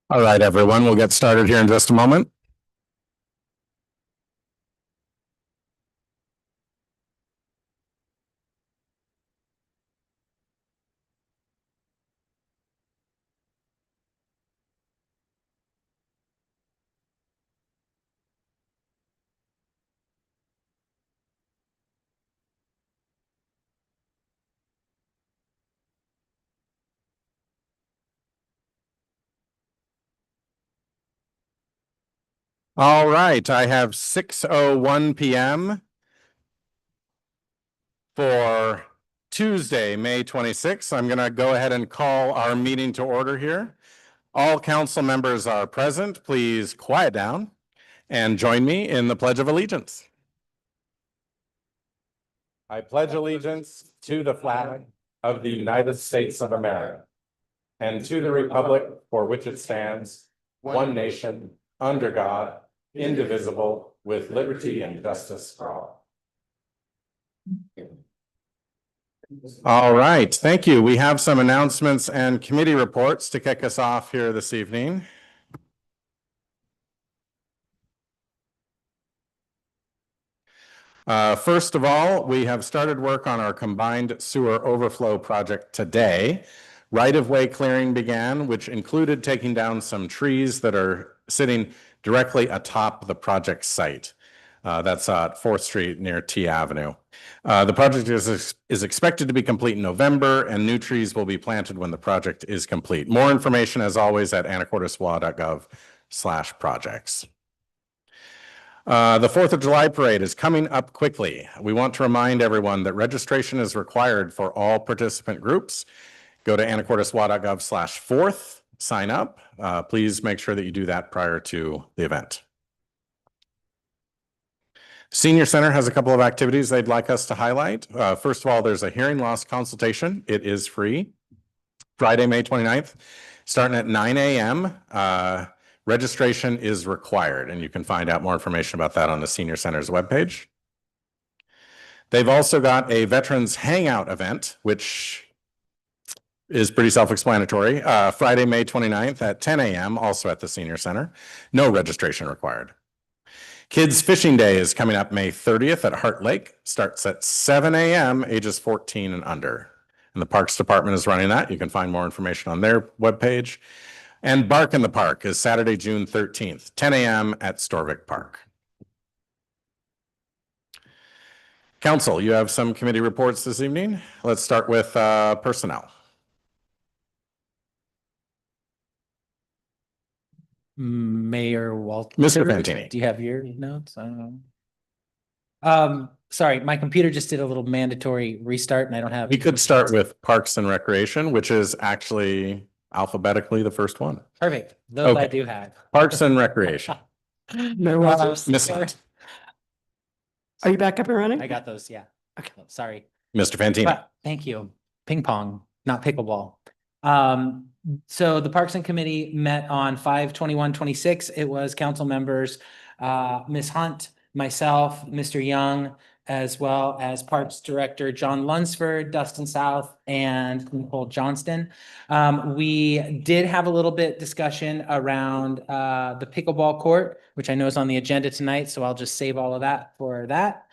All right, everyone, we'll get started here in just a moment. All right, I have 6:01 p.m. for Tuesday, May 26th. I'm going to go ahead and call our meeting to order here. All council members are present. Please quiet down and join me in the Pledge of Allegiance. I pledge allegiance to the flag of the United States of America and to the republic for which it stands, one nation, under God, indivisible, with liberty and justice for all. All right, thank you. We have some announcements and committee reports to kick us off here this evening. First of all, we have started work on our combined sewer overflow project today. Right-of-way clearing began, which included taking down some trees that are sitting directly atop the project site. That's at 4th Street near T Avenue. The project is expected to be complete in November, and new trees will be planted when the project is complete. More information, as always, at anacorteswa.gov/projects. The 4th of July parade is coming up quickly. We want to remind everyone that registration is required for all participant groups. Go to anacorteswa.gov/4th, sign up. Please make sure that you do that prior to the event. Senior Center has a couple of activities they'd like us to highlight. First of all, there's a hearing loss consultation. It is free. Friday, May 29th, starting at 9 a.m. Registration is required, and you can find out more information about that on the Senior Center's webpage. They've also got a Veterans Hangout event, which is pretty self-explanatory. Friday, May 29th at 10 a.m., also at the Senior Center. No registration required. Kids Fishing Day is coming up May 30th at Heart Lake. Starts at 7 a.m., ages 14 and under. And the Parks Department is running that. You can find more information on their webpage. And Bark in the Park is Saturday, June 13th, 10 a.m. at Storvik Park. Council, you have some committee reports this evening. Let's start with personnel. Mayor Walter. Mr. Fantini. Do you have your notes? I don't know. Sorry, my computer just did a little mandatory restart and I don't have. We could start with Parks and Recreation, which is actually alphabetically the first one. Perfect. Those I Okay. do have. Parks and Recreation. Sorry. Are you back up and running? I got those, yeah. Okay. Oh, sorry. Mr. Fantini. But thank you. Ping pong, not pickleball. So the Parks and Committee met on 5/21/26. It was council members, Ms. Hunt, myself, Mr. Young, as well as Parks Director John Lunsford, Dustin South, and Nicole Johnston. We did have a little bit discussion around the pickleball court, which I know is on the agenda tonight, so I'll just save all of that for that.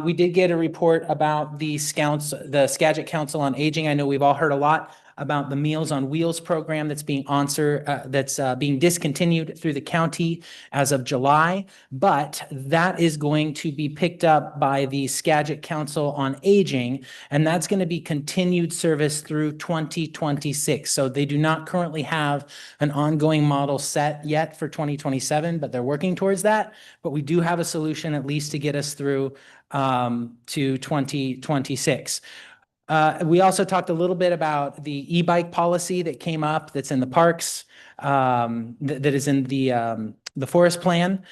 We did get a report about the Skagit Council on Aging. I know we've all heard a lot about the Meals on Wheels program that's being being discontinued through the county as of July, but that is going to be picked up by the Skagit Council on Aging, and that's going to be continued service through 2026. So they do not currently have an ongoing model set yet for 2027, but they're working towards that. But we do have a solution at least to get us through to 2026. We also talked a little bit about the e-bike policy that came up that's in the parks, that is in the forest plan.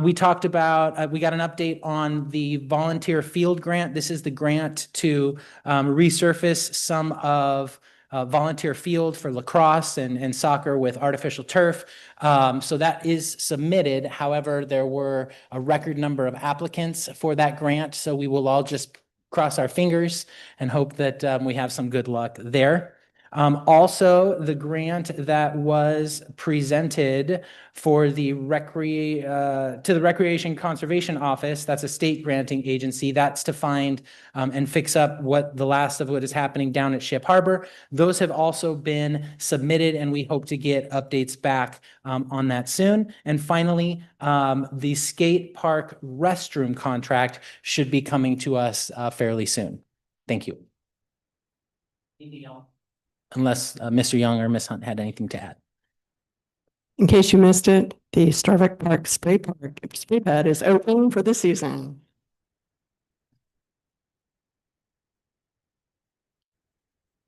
We talked about, we got an update on the volunteer field grant. This is the grant to resurface some of volunteer field for lacrosse and soccer with artificial turf. So that is submitted. However, there were a record number of applicants for that grant. So we will all just cross our fingers and hope that we have some good luck there. Also, the grant that was presented for the to the Recreation Conservation Office, that's a state granting agency, that's to find and fix up the last of what is happening down at Ship Harbor. Those have also been submitted, and we hope to get updates back on that soon. And finally, the skate park restroom contract should be coming to us fairly soon. Thank you. Unless Mr. Young or Ms. Hunt had anything to add. In case you missed it, the Starbuck Park spray pad is open for the season.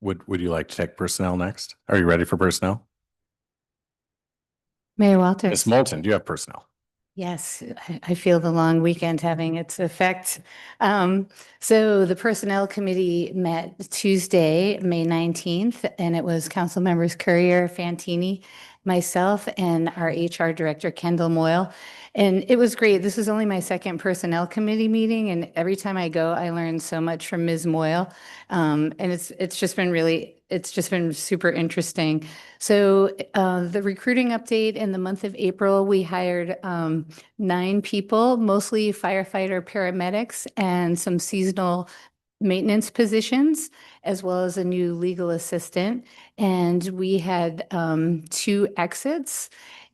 Would you like to take personnel next? Are you ready for personnel? Mayor Walters. Ms. Moulton, do you have personnel? Yes, I feel the long weekend having its effect. So the Personnel Committee met Tuesday, May 19th, and it was Council Members Courier, Fantini, myself, and our HR Director, Kendall Moyle. And it was great. This is only my second Personnel Committee meeting, and every time I go, I learn so much from Ms. Moyle. And it's just been super interesting. So the recruiting update in the month of April, we hired 9 people, mostly firefighter paramedics and some seasonal maintenance positions, as well as a new legal assistant. And we had 2 exits.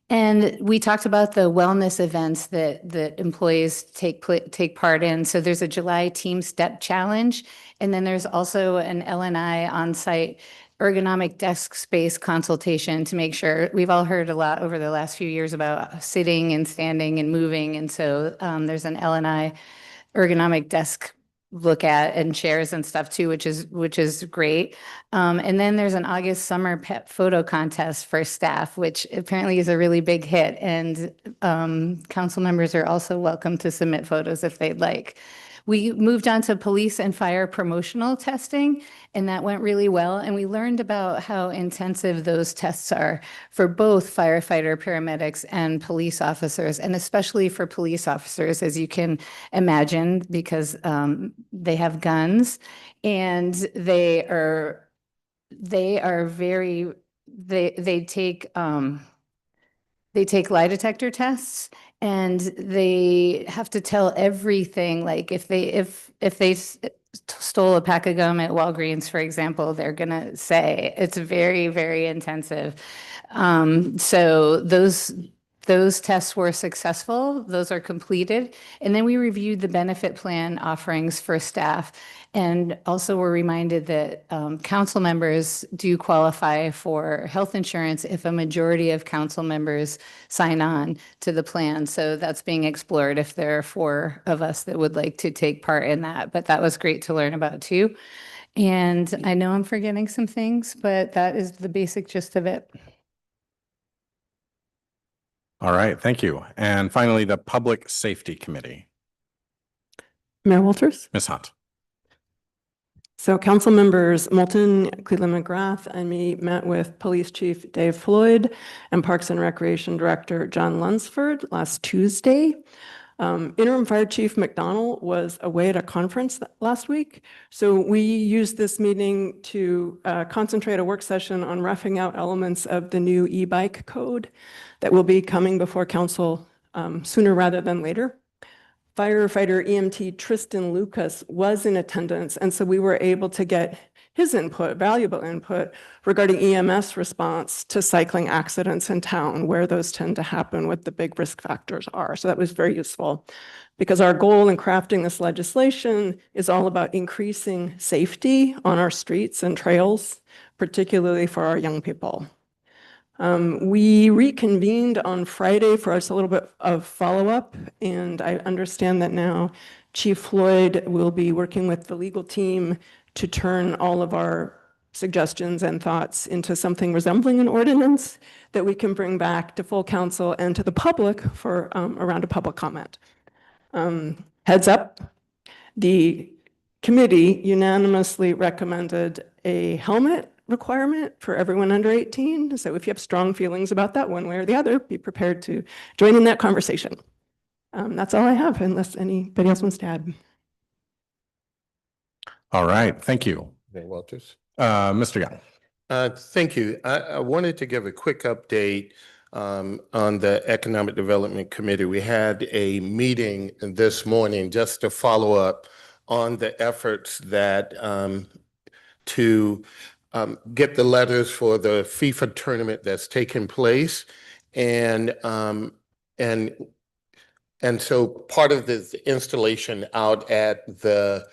And we talked about the wellness events that employees take part in. So there's a July Team Step Challenge, and then there's also an L&I on-site ergonomic desk space consultation to make sure. We've all heard a lot over the last few years about sitting and standing and moving, and so there's an L&I ergonomic desk look at and chairs and stuff too, which is great. And then there's an August summer pet photo contest for staff, which apparently is a really big hit. And council members are also welcome to submit photos if they'd like. We moved on to police and fire promotional testing, and that went really well. And we learned about how intensive those tests are for both firefighter, paramedics, and police officers, and especially for police officers, as you can imagine, because they have guns, and they take lie detector tests, and they have to tell everything. Like if they stole a pack of gum at Walgreens, for example, they're gonna say. It's very, very intensive. So those tests were successful. Those are completed. And then we reviewed the benefit plan offerings for staff. And also we're reminded that council members do qualify for health insurance if a majority of council members sign on to the plan. So that's being explored if there are 4 of us that would like to take part in that. But that was great to learn about too. And I know I'm forgetting some things, but that is the basic gist of it. All right, thank you. And finally, the Public Safety Committee. Mayor Walters. Ms. Hunt. So council members Moulton, Cleveland McGrath, and me met with Police Chief Dave Floyd and Parks and Recreation Director John Lunsford last Tuesday. Interim Fire Chief McDonald was away at a conference last week, so we used this meeting to concentrate a work session on roughing out elements of the new e-bike code that will be coming before council sooner rather than later. Firefighter EMT Tristan Lucas was in attendance, and so we were able to get his input, valuable input, regarding EMS response to cycling accidents in town, where those tend to happen, what the big risk factors are. So that was very useful, because our goal in crafting this legislation is all about increasing safety on our streets and trails, particularly for our young people. We reconvened on Friday for us a little bit of follow-up, and I understand that now Chief Floyd will be working with the legal team to turn all of our suggestions and thoughts into something resembling an ordinance that we can bring back to full council and to the public for a round of public comment. Heads up, the committee unanimously recommended a helmet requirement for everyone under 18. So if you have strong feelings about that one way or the other, be prepared to join in that conversation. That's all I have, unless anybody else wants to add. All right, thank you. Walters. Mr. Young. Thank you. I wanted to give a quick update on the Economic Development Committee. We had a meeting this morning just to follow up on the efforts that to get the letters for the FIFA tournament that's taking place. And so part of this installation out at the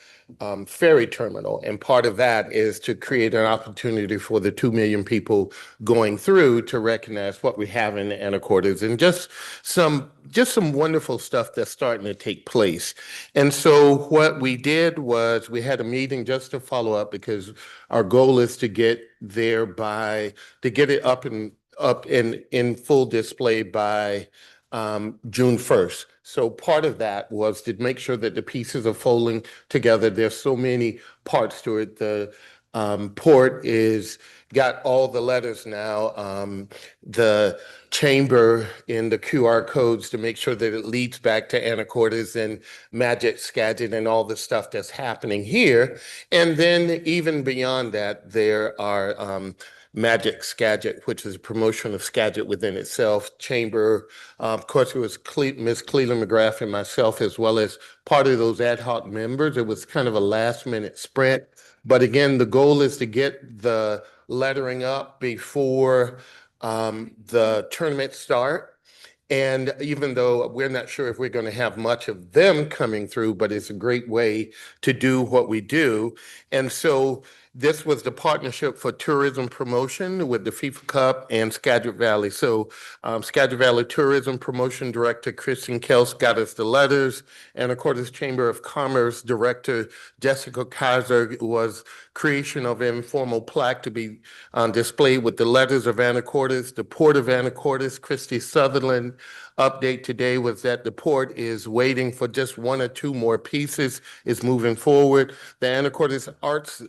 ferry terminal, and part of that is to create an opportunity for the 2 million people going through to recognize what we have in the Anacortes, and just some wonderful stuff that's starting to take place. And so what we did was we had a meeting just to follow up, because our goal is to get there to get it up in full display by June 1st. So part of that was to make sure that the pieces are folding together. There's so many parts to it. The port is got all the letters now, the chamber in the QR codes to make sure that it leads back to Anacortes and Magic Skagit and all the stuff that's happening here. And then even beyond that, there are Magic Skagit, which is a promotion of Skagit within itself. Chamber, of course, it was Ms. Cleveland McGrath and myself, as well as part of those ad hoc members. It was kind of a last-minute sprint. But again, the goal is to get the lettering up before the tournament start. And even though we're not sure if we're going to have much of them coming through, but it's a great way to do what we do. And so this was the partnership for tourism promotion with the FIFA Cup and Skagit Valley. So Skagit Valley Tourism Promotion Director Kristen Kels got us the letters. Anacortes Chamber of Commerce Director Jessica Kaiser was creation of an informal plaque to be displayed with the letters of Anacortes. The Port of Anacortes, Christy Sutherland, update today was that the port is waiting for just 1 or 2 more pieces, is moving forward. The Anacortes Arts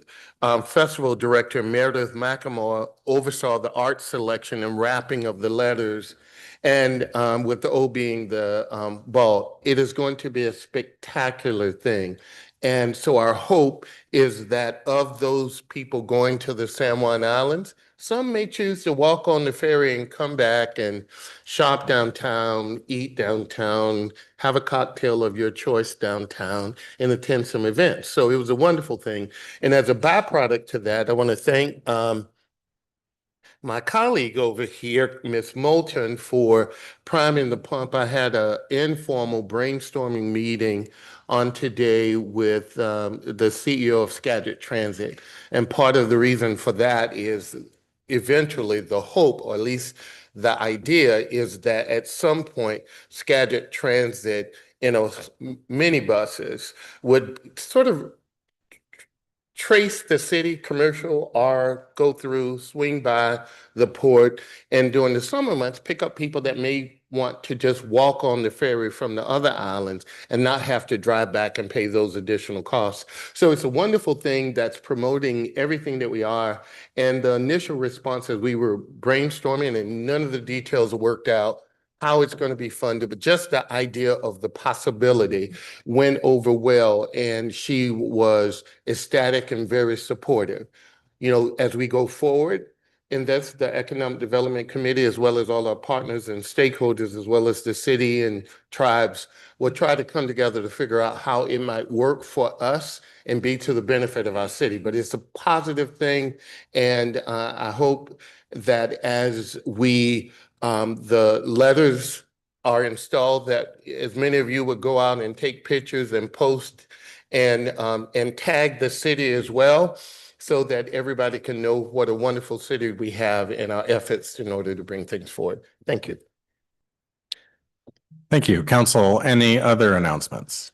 Festival Director Meredith McEmore oversaw the art selection and wrapping of the letters, and with the O being the ball. It is going to be a spectacular thing. And so our hope is that of those people going to the San Juan Islands, some may choose to walk on the ferry and come back and shop downtown, eat downtown, have a cocktail of your choice downtown, and attend some events. So it was a wonderful thing. And as a byproduct to that, I want to thank my colleague over here, Ms. Moulton, for priming the pump. I had an informal brainstorming meeting on today with the CEO of Skagit Transit. And part of the reason for that is eventually the hope, or at least the idea, is that at some point Skagit Transit, minibuses would sort of trace the city commercial or go through, swing by the port, and during the summer months, pick up people that may want to just walk on the ferry from the other islands and not have to drive back and pay those additional costs. So it's a wonderful thing that's promoting everything that we are. And the initial response as we were brainstorming, and none of the details are worked out, how it's going to be funded, but just the idea of the possibility went over well, and she was ecstatic and very supportive. You know, as we go forward, and that's the Economic Development Committee, as well as all our partners and stakeholders, as well as the city and tribes, will try to come together to figure out how it might work for us and be to the benefit of our city. But it's a positive thing, and I hope that as the letters are installed, that as many of you would go out and take pictures and post and tag the city as well, so that everybody can know what a wonderful city we have in our efforts in order to bring things forward. Thank you. Thank you. Council, any other announcements?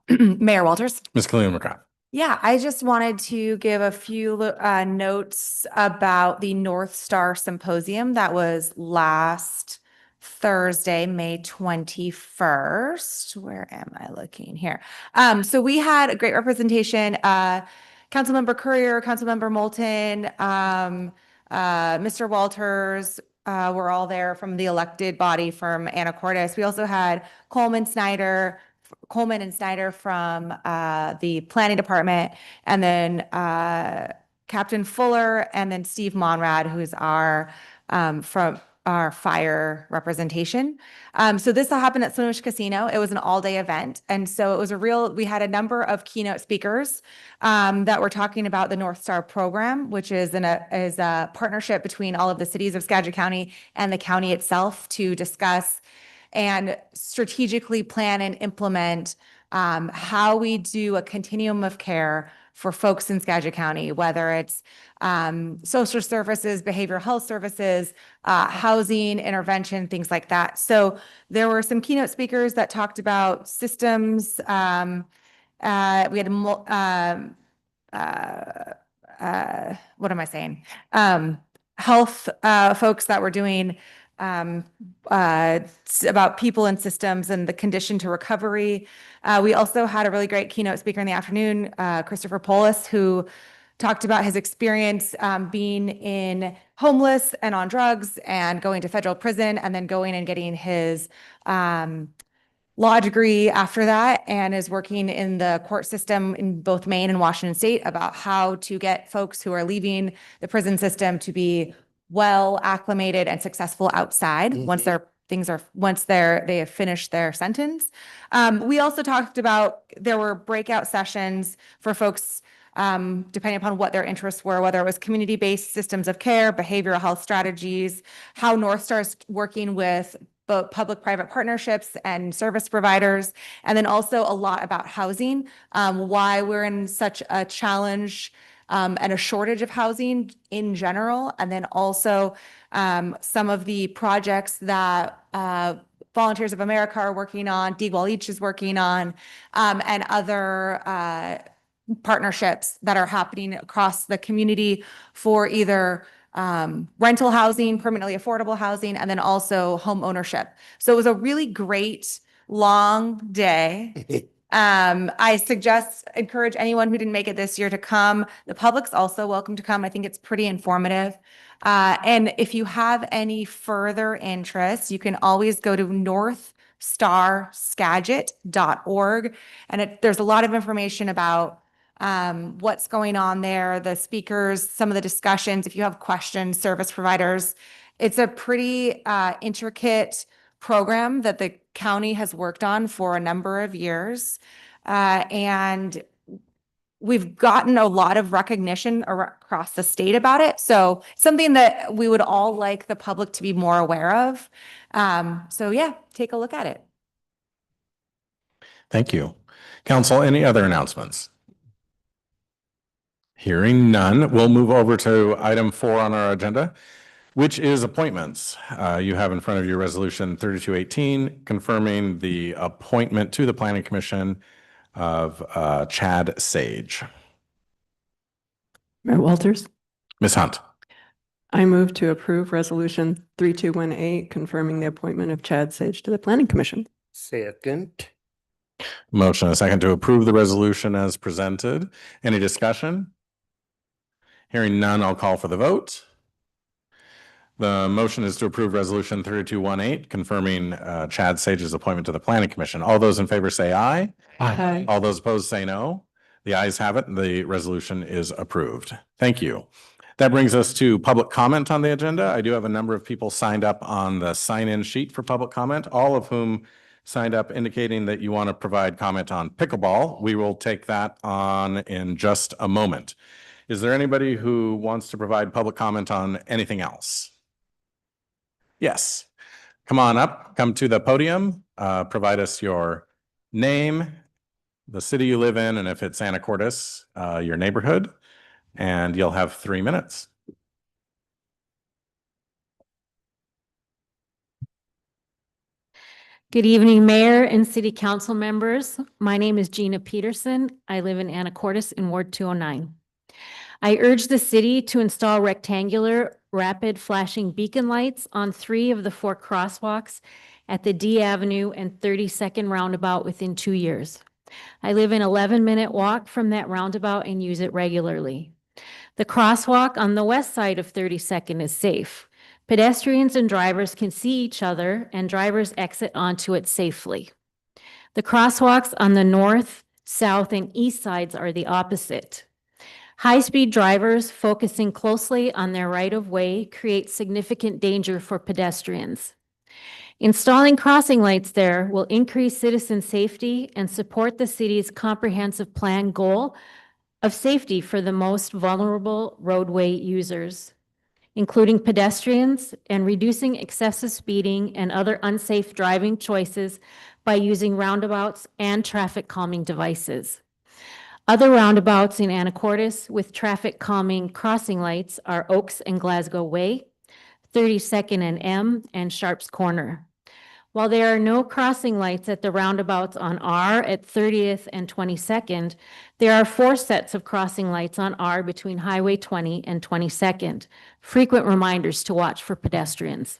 Mayor Walters. Ms. Khalil McGrath. Yeah, I just wanted to give a few notes about the North Star Symposium that was last Thursday, May 21st. Where am I looking here? So we had a great representation. Councilmember Courier, Councilmember Moulton, Mr. Walters, were all there from the elected body from Anacortes. We also had Coleman and Snyder from the planning department, and then Captain Fuller, and then Steve Monrad, who's our from our fire representation. So this all happened at Swinomish Casino. It was an all-day event. And so it was we had a number of keynote speakers that were talking about the North Star program, which is a partnership between all of the cities of Skagit County and the county itself to discuss and strategically plan and implement how we do a continuum of care for folks in Skagit County, whether it's social services, behavioral health services, housing, intervention, things like that. So there were some keynote speakers that talked about systems. We had what am I saying? Health folks that were doing about people and systems and the condition to recovery. We also had a really great keynote speaker in the afternoon, Christopher Polis, who talked about his experience being in homeless and on drugs and going to federal prison and then going and getting his law degree after that, and is working in the court system in both Maine and Washington State about how to get folks who are leaving the prison system to be well acclimated and successful outside once they have finished their sentence. We also talked about, there were breakout sessions for folks depending upon what their interests were, whether it was community-based systems of care, behavioral health strategies, how North Star is working with both public-private partnerships and service providers, and then also a lot about housing, why we're in such a challenge and a shortage of housing in general, and then also some of the projects that Volunteers of America are working on, Digwal Each is working on, and other partnerships that are happening across the community for either rental housing, permanently affordable housing, and then also home ownership. So it was a really great long day. I encourage anyone who didn't make it this year to come. The public's also welcome to come. I think it's pretty informative. And if you have any further interest, you can always go to northstarskagit.org. And there's a lot of information about what's going on there, the speakers, some of the discussions. If you have questions, service providers, it's a pretty intricate program that the county has worked on for a number of years. And we've gotten a lot of recognition across the state about it. So something that we would all like the public to be more aware of. So yeah, take a look at it. Thank you. Council, any other announcements? Hearing none, we'll move over to item 4 on our agenda, which is appointments. You have in front of you Resolution 3218, confirming the appointment to the Planning Commission of Chad Sage. Mayor Walters, Ms. Hunt. I move to approve Resolution 3218, confirming the appointment of Chad Sage to the Planning Commission. Second. Motion and a second to approve the resolution as presented. Any discussion? Hearing none, I'll call for the vote. The motion is to approve Resolution 3218, confirming Chad Sage's appointment to the Planning Commission. All those in favor say aye. Aye. All those opposed say no. The ayes have it, and the resolution is approved. Thank you. That brings us to public comment on the agenda. I do have a number of people signed up on the sign-in sheet for public comment, all of whom signed up indicating that you want to provide comment on pickleball. We will take that on in just a moment. Is there anybody who wants to provide public comment on anything else? Yes. Come on up, come to the podium, provide us your name, the city you live in, and if it's Anacortes, your neighborhood, and you'll have 3 minutes. Good evening, Mayor and City Council members. My name is Gina Peterson. I live in Anacortes in Ward 209. I urge the city to install rectangular rapid flashing beacon lights on 3 of the 4 crosswalks at the D Avenue and 32nd roundabout within 2 years. I live an 11-minute walk from that roundabout and use it regularly. The crosswalk on the west side of 32nd is safe. Pedestrians and drivers can see each other and drivers exit onto it safely. The crosswalks on the north, south, and east sides are the opposite. High-speed drivers focusing closely on their right-of-way create significant danger for pedestrians. Installing crossing lights there will increase citizen safety and support the city's comprehensive plan goal of safety for the most vulnerable roadway users, including pedestrians, and reducing excessive speeding and other unsafe driving choices by using roundabouts and traffic calming devices. Other roundabouts in Anacortes with traffic calming crossing lights are Oaks and Glasgow Way, 32nd and M, and Sharps Corner. While there are no crossing lights at the roundabouts on R at 30th and 22nd, there are 4 sets of crossing lights on R between Highway 20 and 22nd, frequent reminders to watch for pedestrians.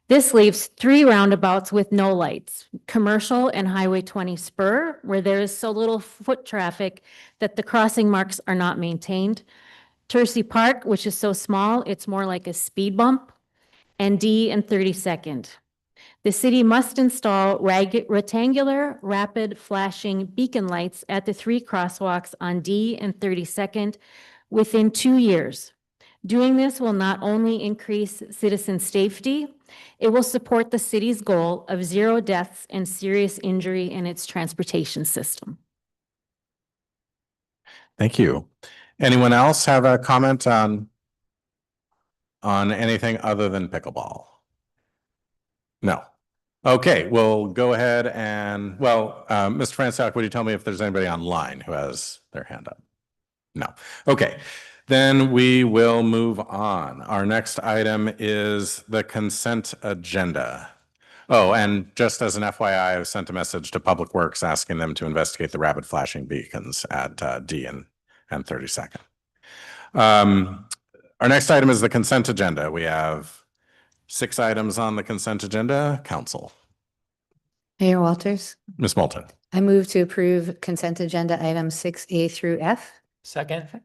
This leaves 3 roundabouts with no lights, Commercial and Highway 20 Spur, where there is so little foot traffic that the crossing marks are not maintained, Tercey Park, which is so small it's more like a speed bump, and D and 32nd. The city must install rectangular, rapid flashing beacon lights at the 3 crosswalks on D and 32nd within 2 years. Doing this will not only increase citizen safety, it will support the city's goal of 0 deaths and serious injury in its transportation system. Thank you. Anyone else have a comment on anything other than pickleball? No. Okay, we'll go ahead and, Mr. Francois, would you tell me if there's anybody online who has their hand up? No. Okay, then we will move on. Our next item is the consent agenda. Oh, and just as an FYI, I've sent a message to Public Works asking them to investigate the rapid flashing beacons at D and 32nd. Our next item is the consent agenda. We have 6 items on the consent agenda. Council. Mayor Walters, Ms. Moulton. I move to approve consent agenda items 6A through F. Second.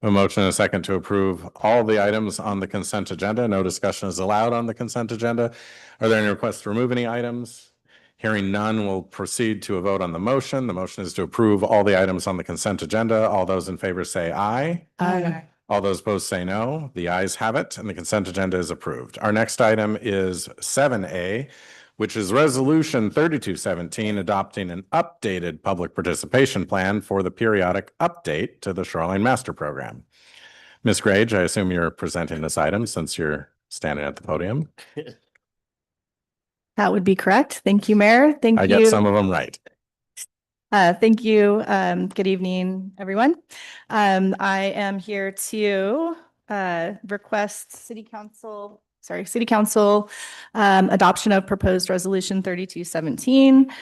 A motion and a second to approve all the items on the consent agenda. No discussion is allowed on the consent agenda. Are there any requests to remove any items? Hearing none, we'll proceed to a vote on the motion. The motion is to approve all the items on the consent agenda. All those in favor say aye. Aye. All those opposed say no. The ayes have it, and the consent agenda is approved. Our next item is 7A, which is Resolution 3217, adopting an updated public participation plan for the periodic update to the Shoreline Master Program. Ms. Grage, I assume you're presenting this item since you're standing at the podium. That would be correct. Thank you, Mayor. Thank I you. get some of them right. Thank you. Good evening, everyone. I am here to request City Council adoption of proposed Resolution 3217,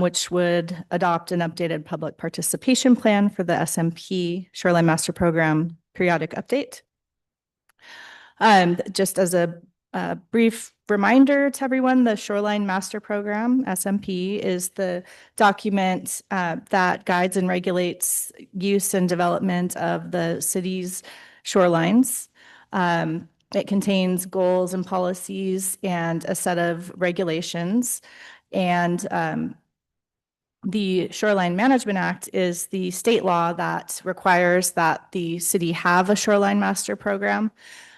which would adopt an updated public participation plan for the SMP Shoreline Master Program periodic update. Just as a brief reminder to everyone, the Shoreline Master Program, SMP, is the document that guides and regulates use and development of the city's shorelines. It contains goals and policies and a set of regulations. And the Shoreline Management Act is the state law that requires that the city have a shoreline master program.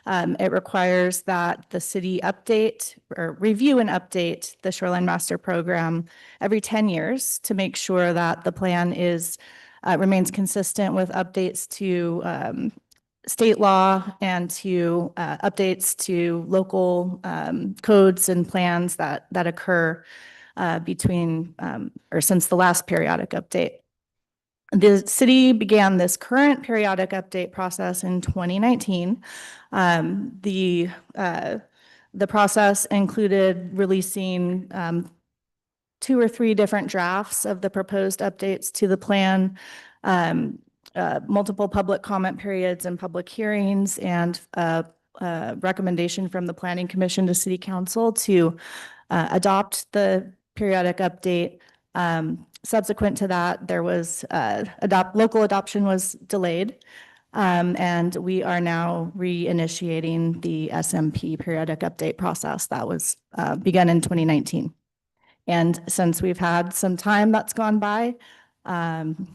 It requires that the city update or review and update the shoreline master program every 10 years to make sure that the plan is remains consistent with updates to state law and to updates to local codes and plans that occur between or since the last periodic update. The city began this current periodic update process in 2019. The process included releasing 2 or 3 different drafts of the proposed updates to the plan, multiple public comment periods and public hearings, and recommendation from the Planning Commission to City Council to adopt the periodic update. Subsequent to that, there was local adoption was delayed. And we are now reinitiating the SMP periodic update process that was begun in 2019. And since we've had some time that's gone by, and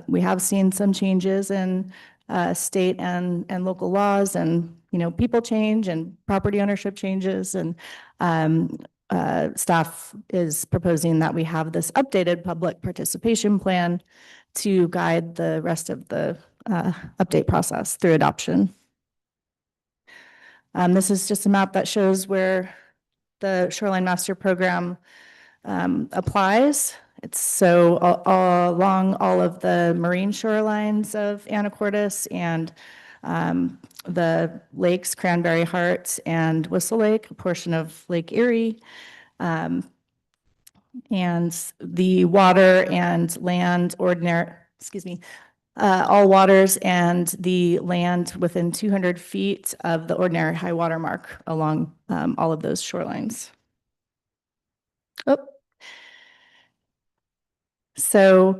we have seen some changes in state and local laws, and people change and property ownership changes, and staff is proposing that we have this updated public participation plan to guide the rest of the update process through adoption. This is just a map that shows where the Shoreline Master Program applies. It's so along all of the marine shorelines of Anacortes and the lakes, Cranberry Heart and Whistle Lake, a portion of Lake Erie, and the water and land all waters and the land within 200 feet of the ordinary high water mark along all of those shorelines. So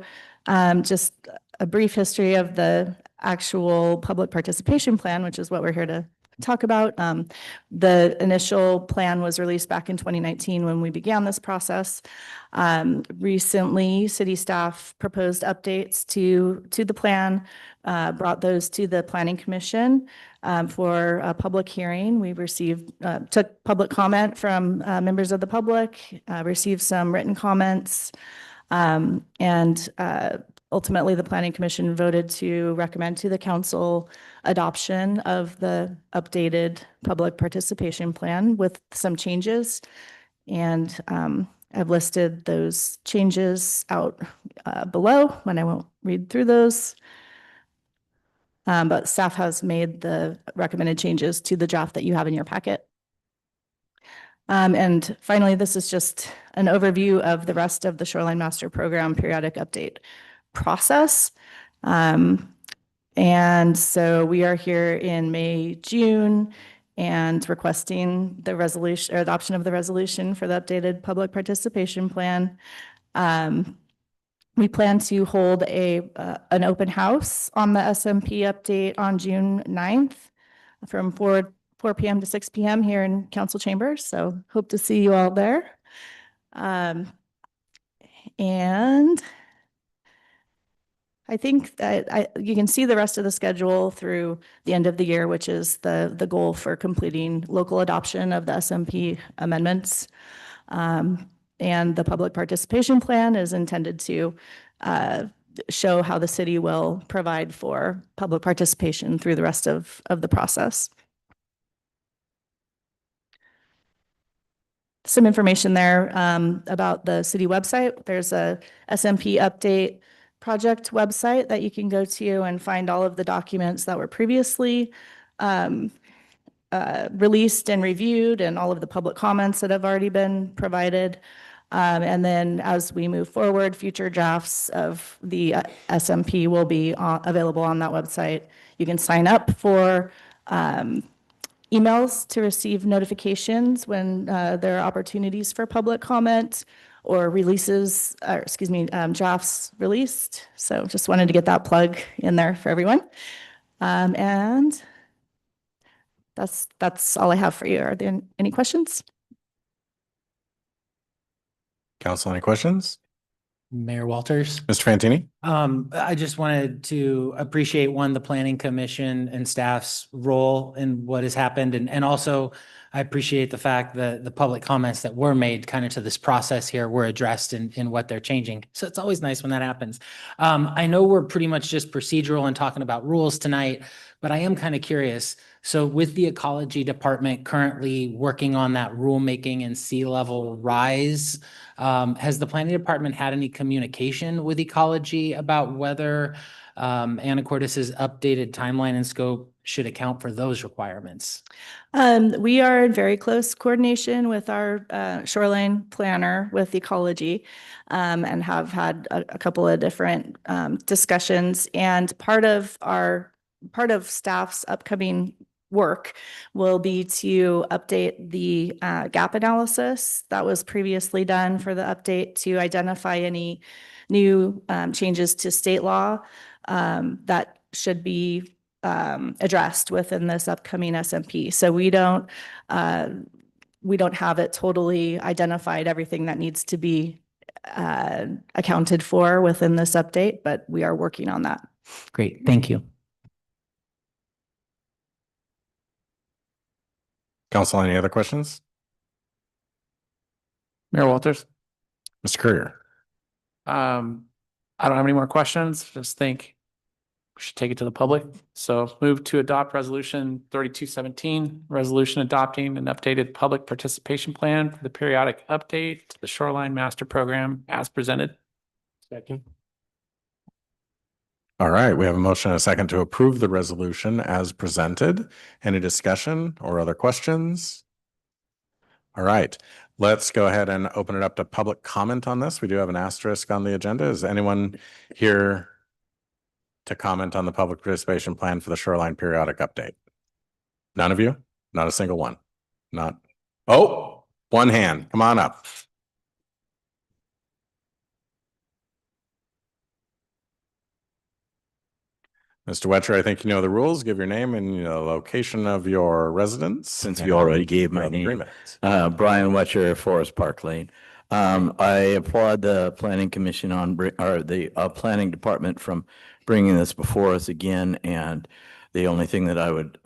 just a brief history of the actual public participation plan, which is what we're here to talk about. The initial plan was released back in 2019 when we began this process. Recently, city staff proposed updates to the plan, brought those to the Planning Commission for a public hearing. We took public comment from members of the public, received some written comments, and ultimately, the Planning Commission voted to recommend to the council adoption of the updated public participation plan with some changes. And I've listed those changes out below, and I won't read through those. But staff has made the recommended changes to the draft that you have in your packet. And finally, this is just an overview of the rest of the Shoreline Master Program periodic update process. And so we are here in May, June, and requesting the resolution or adoption of the resolution for the updated public participation plan. We plan to hold an open house on the SMP update on June 9th from 4 p.m. to 6 p.m. here in council chambers. So hope to see you all there. And I think that you can see the rest of the schedule through the end of the year, which is the goal for completing local adoption of the SMP amendments. And the public participation plan is intended to show how the city will provide for public participation through the rest of the process. Some information there about the city website. There's a SMP update project website that you can go to and find all of the documents that were previously released and reviewed, and all of the public comments that have already been provided. And then as we move forward, future drafts of the SMP will be available on that website. You can sign up for emails to receive notifications when there are opportunities for public comment or drafts released. So just wanted to get that plug in there for everyone. And That's all I have for you. Are there any questions? Council, any questions? Mayor Walters. Mr. Fantini? I just wanted to appreciate the planning commission and staff's role in what has happened. And also I appreciate the fact that the public comments that were made kind of to this process here were addressed in what they're changing. So it's always nice when that happens. I know we're pretty much just procedural and talking about rules tonight, but I am kind of curious. So with the ecology department currently working on that rulemaking and sea level rise, has the planning department had any communication with ecology about whether Anacortes's updated timeline and scope should account for those requirements? We are in very close coordination with our shoreline planner with ecology, and have had a couple of different discussions. And part of staff's upcoming work will be to update the gap analysis that was previously done for the update to identify any new changes to state law that should be addressed within this upcoming SMP. So we don't have it totally identified, everything that needs to be accounted for within this update, but we are working on that. Great, thank you. Council, any other questions? Mayor Walters. Mr. Courier? I don't have any more questions. Just think we should take it to the public. So move to adopt resolution 3217, resolution adopting an updated public participation plan for the periodic update to the Shoreline Master Program as presented. Second. All right, we have a motion and a second to approve the resolution as presented. Any discussion or other questions? All right, let's go ahead and open it up to public comment on this. We do have an asterisk on the agenda. Is anyone here to comment on the public participation plan for the Shoreline periodic update? None of you? Not a single one? Not? Oh, one hand. Come on up. Mr. Wetcher, I think you know the rules. Give your name and the location of your residence. Since you already gave my name. Brian Wetcher, Forest Park Lane. I applaud the planning commission or the planning department from bringing this before us again. And the only thing that I would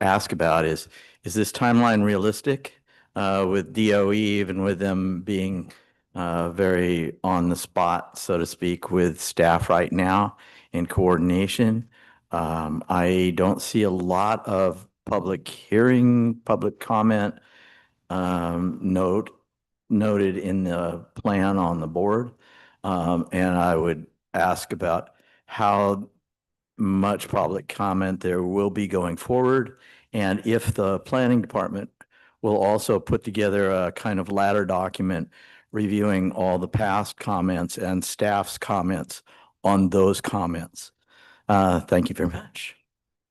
ask about is this timeline realistic with DOE, even with them being very on the spot, so to speak, with staff right now in coordination? I don't see a lot of public hearing, public comment noted in the plan on the board. And I would ask about how much public comment there will be going forward. And if the planning department will also put together a kind of ladder document reviewing all the past comments and staff's comments on those comments. Thank you very much.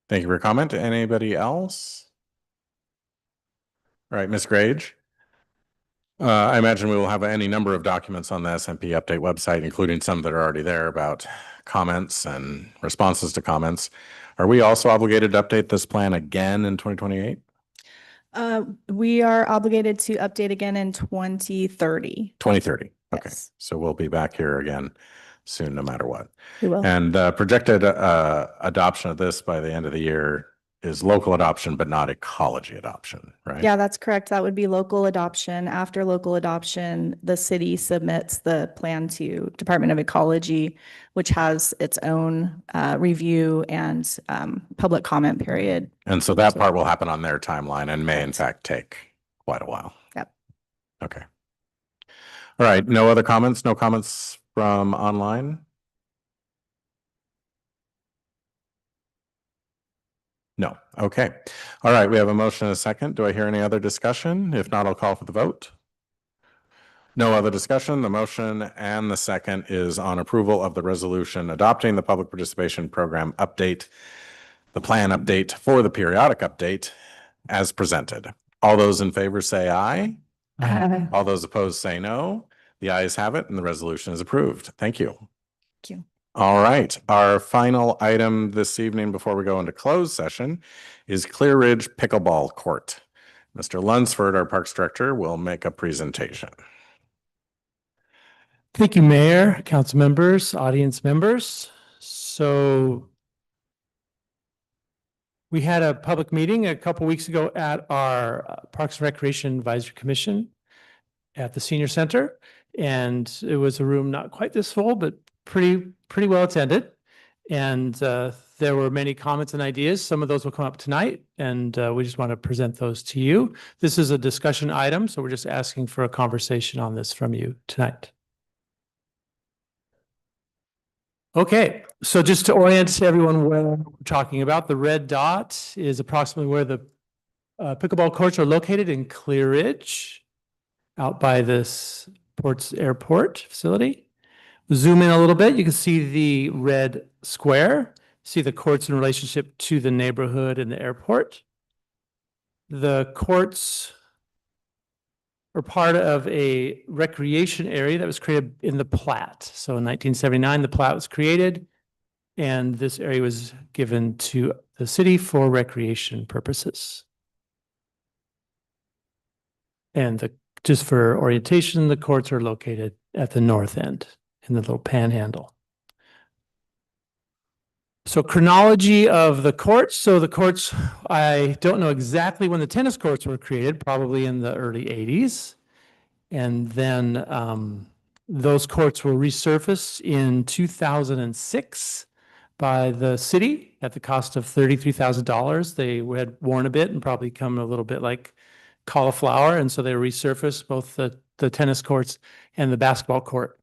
Thank you for your comment. Anybody else? All right, Ms. Grage. I imagine we will have any number of documents on the SMP update website, including some that are already there about comments and responses to comments. Are we also obligated to update this plan again in 2028? We are obligated to update again in 2030. 2030. Okay. Yes. So we'll be back here again soon, no matter what. We will. And projected adoption of this by the end of the year is local adoption, but not ecology adoption, right? Yeah, that's correct. That would be local adoption. After local adoption, the city submits the plan to Department of Ecology, which has its own review and public comment period. And so that part will happen on their timeline and may in fact take quite a while. Yep. Okay. All right. No other comments? No comments from online? No. Okay. All right. We have a motion and a second. Do I hear any other discussion? If not, I'll call for the vote. No other discussion. The motion and the second is on approval of the resolution adopting the public participation program update, the plan update for the periodic update as presented. All those in favor say aye. All those opposed say no. The ayes have it and the resolution is approved. Thank you. Thank you. All right, our final item this evening before we go into closed session is Clear Ridge Pickleball Court. Mr. Lunsford, our Parks Director, will make a presentation. Thank you, Mayor, council members, audience members. So we had a public meeting a couple weeks ago at our Parks and Recreation Advisory Commission at the Senior Center. And it was a room not quite this full, but pretty well attended. And there were many comments and ideas. Some of those will come up tonight, and we just want to present those to you. This is a discussion item, so we're just asking for a conversation on this from you tonight. Okay, so just to orient everyone where we're talking about, the red dot is approximately where the pickleball courts are located in Clear Ridge, out by this Ports Airport facility. Zoom in a little bit, you can see the red square, see the courts in relationship to the neighborhood and the airport. The courts are part of a recreation area that was created in the plat. So in 1979, the plat was created, and this area was given to the city for recreation purposes. And just for orientation, the courts are located at the north end in the little panhandle. So chronology of the courts. So the courts, I don't know exactly when the tennis courts were created, probably in the early 80s. And then those courts were resurfaced in 2006 by the city at the cost of $33,000. They had worn a bit and probably come a little bit like cauliflower. And so they resurfaced both the tennis courts and the basketball court.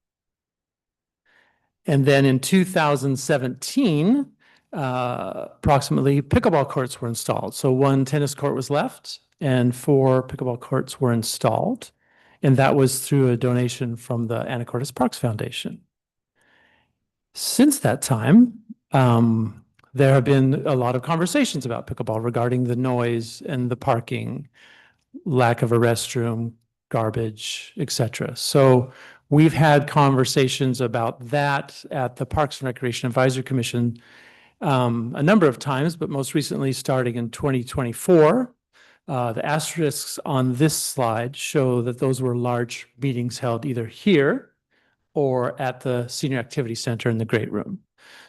And then in 2017, approximately pickleball courts were installed. So 1 tennis court was left and 4 pickleball courts were installed. And that was through a donation from the Anacortes Parks Foundation. Since that time, there have been a lot of conversations about pickleball regarding the noise and the parking, lack of a restroom, garbage, etc. So we've had conversations about that at the Parks and Recreation Advisory Commission a number of times, but most recently starting in 2024. The asterisks on this slide show that those were large meetings held either here or at the Senior Activity Center in the Great Room.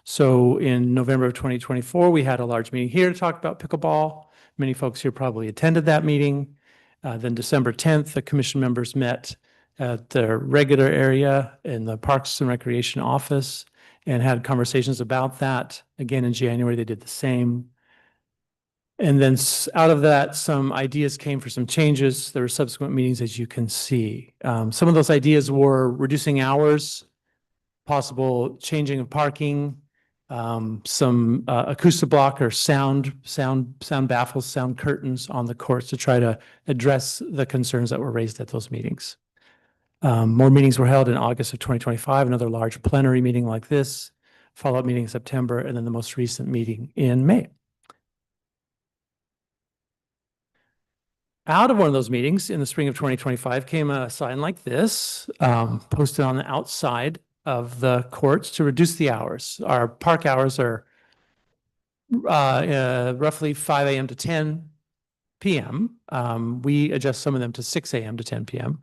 So in November of 2024, we had a large meeting here to talk about pickleball. Many folks here probably attended that meeting. Then December 10th, the commission members met at the regular area in the Parks and Recreation office and had conversations about that. Again, in January, they did the same. And then out of that, some ideas came for some changes. There were subsequent meetings, as you can see. Some of those ideas were reducing hours, possible changing of parking, some acoustic block or sound baffles, sound curtains on the courts to try to address the concerns that were raised at those meetings. More meetings were held in August of 2025, another large plenary meeting like this, follow-up meeting in September, and then the most recent meeting in May. Out of one of those meetings in the spring of 2025 came a sign like this, posted on the outside of the courts to reduce the hours. Our park hours are roughly 5 a.m. to 10 p.m. We adjust some of them to 6 a.m. to 10 p.m.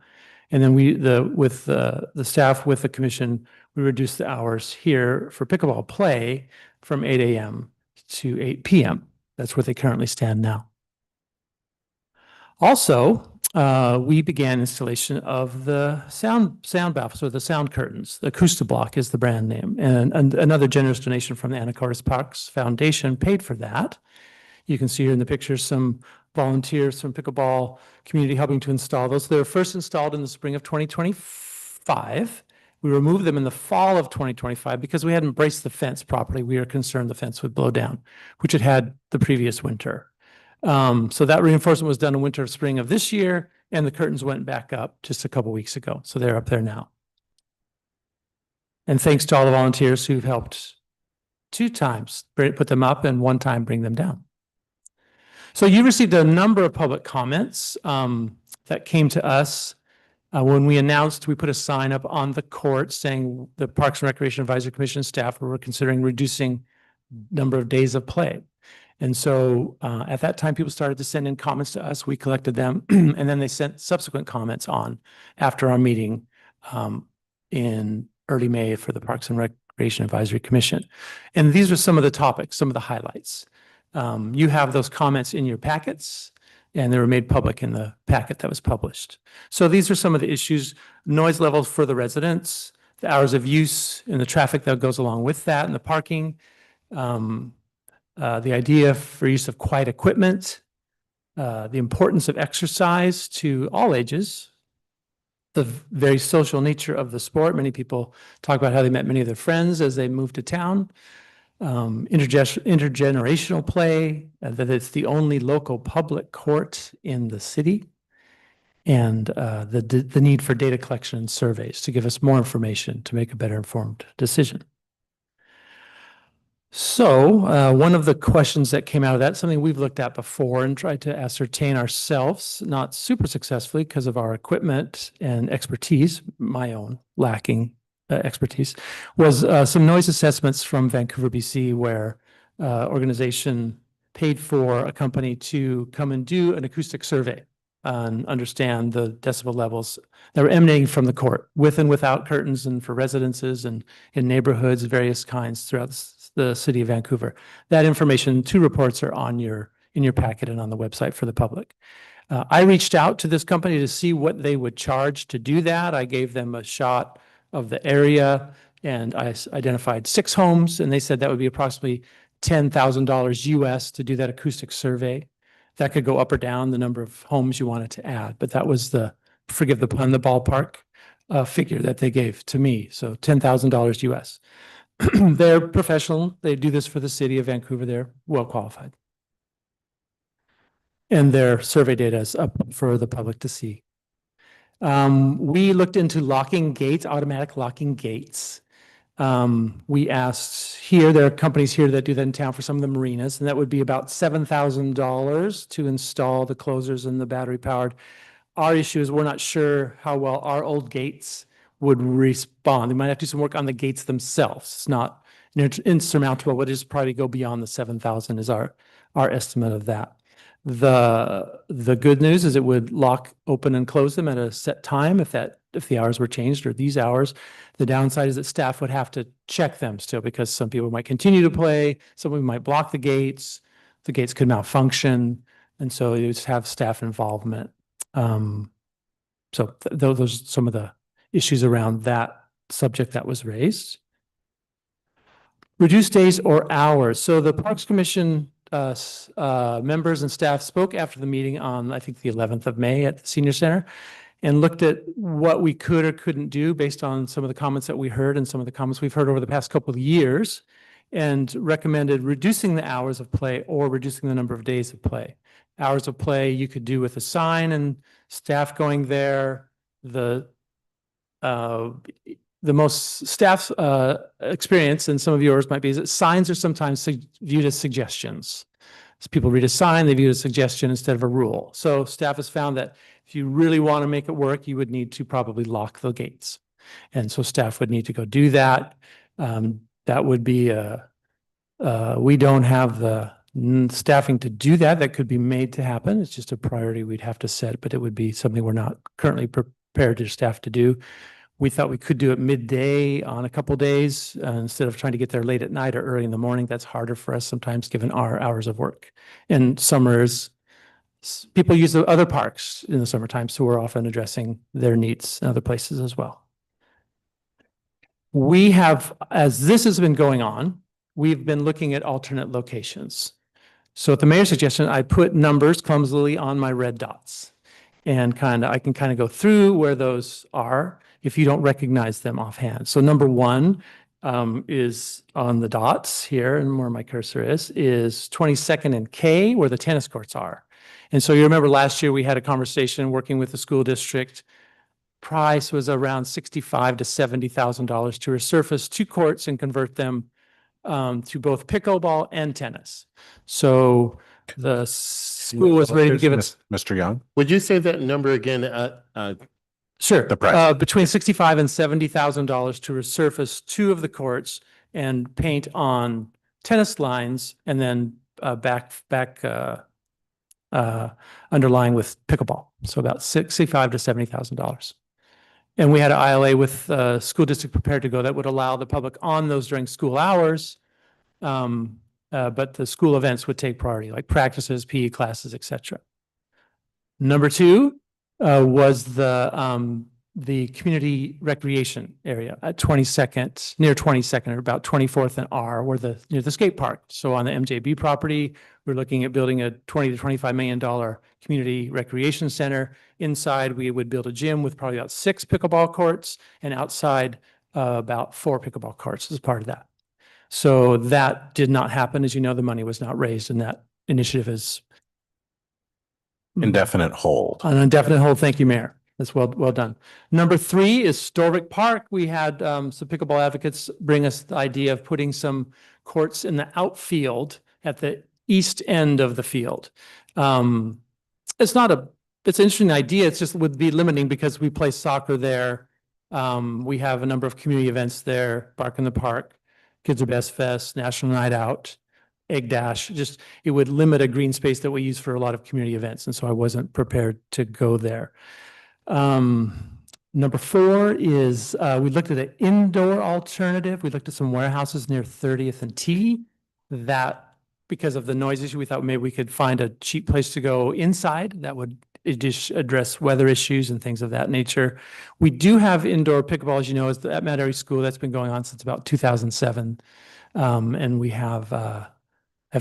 And then with the staff, with the commission, we reduce the hours here for pickleball play from 8 a.m. to 8 p.m. That's where they currently stand now. Also, we began installation of the sound baffles or the sound curtains. The acoustic block is the brand name, and another generous donation from the Anacortes Parks Foundation paid for that. You can see here in the picture some volunteers from pickleball community helping to install those. They were first installed in the spring of 2025. We removed them in the fall of 2025 because we hadn't braced the fence properly. We were concerned the fence would blow down, which it had the previous winter. So that reinforcement was done in winter, spring of this year, and the curtains went back up just a couple weeks ago. So they're up there now. And thanks to all the volunteers who've helped 2 times put them up and 1 time bring them down. So you received a number of public comments that came to us When we announced, we put a sign up on the court saying the Parks and Recreation Advisory Commission staff were considering reducing number of days of play. And so at that time, people started to send in comments to us. We collected them, and then they sent subsequent comments on after our meeting in early May for the Parks and Recreation Advisory Commission. And these are some of the topics, some of the highlights. You have those comments in your packets, and they were made public in the packet that was published. So these are some of the issues: noise levels for the residents, the hours of use, and the traffic that goes along with that, and the parking. The idea for use of quiet equipment, the importance of exercise to all ages, the very social nature of the sport. Many people talk about how they met many of their friends as they moved to town. Intergenerational play, that it's the only local public court in the city, and the need for data collection and surveys to give us more information to make a better informed decision. So one of the questions that came out of that, something we've looked at before and tried to ascertain ourselves, not super successfully because of our equipment and expertise, my own lacking expertise, was some noise assessments from Vancouver, BC, where organization paid for a company to come and do an acoustic survey and understand the decibel levels that were emanating from the court, with and without curtains, and for residences and in neighborhoods, various kinds throughout the city of Vancouver. That information, 2 reports are in your packet and on the website for the public. I reached out to this company to see what they would charge to do that. I gave them a shot of the area, and I identified 6 homes, and they said that would be approximately $10,000 US to do that acoustic survey. That could go up or down the number of homes you wanted to add, but that was the, forgive the pun, the ballpark figure that they gave to me. So $10,000 US. They're professional. They do this for the city of Vancouver. They're well qualified. And their survey data is up for the public to see. We looked into locking gates, automatic locking gates. We asked here, there are companies here that do that in town for some of the marinas, and that would be about $7,000 to install the closers and the battery powered. Our issue is we're not sure how well our old gates would respond. They might have to do some work on the gates themselves. It's not insurmountable, but it's probably go beyond the 7,000 is our estimate of that. The good news is it would lock, open, and close them at a set time if the hours were changed, or these hours. The downside is that staff would have to check them still, because some people might continue to play, someone might block the gates could malfunction, and so you just have staff involvement. So those are some of the issues around that subject that was raised. Reduced days or hours. So the Parks Commission members and staff spoke after the meeting on, I think, the 11th of May at the Senior Center, and looked at what we could or couldn't do based on some of the comments that we heard and some of the comments we've heard over the past couple of years, and recommended reducing the hours of play or reducing the number of days of play. Hours of play you could do with a sign and staff going there. The most staff's experience, and some of yours might be, is that signs are sometimes viewed as suggestions. As people read a sign, they view it as a suggestion instead of a rule. So staff has found that if you really want to make it work, you would need to probably lock the gates. And so staff would need to go do that. That would be we don't have the staffing to do that. That could be made to happen. It's just a priority we'd have to set, but it would be something we're not currently prepared to staff to do. We thought we could do it midday on a couple days instead of trying to get there late at night or early in the morning. That's harder for us sometimes given our hours of work. And summers, people use the other parks in the summertime, so we're often addressing their needs in other places as well. We have, as this has been going on, we've been looking at alternate locations. So at the mayor's suggestion, I put numbers clumsily on my red dots, and I can kind of go through where those are if you don't recognize them offhand. So number 1 is on the dots here, and where my cursor is 22nd and K, where the tennis courts are. And so you remember last year we had a conversation working with the school district. Price was around $65,000 to $70,000 to resurface 2 courts and convert them to both pickleball and tennis. So the school was ready to give it. Mr. Young? Would you say that number again? Sure. The price. Between $65,000 and $70,000 to resurface two of the courts and paint on tennis lines and then underlying with pickleball. So about $65,000 to $70,000. And we had an ILA with school district prepared to go that would allow the public on those during school hours. But the school events would take priority, like practices, PE classes, etc. Number two was the community recreation area at 22nd, near 22nd, or about 24th and R, near the skate park. So on the MJB property, we're looking at building a $20 to $25 million community recreation center. Inside, we would build a gym with probably about 6 pickleball courts, and outside, about 4 pickleball courts as part of that. So that did not happen. As you know, the money was not raised, and that initiative is Indefinite hold. on indefinite hold. Thank you, Mayor. That's well done. Number 3 is Storwick Park. We had some pickleball advocates bring us the idea of putting some courts in the outfield at the east end of the field. It's an interesting idea. It's just would be limiting because we play soccer there. We have a number of community events there, Bark in the Park, Kids Are Best Fest, National Night Out, Egg Dash. Just, it would limit a green space that we use for a lot of community events. And so I wasn't prepared to go there. Number 4 is we looked at an indoor alternative. We looked at some warehouses near 30th and T. That, because of the noise issue, we thought maybe we could find a cheap place to go inside that would just address weather issues and things of that nature. We do have indoor pickleball, as you know, at Mad School. That's been going on since about 2007. And we have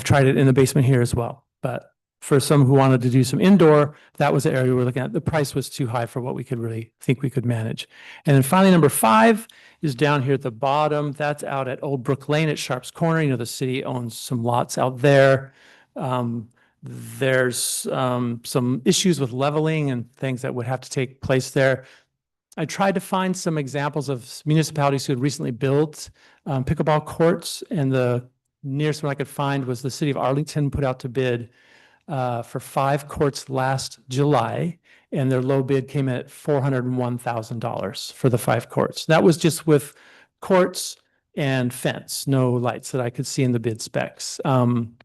tried it in the basement here as well. But for some who wanted to do some indoor, that was the area we were looking at. The price was too high for what we could really think we could manage. And then finally, number 5 is down here at the bottom. That's out at Old Brook Lane at Sharps Corner. You know, the city owns some lots out there. There's some issues with leveling and things that would have to take place there. I tried to find some examples of municipalities who had recently built pickleball courts, and the nearest one I could find was the city of Arlington put out to bid for 5 courts last July, and their low bid came in at $401,000 for the 5 courts. That was just with courts and fence, no lights that I could see in the bid specs.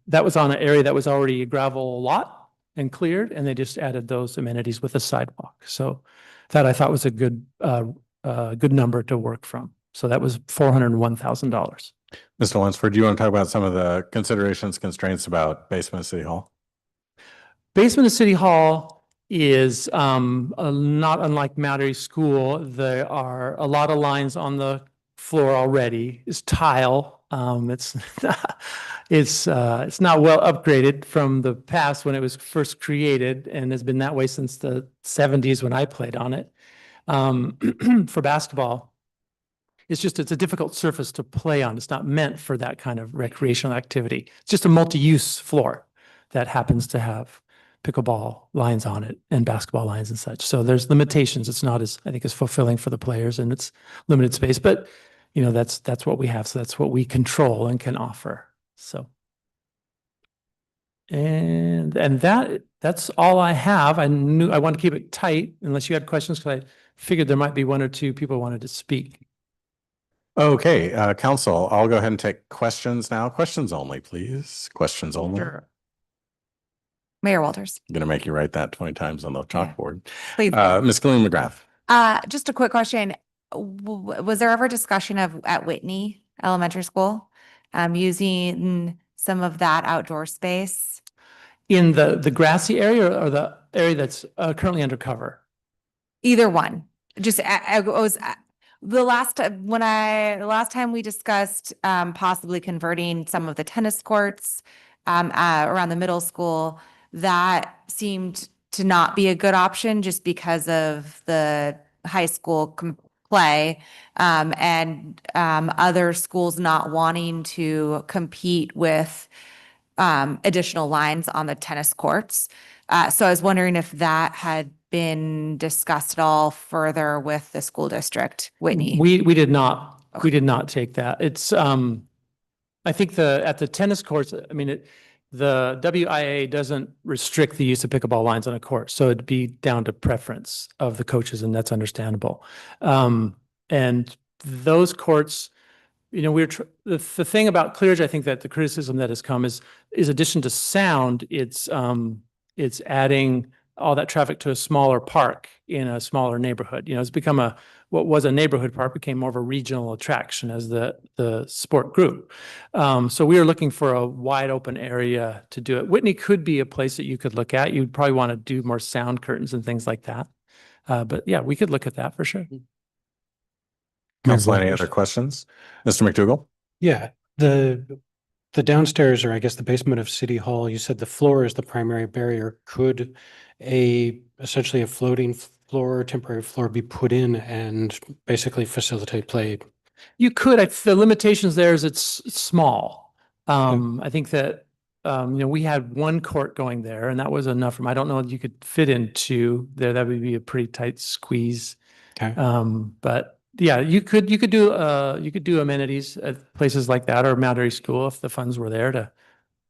That was on an area that was already a gravel lot and cleared, and they just added those amenities with a sidewalk. So that I thought was a good number to work from. So that was $401,000. Mr. Lunsford, do you want to talk about some of the considerations, constraints about basement of City Hall? Basement of City Hall is not unlike Mattery School. There are a lot of lines on the floor already. It's tile. It's not well upgraded from the past when it was first created, and has been that way since the 70s when I played on it. For basketball, it's a difficult surface to play on. It's not meant for that kind of recreational activity. It's just a multi-use floor that happens to have pickleball lines on it and basketball lines and such. So there's limitations. It's not as, I think, as fulfilling for the players, and it's limited space, but you know, that's what we have. So that's what we control and can offer. So, and that's all I have. I wanted to keep it tight unless you had questions, because I figured there might be 1 or 2 people wanted to speak. Okay, council, I'll go ahead and take questions now. Questions only, please. Questions only. Sure. Mayor Walters, I'm gonna make you write that 20 times on the chalkboard. please. Ms. Gillian McGrath. Just a quick question. Was there ever discussion at Whitney Elementary School, using some of that outdoor space? In the grassy area or the area that's currently under cover? Either one. Just, I was, the last time we discussed, possibly converting some of the tennis courts, around the middle school, that seemed to not be a good option just because of the high school play, and other schools not wanting to compete with additional lines on the tennis courts. So I was wondering if that had been discussed at all further with the school district, Whitney. We did not. We did not take that. It's I think at the tennis courts, I mean, the WIA doesn't restrict the use of pickleball lines on a court, so it'd be down to preference of the coaches, and that's understandable. And those courts, you know, the thing about Clearage, I think that the criticism that has come is addition to sound, it's adding all that traffic to a smaller park in a smaller neighborhood. You know, it's become what was a neighborhood park became more of a regional attraction as the sport grew. So we are looking for a wide open area to do it. Whitney could be a place that you could look at. You'd probably want to do more sound curtains and things like that. But yeah, we could look at that for sure. Council, any other questions? Mr. McDougall? Yeah, the downstairs, or I guess the basement of City Hall, you said the floor is the primary barrier. Could essentially a floating floor, temporary floor be put in and basically facilitate play? You could. The limitations there is it's small. I think that you know, we had one court going there, and that was enough room. I don't know if you could fit in two there. That would be a pretty tight squeeze. Okay. But yeah, you could do amenities at places like that, or Mount Airy School if the funds were there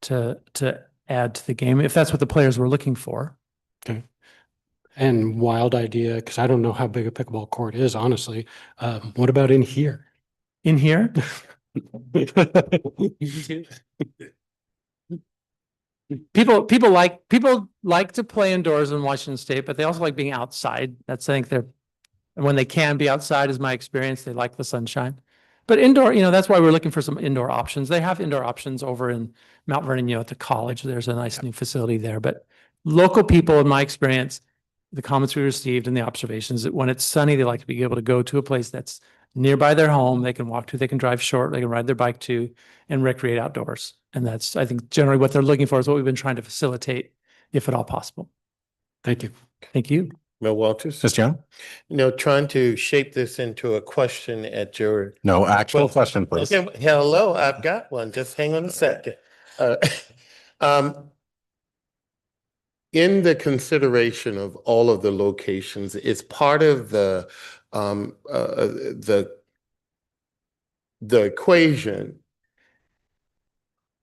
to add to the game, if that's what the players were looking for. Okay. And wild idea, because I don't know how big a pickleball court is, honestly. What about in here? In here? People like to play indoors in Washington State, but they also like being outside. That's, I think, when they can be outside, is my experience. They like the sunshine. But indoor, you know, that's why we're looking for some indoor options. They have indoor options over in Mount Vernon, you know, at the college. There's a nice new facility there. But local people, in my experience, the comments we received and the observations, that when it's sunny, they like to be able to go to a place that's nearby their home. They can walk to, they can drive short, they can ride their bike to, and recreate outdoors. And that's, I think, generally what they're looking for is what we've been trying to facilitate, if at all possible. Thank you. Thank you. Mel Walters? Mr. Young? You know, trying to shape this into a question at your. No, actual question, please. Okay, hello, I've got one. Just hang on a second. In the consideration of all of the locations, is part of the equation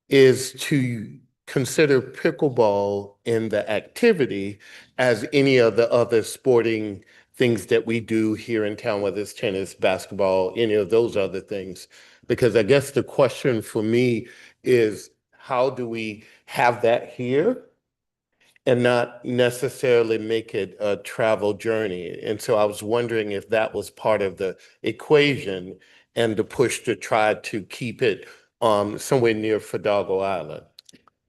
is to consider pickleball in the activity as any of the other sporting things that we do here in town, whether it's tennis, basketball, any of those other things. Because I guess the question for me is, how do we have that here and not necessarily make it a travel journey? And so I was wondering if that was part of the equation and the push to try to keep it somewhere near Fidalgo Island.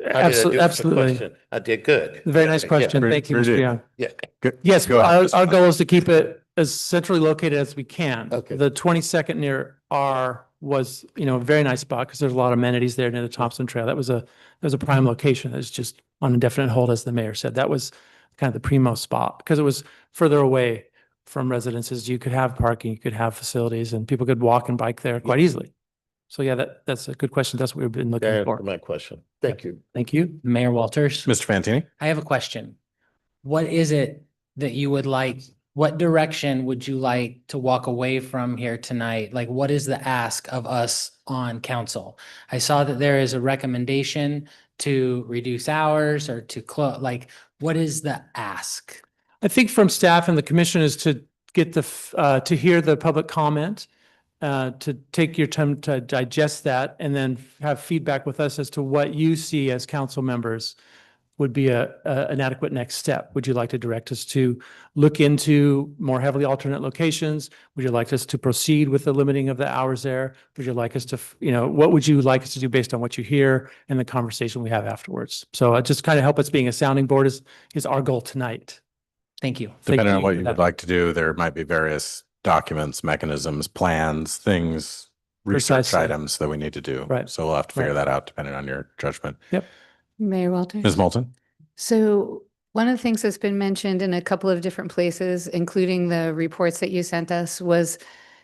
Absolutely. I did good. Very nice question. Yeah. Thank you, Very Mr. good. Young. Yeah. Good. Yes, Go ahead. our goal is to keep it as centrally located as we can. Okay. The 22nd near R was, you know, a very nice spot because there's a lot of amenities there near the Thompson Trail. That was a prime location. It's just on indefinite hold, as the mayor said. That was kind of the primo spot because it was further away from residences. You could have parking, you could have facilities, and people could walk and bike there quite easily. So yeah, that's a good question. That's what we've been looking That for. answered my question. Thank you. Thank you. Mayor Walters, Mr. Fantini? I have a question. What is it that you would like, what direction would you like to walk away from here tonight? Like, what is the ask of us on council? I saw that there is a recommendation to reduce hours or to close, like, what is the ask? I think from staff and the commission is to get to hear the public comment, to take your time to digest that, and then have feedback with us as to what you see as council members would be an adequate next step. Would you like to direct us to look into more heavily alternate locations? Would you like us to proceed with the limiting of the hours there? Would you like us to, you know, what would you like us to do based on what you hear and the conversation we have afterwards? So just kind of help us being a sounding board is our goal tonight. Thank you. Depending on what you would like to do, there might be various documents, mechanisms, plans, things, research Precisely. items that we need to do. Right. So we'll have to figure Right. that out depending on your judgment. Yep. Mayor Walters? Ms. Moulton? So one of the things that's been mentioned in a couple of different places, including the reports that you sent us, was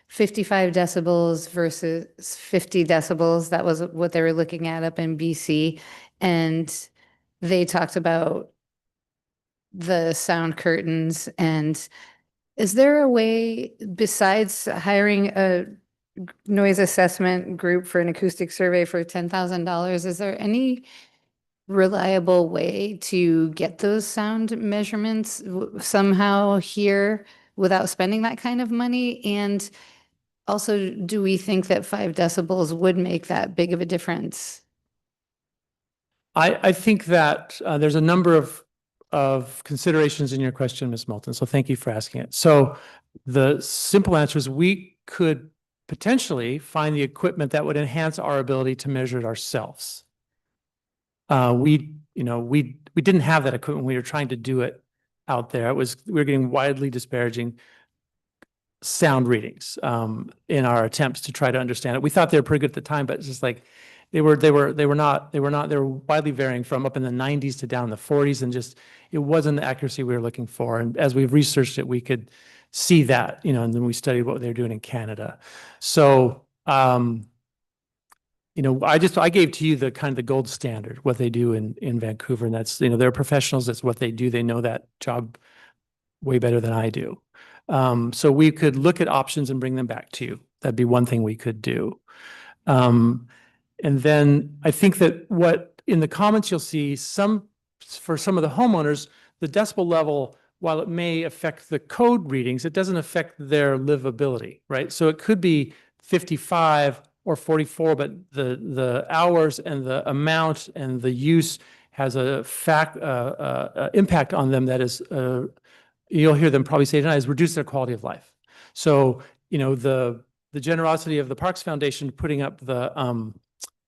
55 decibels versus 50 decibels. That was what they were looking at up in BC. And they talked about the sound curtains. And is there a way, besides hiring a noise assessment group for an acoustic survey for $10,000, is there any reliable way to get those sound measurements somehow here without spending that kind of money? And also, do we think that 5 decibels would make that big of a difference? I think that there's a number of considerations in your question, Ms. Moulton, so thank you for asking it. So the simple answer is we could potentially find the equipment that would enhance our ability to measure it ourselves. We didn't have that equipment. We were trying to do it out there. We were getting widely disparaging sound readings in our attempts to try to understand it. We thought they were pretty good at the time, but it's just like they were widely varying from up in the 90s to down in the 40s, and just it wasn't the accuracy we were looking for. And as we've researched it, we could see that, and then we studied what they were doing in Canada. So I gave to you the kind of the gold standard, what they do in Vancouver, and that's, they're professionals. That's what they do. They know that job way better than I do. So we could look at options and bring them back to you. That'd be one thing we could do. And then I think that what in the comments you'll see for some of the homeowners, the decibel level, while it may affect the code readings, it doesn't affect their livability, right? So it could be 55 or 44, but the hours and the amount and the use has a impact on them that is, you'll hear them probably say tonight, is reduce their quality of life. So, the generosity of the Parks Foundation putting up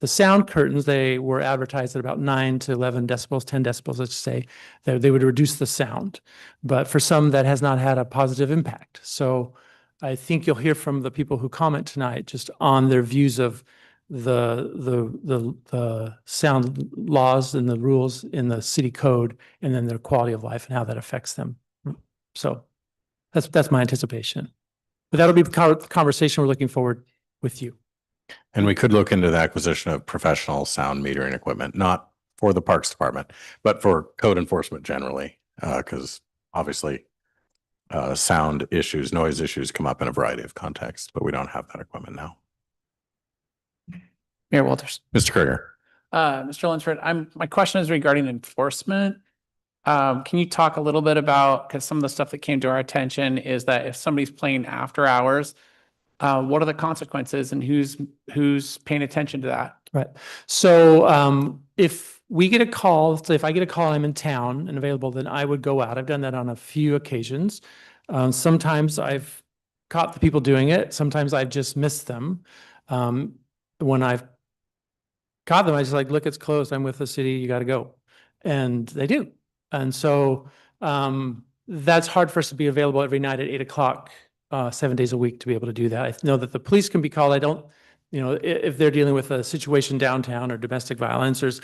the sound curtains, they were advertised at about 9 to 11 decibels, 10 decibels, let's say, that they would reduce the sound. But for some, that has not had a positive impact. So I think you'll hear from the people who comment tonight just on their views of the sound laws and the rules in the city code, and then their quality of life and how that affects them. So that's my anticipation. But that'll be the conversation we're looking forward with you. And we could look into the acquisition of professional sound metering equipment, not for the Parks Department, but for code enforcement generally, because obviously sound issues, noise issues come up in a variety of contexts, but we don't have that equipment now. Mayor Walters. Mr. Courier. Mr. Lunsford, my question is regarding enforcement. Can you talk a little bit about, because some of the stuff that came to our attention is that if somebody's playing after hours, what are the consequences and who's paying attention to that? Right. So if we get a call, so if I get a call, I'm in town and available, then I would go out. I've done that on a few occasions. Sometimes I've caught the people doing it. Sometimes I've just missed them. When I've caught them, I just look, it's closed. I'm with the city. You got to go. And they do. And so that's hard for us to be available every night at 8 o'clock. 7 days a week to be able to do that. I know that the police can be called. I don't, if they're dealing with a situation downtown or domestic violence, there's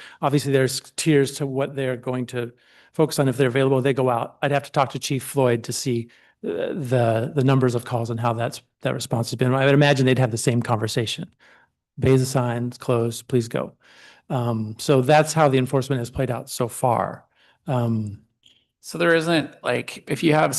tiers to what they're going to focus on. If they're available, they go out. I'd have to talk to Chief Floyd to see the numbers of calls and how that response has been. I would imagine they'd have the same conversation. Bay the signs, closed, please go. So that's how the enforcement has played out so far. So there isn't if you have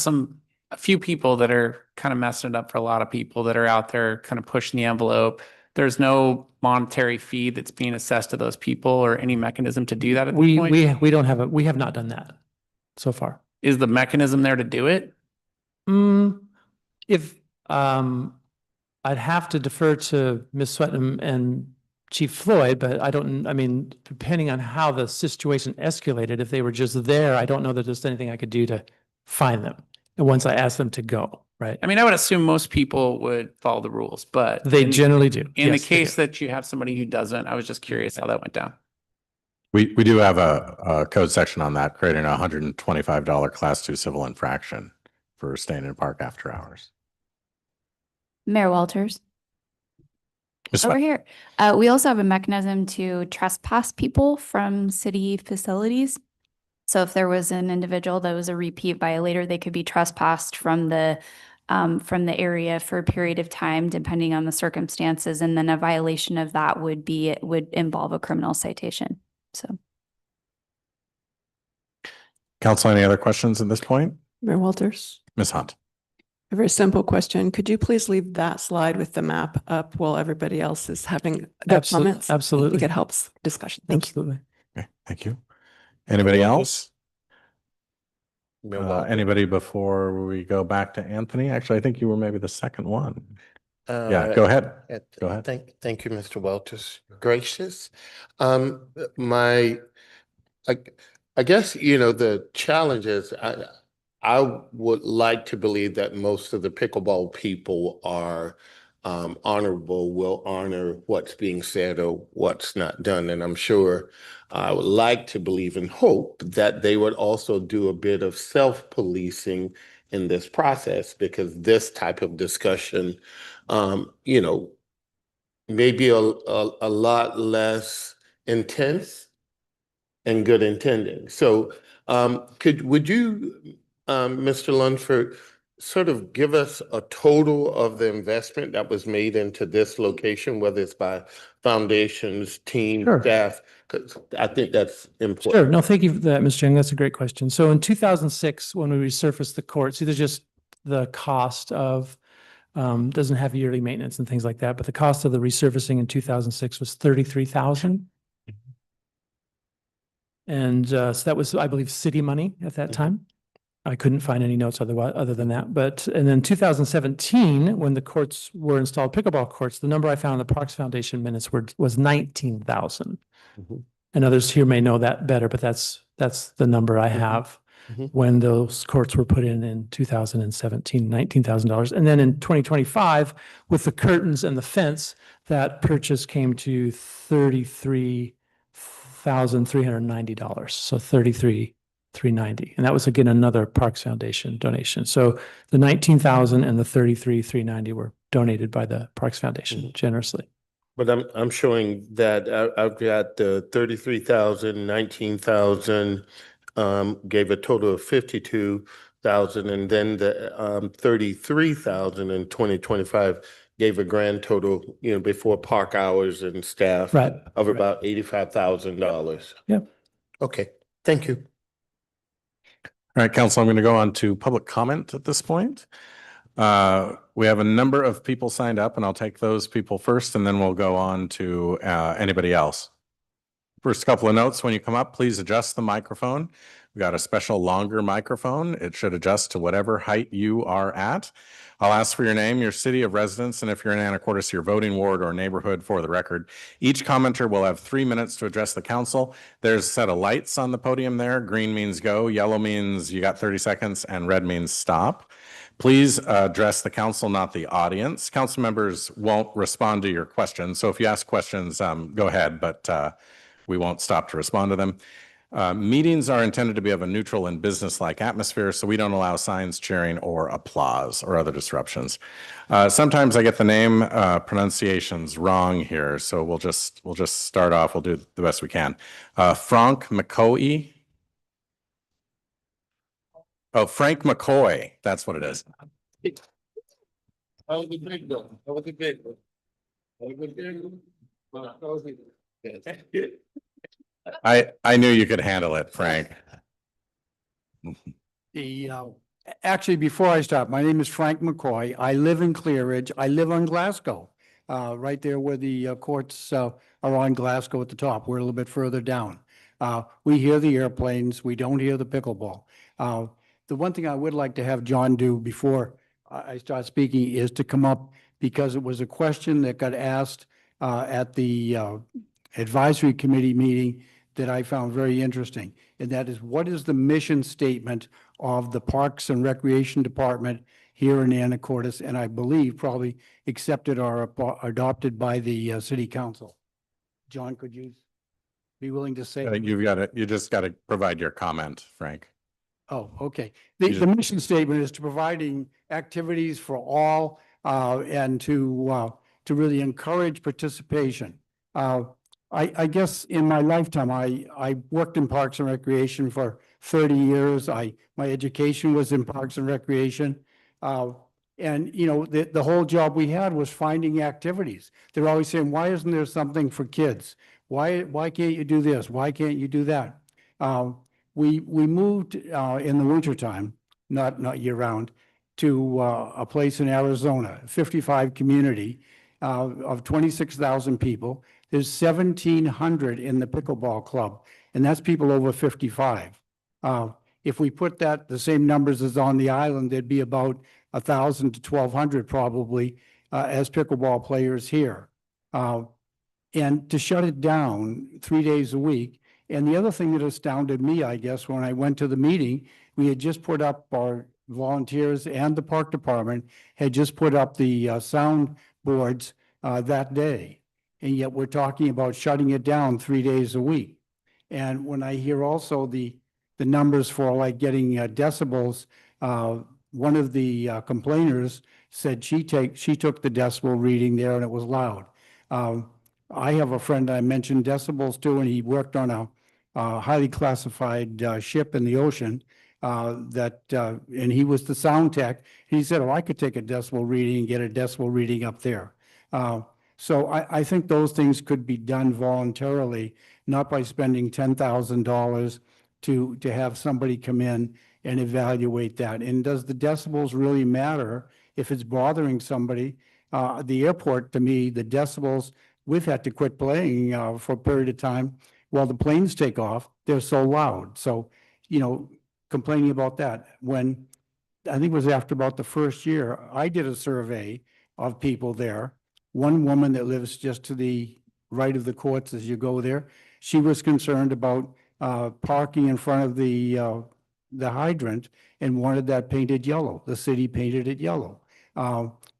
a few people that are kind of messing it up for a lot of people that are out there kind of pushing the envelope, there's no monetary fee that's being assessed to those people or any mechanism to do that at this point? We have not done that so far. Is the mechanism there to do it? If I'd have to defer to Ms. Swetnam and Chief Floyd, but depending on how the situation escalated, if they were just there, I don't know that there's anything I could do to find them. And once I ask them to go, right? I would assume most people would follow the rules, but they generally do. In the case that you have somebody who doesn't, I was just curious how that went down. We do have a code section on that, creating a $125 Class 2 civil infraction for staying in a park after hours. Mayor Walters. Over here. We also have a mechanism to trespass people from city facilities. So if there was an individual that was a repeat violator, they could be trespassed from the area for a period of time, depending on the circumstances. And then a violation of that would involve a criminal citation. So. Council, any other questions at this point? Mayor Walters. Ms. Hunt. A very simple question. Could you please leave that slide with the map up while everybody else is having their comments? Absolutely. I think it helps discussion. Thank you. Absolutely. Okay, thank you. Anybody Mayor else? Mayor Walters. Anybody before we go back to Anthony? Actually, I think you were maybe the second one. Yeah, go ahead. Go ahead. Thank you, Mr. Walters. Gracious. My, I, I guess, the challenge is I would like to believe that most of the pickleball people are honorable, will honor what's being said or what's not done. And I'm sure I would like to believe and hope that they would also do a bit of self-policing in this process, because this type of discussion, maybe a lot less intense and good intending. So would you, Mr. Lunsford, sort of give us a total of the investment that was made into this location, whether it's by foundations, team, Sure. staff? Because I think that's important. Sure. No, thank you for that, Ms. Jung. That's a great question. So in 2006, when we resurfaced the courts, either just the cost of, doesn't have yearly maintenance and things like that, but the cost of the resurfacing in 2006 was $33,000. And so that was, I believe, city money at that time. I couldn't find any notes other than that. But, and then 2017, when the courts were installed, pickleball courts, the number I found in the Parks Foundation minutes was 19,000. And others here may know that better, but that's the number I have when those courts were put in 2017, $19,000. And then in 2025, with the curtains and the fence, that purchase came to $33,390. So $33,390. And that was again another Parks Foundation donation. So the 19,000 and the $33,390 were donated by the Parks Foundation generously. But I'm showing that I've got the 33,000, 19,000, gave a total of 52,000, and then the 33,000 in 2025 gave a grand total, before park hours and staff, Right. of about $85,000. Yep. Okay, thank you. All right, council, I'm going to go on to public comment at this point. We have a number of people signed up, and I'll take those people first, and then we'll go on to anybody else. First couple of notes, when you come up, please adjust the microphone. We got a special longer microphone. It should adjust to whatever height you are at. I'll ask for your name, your city of residence, and if you're in Anacortes, your voting ward or neighborhood for the record. Each commenter will have 3 minutes to address the council. There's a set of lights on the podium there. Green means go, yellow means you got 30 seconds, and red means stop. Please address the council, not the audience. Council members won't respond to your questions. So if you ask questions, go ahead, but we won't stop to respond to them. Meetings are intended to be of a neutral and business-like atmosphere, so we don't allow signs, cheering, or applause or other disruptions. Sometimes I get the name pronunciations wrong here, so we'll just start off. We'll do the best we can. Frank McCoy. Oh, Frank McCoy. That's what it is. That was a big one. That was a big one. That was a big one. That was a big one. I knew you could handle it, Frank. Actually, before I start, my name is Frank McCoy. I live in Clearridge. I live on Glasgow, right there where the courts are on Glasgow at the top. We're a little bit further down. We hear the airplanes. We don't hear the pickleball. The one thing I would like to have John do before I start speaking is to come up, because it was a question that got asked at the advisory committee meeting that I found very interesting. And that is, what is the mission statement of the Parks and Recreation Department here in Anacortes? And I believe probably accepted or adopted by the city council. John, could you be willing to say? You just got to provide your comment, Frank. Oh, okay. The mission statement is to providing activities for all and to really encourage participation. I guess in my lifetime, I worked in Parks and Recreation for 30 years. My education was in Parks and Recreation. And the whole job we had was finding activities. They're always saying, why isn't there something for kids? Why can't you do this? Why can't you do that? We moved in the wintertime, not year round, to a place in Arizona, 55 community of 26,000 people. There's 1,700 in the pickleball club. and that's people over 55. If we put that, the same numbers as on the island, there'd be about 1,000 to 1,200 probably as pickleball players here. And to shut it down 3 days a week. And the other thing that astounded me, I guess, when I went to the meeting, we had just put up, our volunteers and the park department had just put up the sound boards that day. And yet we're talking about shutting it down 3 days a week. And when I hear also the numbers for like getting decibels, one of the complainers said she took the decibel reading there and it was loud. I have a friend I mentioned decibels to, and he worked on a highly classified ship in the ocean and he was the sound tech. He said, oh, I could take a decibel reading and get a decibel reading up there. So I think those things could be done voluntarily, not by spending $10,000 to have somebody come in and evaluate that. And does the decibels really matter if it's bothering somebody? The airport, to me, the decibels, we've had to quit playing for a period of time while the planes take off. They're so loud. So, complaining about that. When I think it was after about the first year, I did a survey of people there. One woman that lives just to the right of the courts as you go there, she was concerned about parking in front of the hydrant and wanted that painted yellow. The city painted it yellow.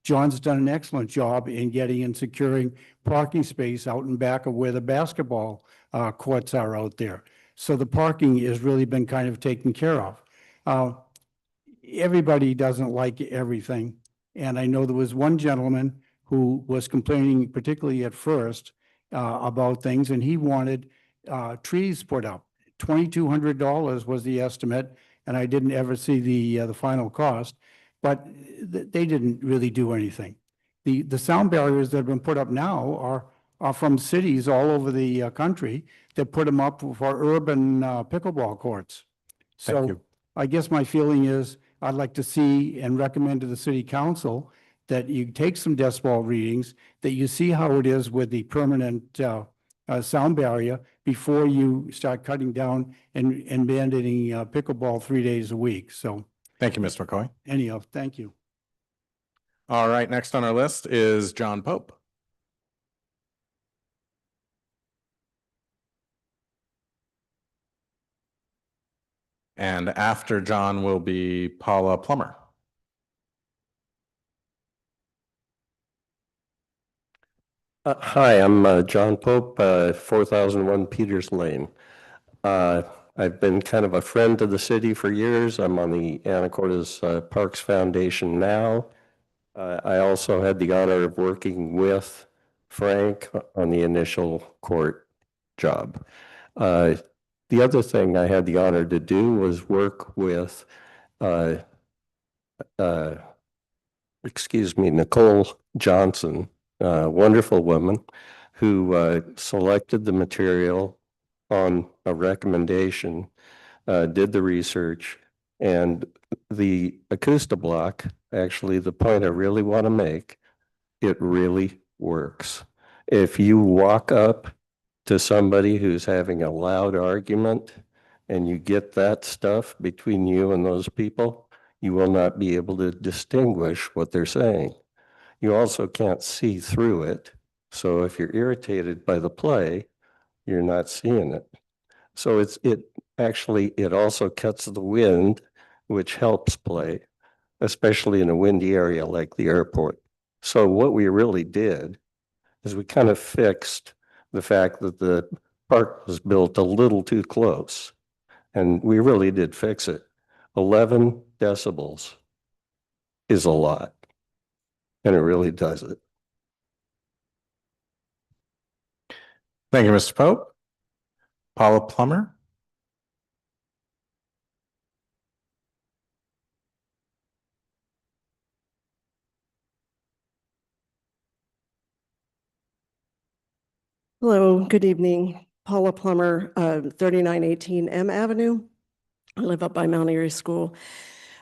John's done an excellent job in getting and securing parking space out in back of where the basketball courts are out there. So the parking has really been kind of taken care of. Everybody doesn't like everything. And I know there was one gentleman who was complaining, particularly at first, about things, and he wanted trees put up. $2,200 was the estimate, and I didn't ever see the final cost, but they didn't really do anything. The sound barriers that have been put up now are from cities all over the country that put them up for urban pickleball courts. Thank So you. I guess my feeling is I'd like to see and recommend to the city council that you take some decibel readings, that you see how it is with the permanent sound barrier before you start cutting down and mandating pickleball 3 days a week. So Thank you, Mr. McCoy. anyhow, thank you. All right, next on our list is John Pope. And after John will be Paula Plummer. Hi, I'm John Pope, 4001 Peters Lane. I've been kind of a friend to the city for years. I'm on the Anacortes Parks Foundation now. I also had the honor of working with Frank on the initial court job. The other thing I had the honor to do was work with, Nicole Johnson, a wonderful woman who selected the material on a recommendation, did the research, and the Acoustablock, actually the point I really want to make, it really works. If you walk up to somebody who's having a loud argument and you get that stuff between you and those people, you will not be able to distinguish what they're saying. You also can't see through it. So if you're irritated by the play, you're not seeing it. So it also cuts the wind, which helps play, especially in a windy area like the airport. So what we really did is we kind of fixed the fact that the park was built a little too close. And we really did fix it. 11 decibels is a lot. And it really does it. Thank you, Mr. Pope. Paula Plummer. Hello, good evening. Paula Plummer, 3918 M Avenue. I live up by Mount Airy School.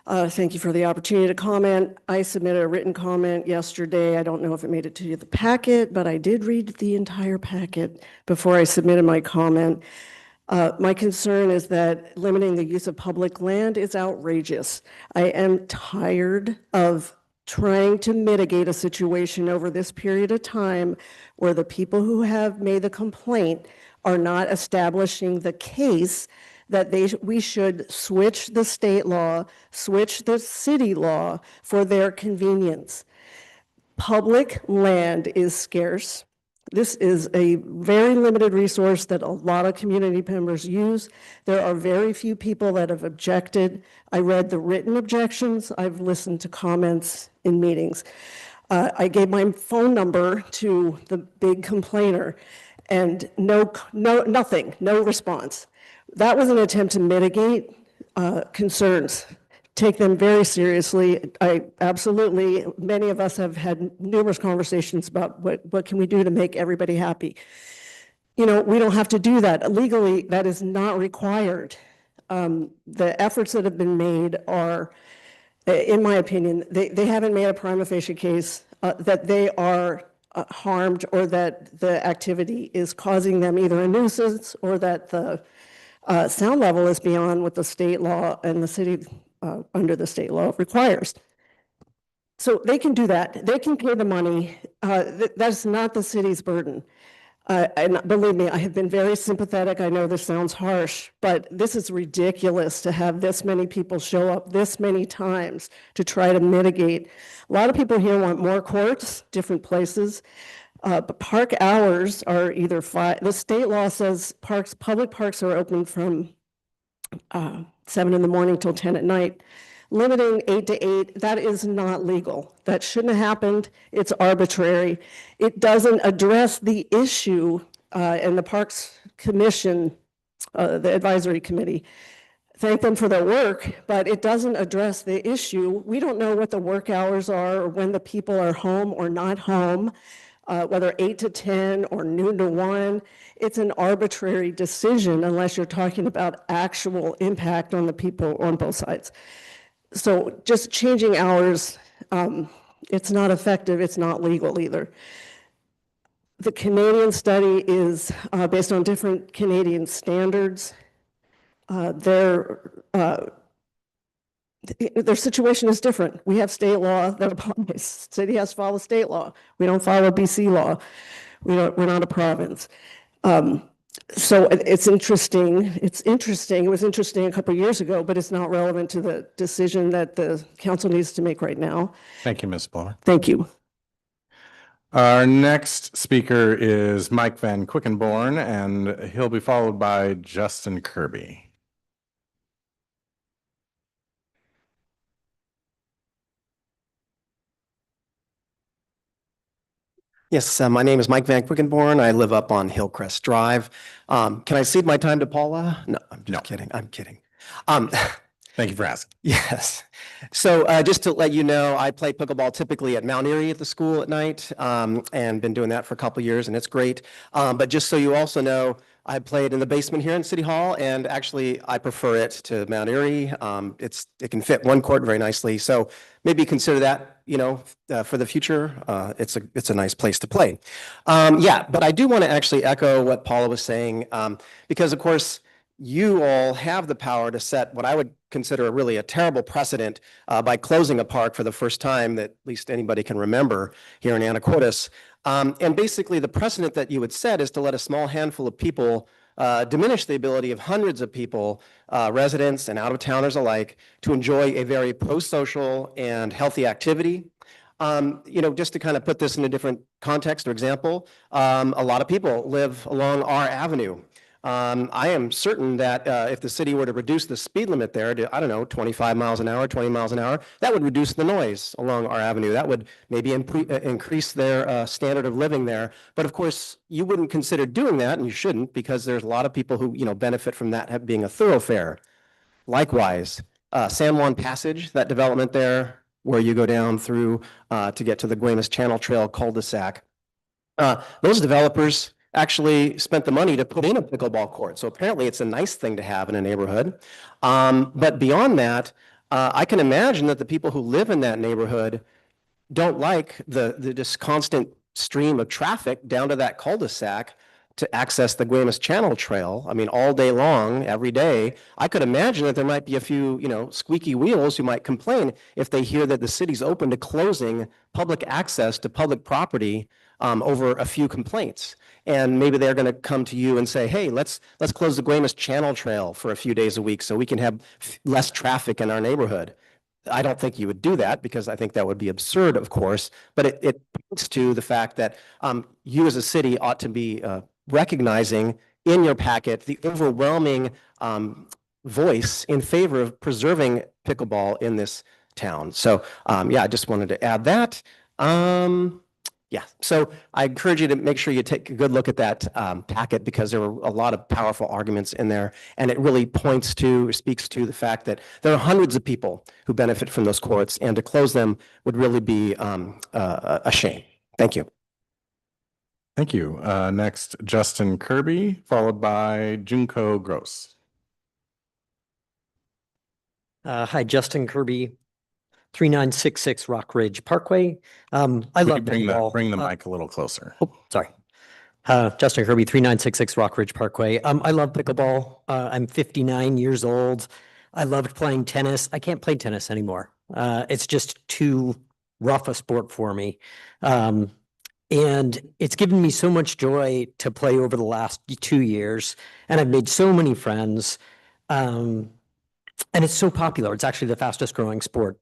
Thank you for the opportunity to comment. I submitted a written comment yesterday. I don't know if it made it to the packet, but I did read the entire packet before I submitted my comment. My concern is that limiting the use of public land is outrageous. I am tired of trying to mitigate a situation over this period of time where the people who have made the complaint are not establishing the case that we should switch the state law, switch the city law for their convenience. Public land is scarce. This is a very limited resource that a lot of community members use. There are very few people that have objected. I read the written objections. I've listened to comments in meetings. I gave my phone number to the big complainer and nothing, no response. That was an attempt to mitigate concerns. Take them very seriously. Many of us have had numerous conversations about what can we do to make everybody happy. We don't have to do that. Legally, that is not required. The efforts that have been made are, in my opinion, they haven't made a prima facie case that they are harmed or that the activity is causing them either a nuisance or that the sound level is beyond what the state law and the city under the state law requires. So they can do that. They can pay the money. That's not the city's burden. And believe me, I have been very sympathetic. I know this sounds harsh, but this is ridiculous to have this many people show up this many times to try to mitigate. A lot of people here want more courts, different places. But park hours are either the state law says public parks are open from 7 in the morning till 10 at night. Limiting 8 to 8, that is not legal. That shouldn't have happened. It's arbitrary. It doesn't address the issue, and the Parks Commission, the advisory committee, thank them for their work, but it doesn't address the issue. We don't know what the work hours are or when the people are home or not home, whether 8 to 10 or noon to 1. It's an arbitrary decision unless you're talking about actual impact on the people on both sides. So just changing hours, it's not effective, it's not legal either. The Canadian study is based on different Canadian standards. Their situation is different. We have state law that applies. City has to follow state law. We don't follow BC law. We're not a province. So it's interesting. It's interesting. It was interesting a couple of years ago, but it's not relevant to the decision that the council needs to make right now. Thank you, Ms. Blower. Thank you. Our next speaker is Mike Van Quickenborn, and he'll be followed by Justin Kirby. Yes, my name is Mike Van Quickenborn. I live up on Hillcrest Drive. Can I cede my time to Paula? No, I'm just kidding. I'm kidding. Thank you for asking. Yes. So just to let you know, I play pickleball typically at Mount Airy at the school at night, and been doing that for a couple of years, and it's great. But just so you also know, I played in the basement here in City Hall, and actually I prefer it to Mount Airy. It can fit one court very nicely, so maybe consider that, for the future. It's a nice place to play. Yeah, but I do want to actually echo what Paula was saying, because of course you all have the power to set what I would consider really a terrible precedent by closing a park for the first time that at least anybody can remember here in Anacortes. And basically the precedent that you would set is to let a small handful of people diminish the ability of hundreds of people, residents and out-of-towners alike, to enjoy a very pro-social and healthy activity. Just to kind of put this in a different context or example, a lot of people live along our avenue. I am certain that if the city were to reduce the speed limit there to, I don't know, 25 miles an hour, 20 miles an hour, that would reduce the noise along our avenue. That would maybe increase their standard of living there. But of course, you wouldn't consider doing that, and you shouldn't, because there's a lot of people who benefit from that being a thoroughfare. Likewise, San Juan Passage, that development there, where you go down through to get to the Guaymas Channel Trail cul-de-sac, those developers actually spent the money to put in a pickleball court. So apparently it's a nice thing to have in a neighborhood. But beyond that, I can imagine that the people who live in that neighborhood don't like the just constant stream of traffic down to that cul-de-sac to access the Guaymas Channel Trail, I mean, all day long, every day, I could imagine that there might be a few, squeaky wheels who might complain if they hear that the city's open to closing public access to public property over a few complaints. And maybe they're going to come to you and say, hey, let's close the Guaymas Channel Trail for a few days a week so we can have less traffic in our neighborhood. I don't think you would do that because I think that would be absurd, of course, but it points to the fact that you as a city ought to be recognizing in your packet the overwhelming voice in favor of preserving pickleball in this town. So I just wanted to add that. So I encourage you to make sure you take a good look at that packet because there were a lot of powerful arguments in there. And it really speaks to the fact that there are hundreds of people who benefit from those courts, and to close them would really be a shame. Thank you. Thank you. Next, Justin Kirby, followed by Junko Gross. Hi, Justin Kirby, 3966 Rock Ridge Parkway. I love pickleball. Bring the mic a little closer. Oh, sorry. Justin Kirby, 3966 Rock Ridge Parkway. I love pickleball. I'm 59 years old. I loved playing tennis. I can't play tennis anymore. It's just too rough a sport for me. And it's given me so much joy to play over the last 2 years. And I've made so many friends. And it's so popular. It's actually the fastest growing sport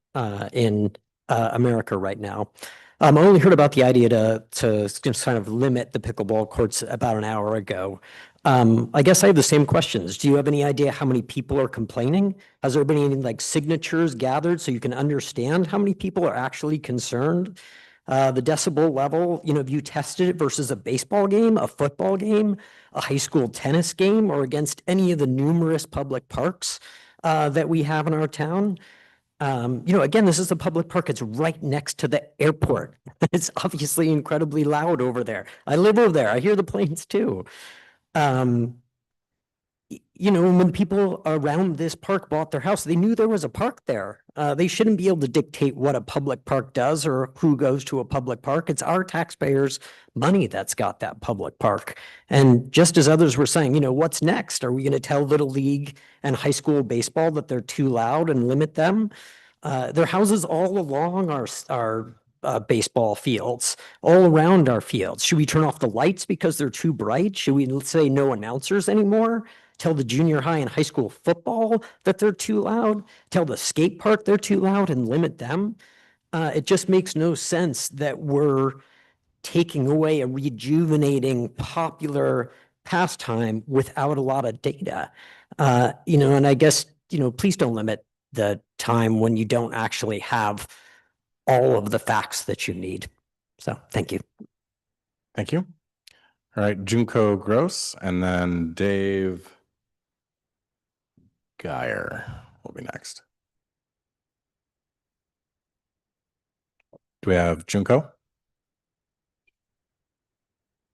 in America right now. I only heard about the idea to just kind of limit the pickleball courts about an hour ago. I guess I have the same questions. Do you have any idea how many people are complaining? Has there been any signatures gathered so you can understand how many people are actually concerned? The decibel level, have you tested it versus a baseball game, a football game, a high school tennis game, or against any of the numerous public parks that we have in our town? Again, this is a public park. It's right next to the airport. It's obviously incredibly loud over there. I live over there. I hear the planes too. When people around this park bought their house, they knew there was a park there. They shouldn't be able to dictate what a public park does or who goes to a public park. It's our taxpayers' money that's got that public park. And just as others were saying, what's next? Are we going to tell Little League and high school baseball that they're too loud and limit them? There are houses all along our baseball fields, all around our fields. Should we turn off the lights because they're too bright? Should we say no announcers anymore? Tell the junior high and high school football that they're too loud? Tell the skate park they're too loud and limit them? It just makes no sense that we're taking away a rejuvenating, popular pastime without a lot of data. And I guess, please don't limit the time when you don't actually have all of the facts that you need. So thank you. Thank you. All right, Junko Gross, and then Dave Geyer will be next. Do we have Junko?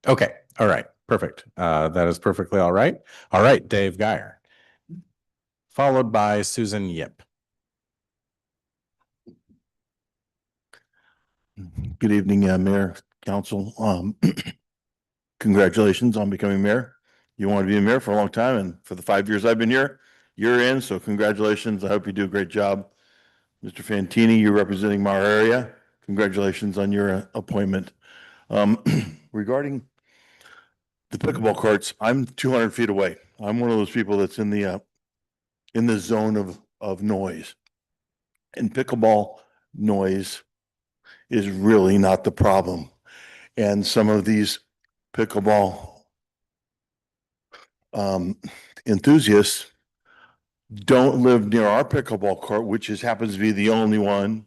Okay. All right. Perfect. That is perfectly all right. All right, Dave Geyer, followed by Susan Yip. Good evening, Mayor, Council. Congratulations on becoming mayor. You wanted to be a mayor for a long time, and for the 5 years I've been here, you're in, so congratulations. I hope you do a great job. Mr. Fantini, you're representing our area. Congratulations on your appointment. Regarding the pickleball courts, I'm 200 feet away. I'm one of those people that's in the zone of noise. And pickleball noise is really not the problem. And some of these pickleball enthusiasts don't live near our pickleball court, which happens to be the only one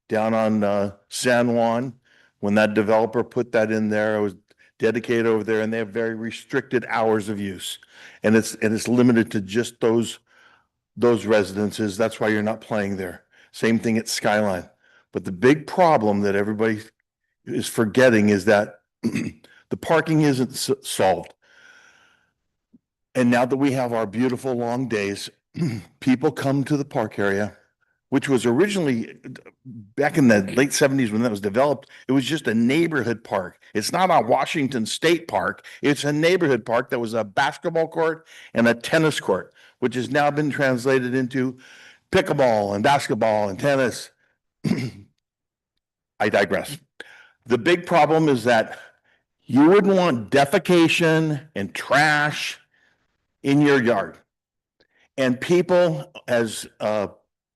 down on San Juan. When that developer put that in there, it was dedicated over there, and they have very restricted hours of use, and it's limited to just those residences. That's why you're not playing there. Same thing at Skyline. But the big problem that everybody is forgetting is that the parking isn't solved. And now that we have our beautiful long days, people come to the park area which was originally back in the late 70s when that was developed, it was just a neighborhood park. It's not a Washington State park. It's a neighborhood park that was a basketball court and a tennis court, which has now been translated into pickleball and basketball and tennis. I digress. The big problem is that you wouldn't want defecation and trash in your yard. And people, as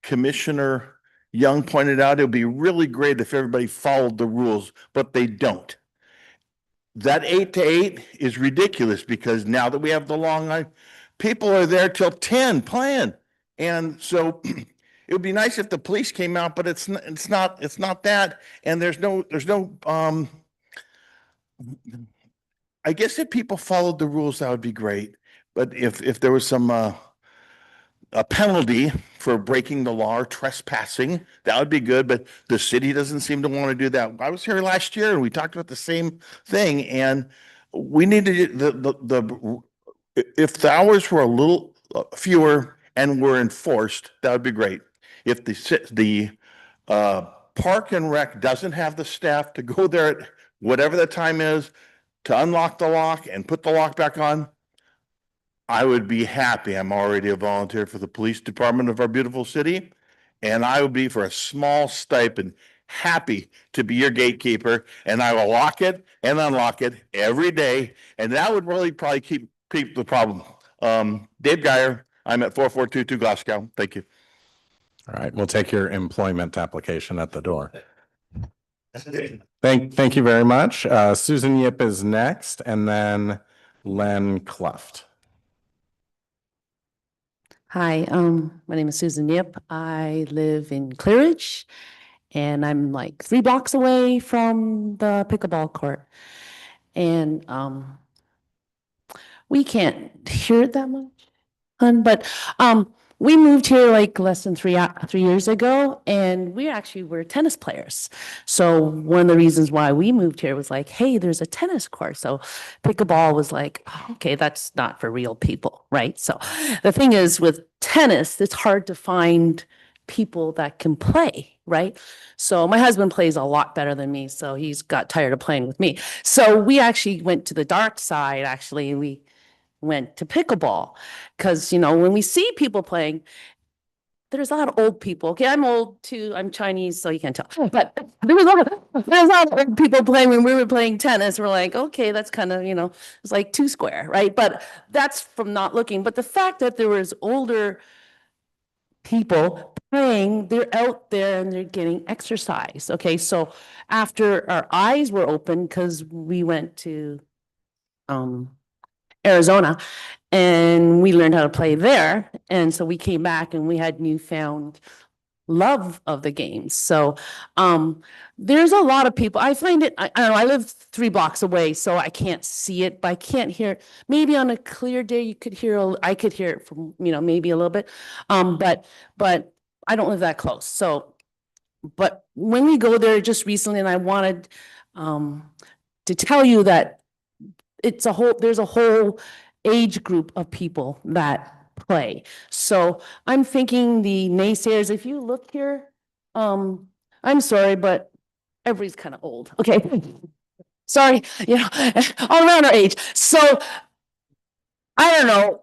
Commissioner Young pointed out, it would be really great if everybody followed the rules, but they don't. That 8 to 8 is ridiculous because now that we have the long line, people are there till 10 playing. And so it would be nice if the police came out, but it's not that. And there's no I guess if people followed the rules, that would be great. But if there was some a penalty for breaking the law or trespassing, that would be good. But the city doesn't seem to want to do that. I was here last year and we talked about the same thing, and we need to if the hours were a little fewer and were enforced, that would be great. If the Park and Rec doesn't have the staff to go there at whatever the time is to unlock the lock and put the lock back on, I would be happy. I'm already a volunteer for the police department of our beautiful city, and I would be, for a small stipend, happy to be your gatekeeper, and I will lock it and unlock it every day, and that would really probably keep the problem. Dave Geyer, I'm at 4422 Glasgow. Thank you. All right, we'll take your employment application at the door. Thank you very much. Susan Yip is next, and then Len Cluft. Hi, my name is Susan Yip. I live in Clearidge, and I'm like 3 blocks away from the pickleball court. And we can't hear it that much, but we moved here like less than 3 years ago, and we actually were tennis players. So one of the reasons why we moved here was like, hey, there's a tennis court. So pickleball was like, oh, okay, that's not for real people, right? So the thing is, with tennis, it's hard to find people that can play, right? So my husband plays a lot better than me, so he's got tired of playing with me. So we actually went to the dark side, actually. We went to pickleball because, you know, when we see people playing, there's a lot of old people. Okay, I'm old too. I'm Chinese, so you can't tell. But there's a lot of old people playing when we were playing tennis. We're like, okay, that's kind of, you know, it's like 2 square, right? But that's from not looking. But the fact that there was older people playing, they're out there and they're getting exercise. Okay, so after our eyes were open, because we went to Arizona, and we learned how to play there. And so we came back and we had newfound love of the games. So there's a lot of people. I find it, I don't know, I live 3 blocks away, so I can't see it, but I can't hear it. Maybe on a clear day you could hear, I could hear it from, you know, maybe a little bit. But I don't live that close. So, but when we go there just recently, and I wanted to tell you that there's a whole age group of people that play. So I'm thinking the naysayers, if you look here, I'm sorry, but everybody's kind of old. Okay. Sorry, you know, all around our age. So I don't know,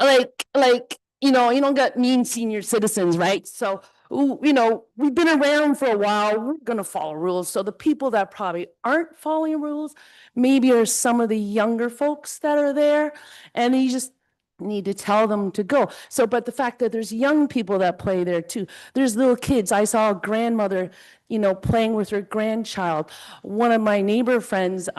like, you know, you don't got mean senior citizens, right? So, you know, we've been around for a while. We're going to follow rules. So the people that probably aren't following rules maybe are some of the younger folks that are there, and you just need to tell them to go. So, but the fact that there's young people that play there too. There's little kids. I saw a grandmother, you know, playing with her grandchild. One of my neighbor friends,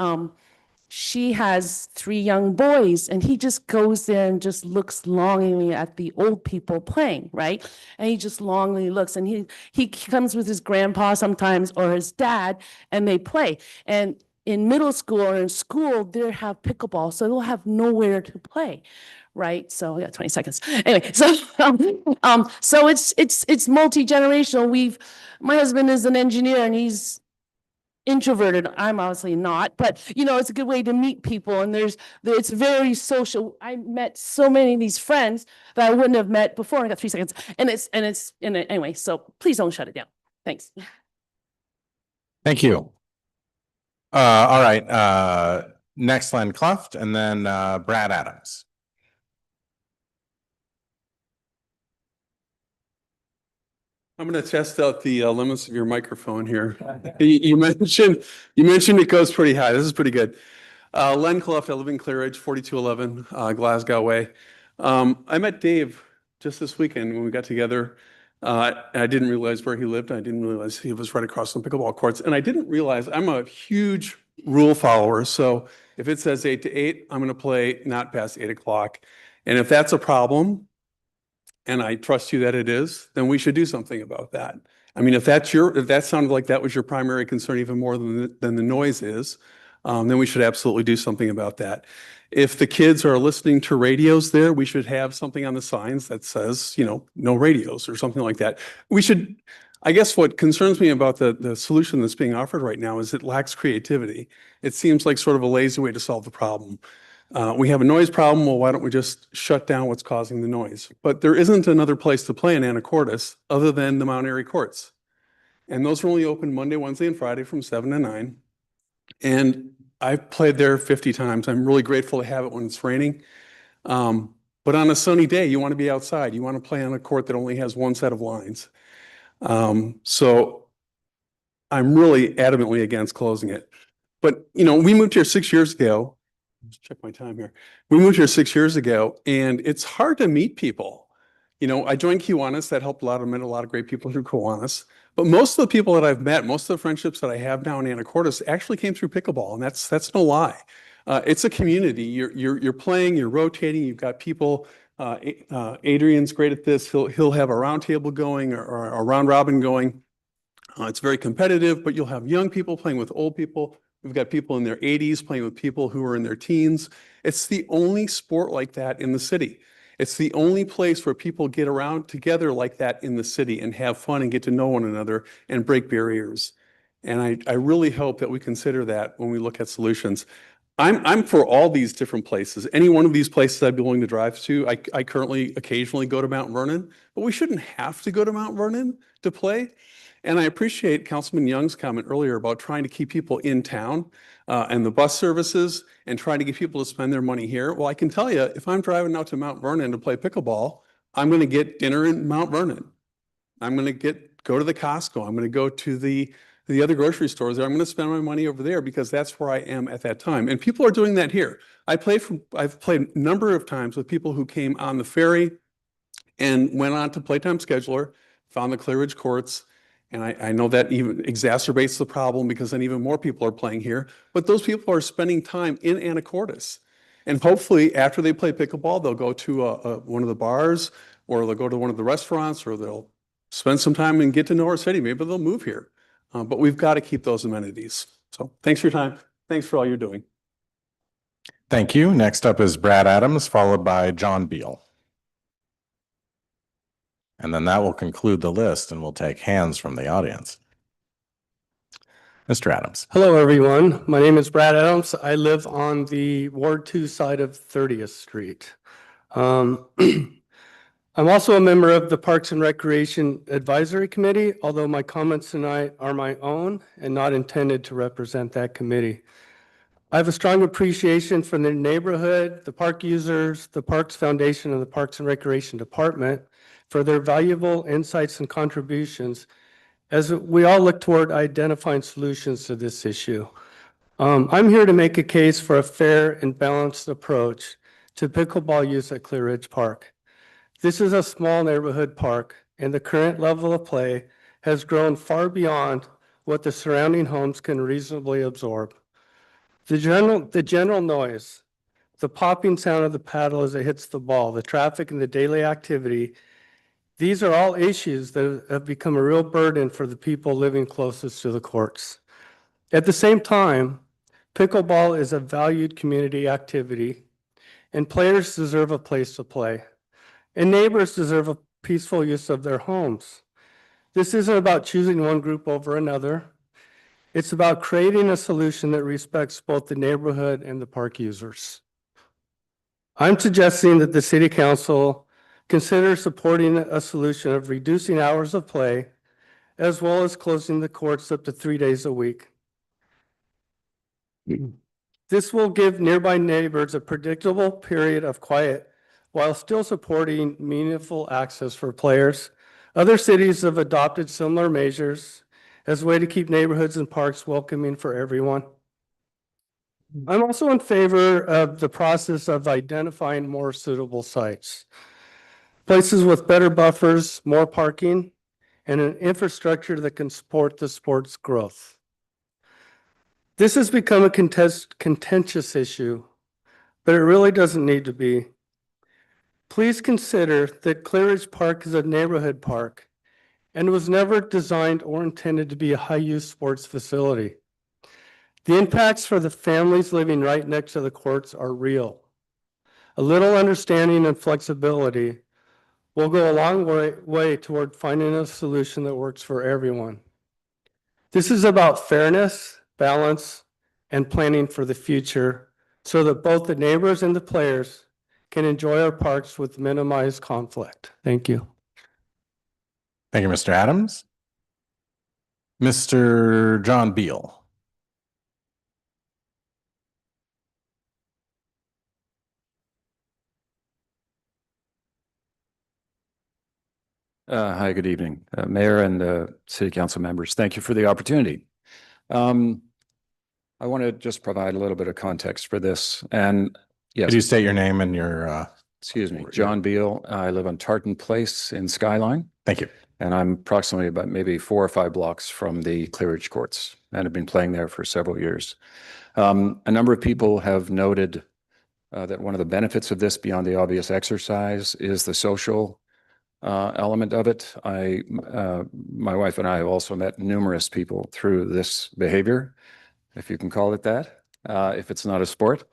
she has 3 young boys, and he just goes there and just looks longingly at the old people playing, right? And he just longingly looks, and he comes with his grandpa sometimes or his dad, and they play. And in middle school or in school, they have pickleball, so they'll have nowhere to play, right? So yeah, 20 seconds. Anyway, so so it's multi-generational. My husband is an engineer, and he's introverted. I'm obviously not, but you know, it's a good way to meet people, and it's very social. I met so many of these friends that I wouldn't have met before. I got 3 seconds, and anyway, so please don't shut it down. Thanks. Thank you. All right, next Len Cluft and then Brad Adams. I'm going to test out the limits of your microphone here. You mentioned it goes pretty high. This is pretty good. Len Cluff, I live in Clearidge, 4211 Glasgow Way. I met Dave just this weekend when we got together. I didn't realize where he lived. I didn't realize he was right across from pickleball courts. And I didn't realize I'm a huge rule follower. So if it says 8 to 8, I'm going to play not past 8 o'clock. And if that's a problem, and I trust you that it is, then we should do something about that. I mean, if that sounded like that was your primary concern even more than the noise is, then we should absolutely do something about that. If the kids are listening to radios there, we should have something on the signs that says, you know, no radios or something like that. I guess what concerns me about the solution that's being offered right now is it lacks creativity. It seems like sort of a lazy way to solve the problem. We have a noise problem. Well, why don't we just shut down what's causing the noise? But there isn't another place to play in Anacortes other than the Mount Airy courts. And those are only open Monday, Wednesday, and Friday from 7 to 9. And I've played there 50 times. I'm really grateful to have it when it's raining. But on a sunny day, you want to be outside. You want to play on a court that only has one set of lines. So I'm really adamantly against closing it. But, you know, we moved here 6 years ago. Let's check my time here. We moved here 6 years ago, and it's hard to meet people. You know, I joined Kiwanis. That helped a lot. I met a lot of great people through Kiwanis. But most of the people that I've met, most of the friendships that I have now in Anacortes actually came through pickleball, and that's no lie. It's a community. You're playing, you're rotating. You've got people. Adrian's great at this. He'll have a round table going or a round robin going. It's very competitive, but you'll have young people playing with old people. We've got people in their 80s playing with people who are in their teens. It's the only sport like that in the city. It's the only place where people get around together like that in the city and have fun and get to know one another and break barriers. And I really hope that we consider that when we look at solutions. I'm for all these different places. Any one of these places I'd be willing to drive to. I currently occasionally go to Mount Vernon, but we shouldn't have to go to Mount Vernon to play. And I appreciate Councilman Young's comment earlier about trying to keep people in town and the bus services and trying to get people to spend their money here. Well, I can tell you, if I'm driving out to Mount Vernon to play pickleball, I'm going to get dinner in Mount Vernon. I'm going to go to the Costco. I'm going to go to the other grocery stores there. I'm going to spend my money over there because that's where I am at that time. And people are doing that here. I've played a number of times with people who came on the ferry and went on to Playtime Scheduler, found the Clearidge courts. And I know that even exacerbates the problem because then even more people are playing here. But those people are spending time in Anacortes. And hopefully after they play pickleball, they'll go to one of the bars or they'll go to one of the restaurants or they'll spend some time and get to know our city. Maybe they'll move here. But we've got to keep those amenities. So thanks for your time. Thanks for all you're doing. Thank you. Next up is Brad Adams, followed by John Beal. And then that will conclude the list and we'll take hands from the audience. Mr. Adams. Hello, everyone. My name is Brad Adams. I live on the Ward 2 side of 30th Street. I'm also a member of the Parks and Recreation Advisory Committee, although my comments tonight are my own and not intended to represent that committee. I have a strong appreciation for the neighborhood, the park users, the Parks Foundation, and the Parks and Recreation Department for their valuable insights and contributions as we all look toward identifying solutions to this issue. I'm here to make a case for a fair and balanced approach to pickleball use at Clearidge Park. This is a small neighborhood park, and the current level of play has grown far beyond what the surrounding homes can reasonably absorb. The general noise, the popping sound of the paddle as it hits the ball, the traffic and the daily activity, these are all issues that have become a real burden for the people living closest to the courts. At the same time, pickleball is a valued community activity, and players deserve a place to play, and neighbors deserve a peaceful use of their homes. This isn't about choosing one group over another. It's about creating a solution that respects both the neighborhood and the park users. I'm suggesting that the city council consider supporting a solution of reducing hours of play, as well as closing the courts up to 3 days a week. This will give nearby neighbors a predictable period of quiet while still supporting meaningful access for players. Other cities have adopted similar measures as a way to keep neighborhoods and parks welcoming for everyone. I'm also in favor of the process of identifying more suitable sites. Places with better buffers, more parking, and an infrastructure that can support the sport's growth. This has become a contentious issue, but it really doesn't need to be. Please consider that Clearridge Park is a neighborhood park and was never designed or intended to be a high-use sports facility. The impacts for the families living right next to the courts are real. A little understanding and flexibility will go a long way toward finding a solution that works for everyone. This is about fairness, balance, and planning for the future so that both the neighbors and the players can enjoy our parks with minimized conflict. Thank you. Thank you, Mr. Adams. Mr. John Beal. Hi, good evening, Mayor and City Council members. Thank you for the opportunity. I want to just provide a little bit of context for this. And yes. Could you state your name and your excuse me, John Beal. I live on Tartan Place in Skyline. Thank you. And I'm approximately about maybe 4 or 5 blocks from the Clearridge Courts and have been playing there for several years. A number of people have noted that one of the benefits of this beyond the obvious exercise is the social element of it. My wife and I have also met numerous people through this behavior, if you can call it that, if it's not a sport.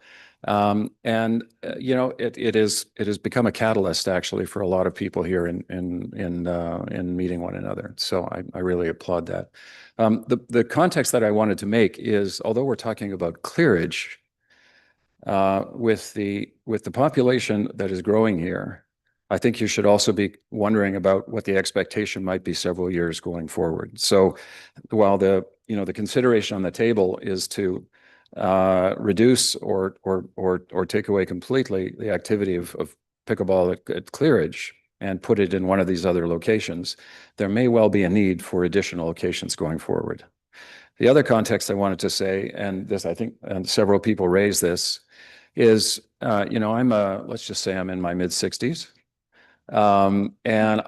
You know, it has become a catalyst actually for a lot of people here in meeting one another. So I really applaud that. The context that I wanted to make is, although we're talking about Clearridge, with the population that is growing here, I think you should also be wondering about what the expectation might be several years going forward. So while the consideration on the table is to reduce or take away completely the activity of pickleball at Clearridge and put it in one of these other locations, there may well be a need for additional locations going forward. The other context I wanted to say, and this I think and several people raised this, is let's just say I'm in my mid-60s. And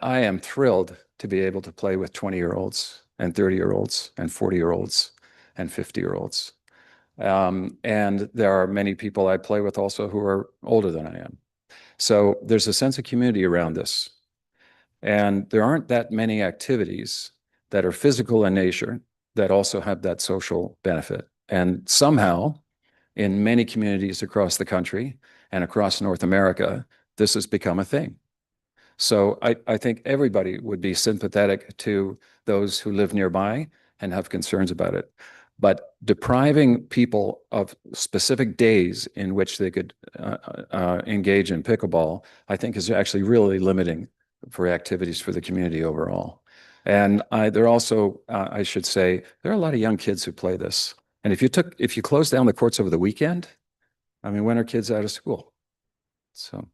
I am thrilled to be able to play with 20-year-olds and 30-year-olds and 40-year-olds and 50-year-olds. And there are many people I play with also who are older than I am. So there's a sense of community around this. And there aren't that many activities that are physical in nature that also have that social benefit. And somehow, in many communities across the country and across North America, this has become a thing. So I think everybody would be sympathetic to those who live nearby and have concerns about it. But depriving people of specific days in which they could engage in pickleball, I think is actually really limiting for activities for the community overall. And there also, I should say, there are a lot of young kids who play this. And if you close down the courts over the weekend, I mean, when are kids out of school? So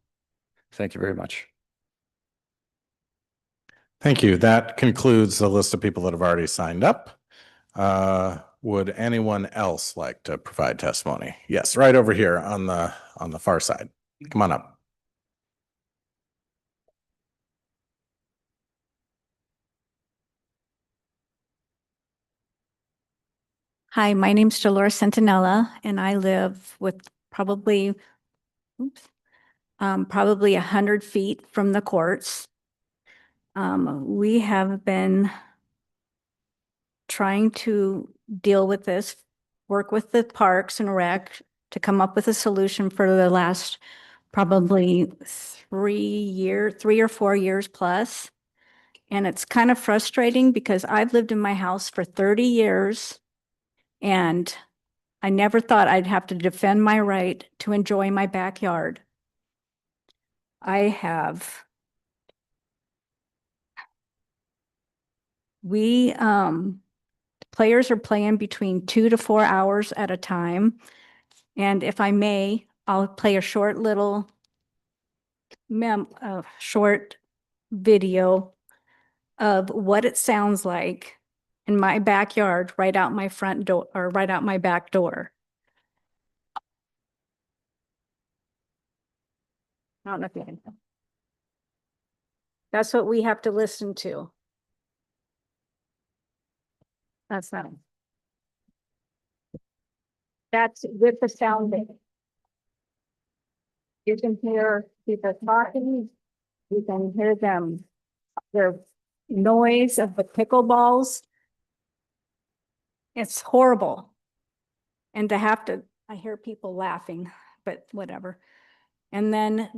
thank you very much. Thank you. That concludes the list of people that have already signed up. Would anyone else like to provide testimony? Yes, right over here on the far side. Come on up. Hi, my name's Dolores Centinella, and I live with probably 100 feet from the courts. We have been trying to deal with this, work with the Parks and Rec to come up with a solution for the last probably 3 or 4 years plus. And it's kind of frustrating because I've lived in my house for 30 years And I never thought I'd have to defend my right to enjoy my backyard. Players are playing between 2 to 4 hours at a time. And if I may, I'll play a short little short video of what it sounds like in my backyard, right out my front door or right out my back door. I don't know if you can. That's what we have to listen to. That's not. That's with the sound. You can hear people talking. You can hear them, their noise of the pickleballs. It's horrible. And to have to, I hear people laughing, but whatever. And then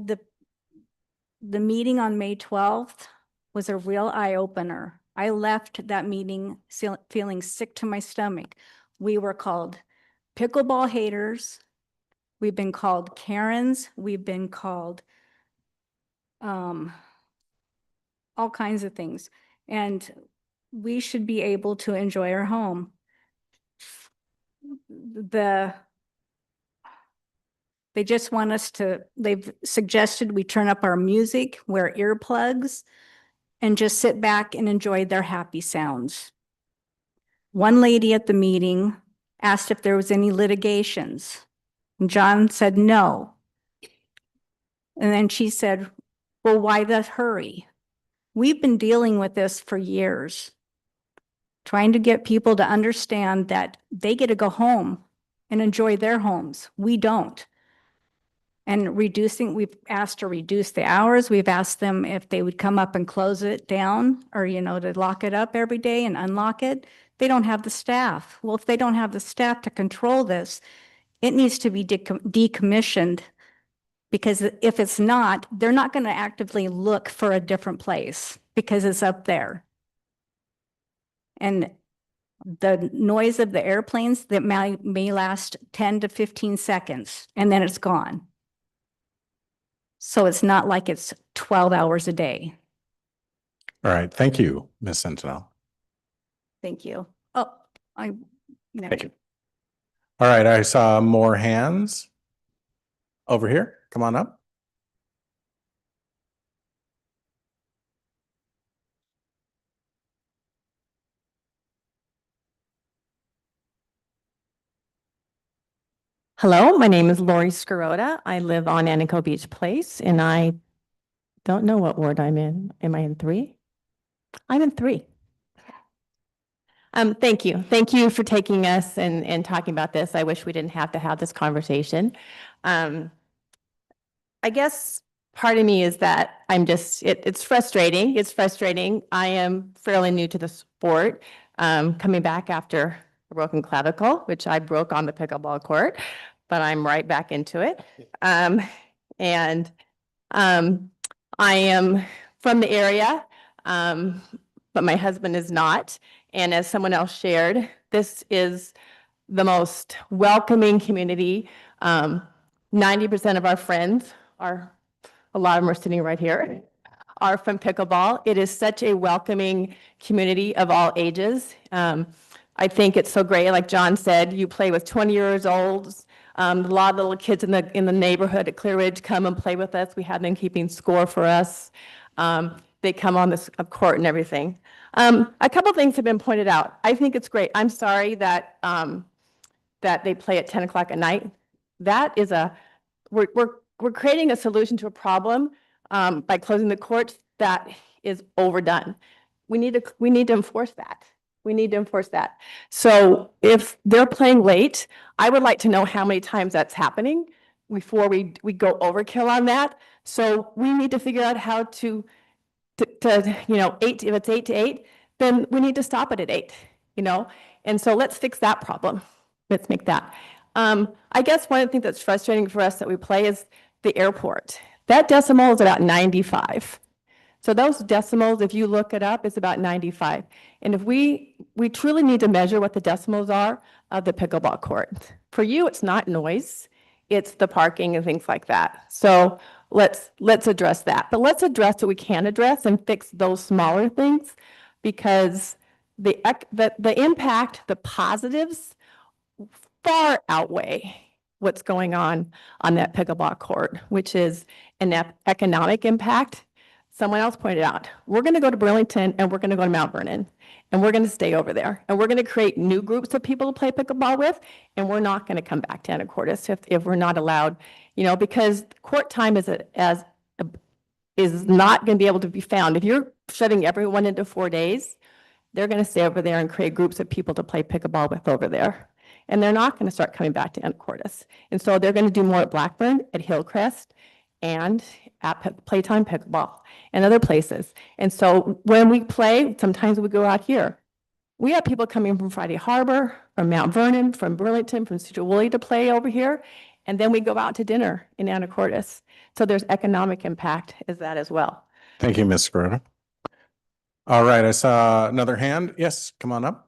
the meeting on May 12th was a real eye opener. I left that meeting feeling sick to my stomach. We were called pickleball haters. We've been called Karens. We've been called all kinds of things. And we should be able to enjoy our home. They just want us to, they've suggested we turn up our music, wear earplugs, and just sit back and enjoy their happy sounds. One lady at the meeting asked if there was any litigations. And John said no. And then she said, well, why the hurry? We've been dealing with this for years, trying to get people to understand that they get to go home and enjoy their homes. We don't. And we've asked to reduce the hours. We've asked them if they would come up and close it down or, to lock it up every day and unlock it. They don't have the staff. Well, if they don't have the staff to control this, it needs to be decommissioned, because if it's not, they're not going to actively look for a different place because it's up there. And the noise of the airplanes that may last 10 to 15 seconds, and then it's gone. So it's not like it's 12 hours a day. All right. Thank you, Ms. Sentinel. Thank you. Oh, Thank you. All right. I saw more hands over here. Come on up. Hello, my name is Lori Scarota. I live on Anaco Beach Place, and I don't know what ward I'm in. Am I in 3? I'm in 3. Thank you. Thank you for taking us and talking about this. I wish we didn't have to have this conversation. I guess part of me is that I'm just, it's frustrating. It's frustrating. I am fairly new to the sport, coming back after a broken clavicle, which I broke on the pickleball court, but I'm right back into it. I am from the area, but my husband is not. And as someone else shared, this is the most welcoming community. 90% of our friends are, a lot of them are sitting right here, are from pickleball. It is such a welcoming community of all ages. I think it's so great. Like John said, you play with 20 years olds. A lot of little kids in the neighborhood at Clear Ridge come and play with us. We have them keeping score for us. They come on this court and everything. A couple things have been pointed out. I think it's great. I'm sorry that that they play at 10 o'clock at night. That is we're creating a solution to a problem by closing the courts that is overdone. We need to enforce that. We need to enforce that. So if they're playing late, I would like to know how many times that's happening before we go overkill on that. So we need to figure out how to 8, if it's 8 to 8, then we need to stop it at 8, and so let's fix that problem. Let's make that. I guess one of the things that's frustrating for us that we play is the airport. That decimal is about 95. So those decimals, if you look it up, it's about 95. And if we truly need to measure what the decimals are of the pickleball court. For you, it's not noise, it's the parking and things like that. So let's address that. But let's address what we can address and fix those smaller things, because the impact, the positives far outweigh what's going on that pickleball court, which is an economic impact. Someone else pointed out, we're going to go to Burlington and we're going to go to Mount Vernon and we're going to stay over there and we're going to create new groups of people to play pickleball with, and we're not going to come back to Anacortes if we're not allowed, because court time is not going to be able to be found. If you're shutting everyone into 4 days, they're going to stay over there and create groups of people to play pickleball with over there. And they're not going to start coming back to Anacortes. And so they're going to do more at Blackburn, at Hillcrest, and at Playtime Pickleball and other places. And so when we play, sometimes we go out here. We have people coming from Friday Harbor, from Mount Vernon, from Burlington, from Cedar Woolley to play over here. And then we go out to dinner in Anacortes. So there's economic impact as that as well. Thank you, Ms. Scarota. All right, I saw another hand. Yes, come on up.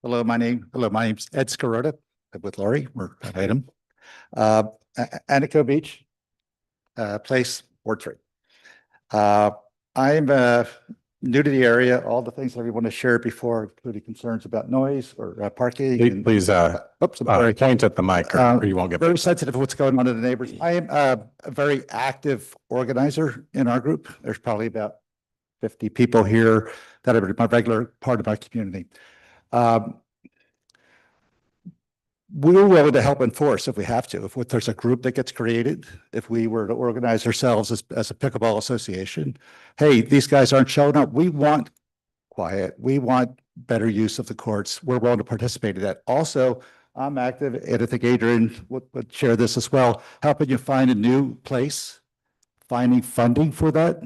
Hello, my name's Ed Scarota. I'm with Laurie. We're at item. Anaco Beach, place, Ward 3. I'm new to the area. All the things everyone has shared before, including concerns about noise or parking. Please, point at the mic or you won't get. Very sensitive to what's going on in the neighbors. I am a very active organizer in our group. There's probably about 50 people here that are my regular part of my community. We're willing to help enforce if we have to. If there's a group that gets created, if we were to organize ourselves as a pickleball association, hey, these guys aren't showing up. We want quiet. We want better use of the courts. We're willing to participate in that. Also, I'm active, and I think Adrian would share this as well, helping you find a new place, finding funding for that,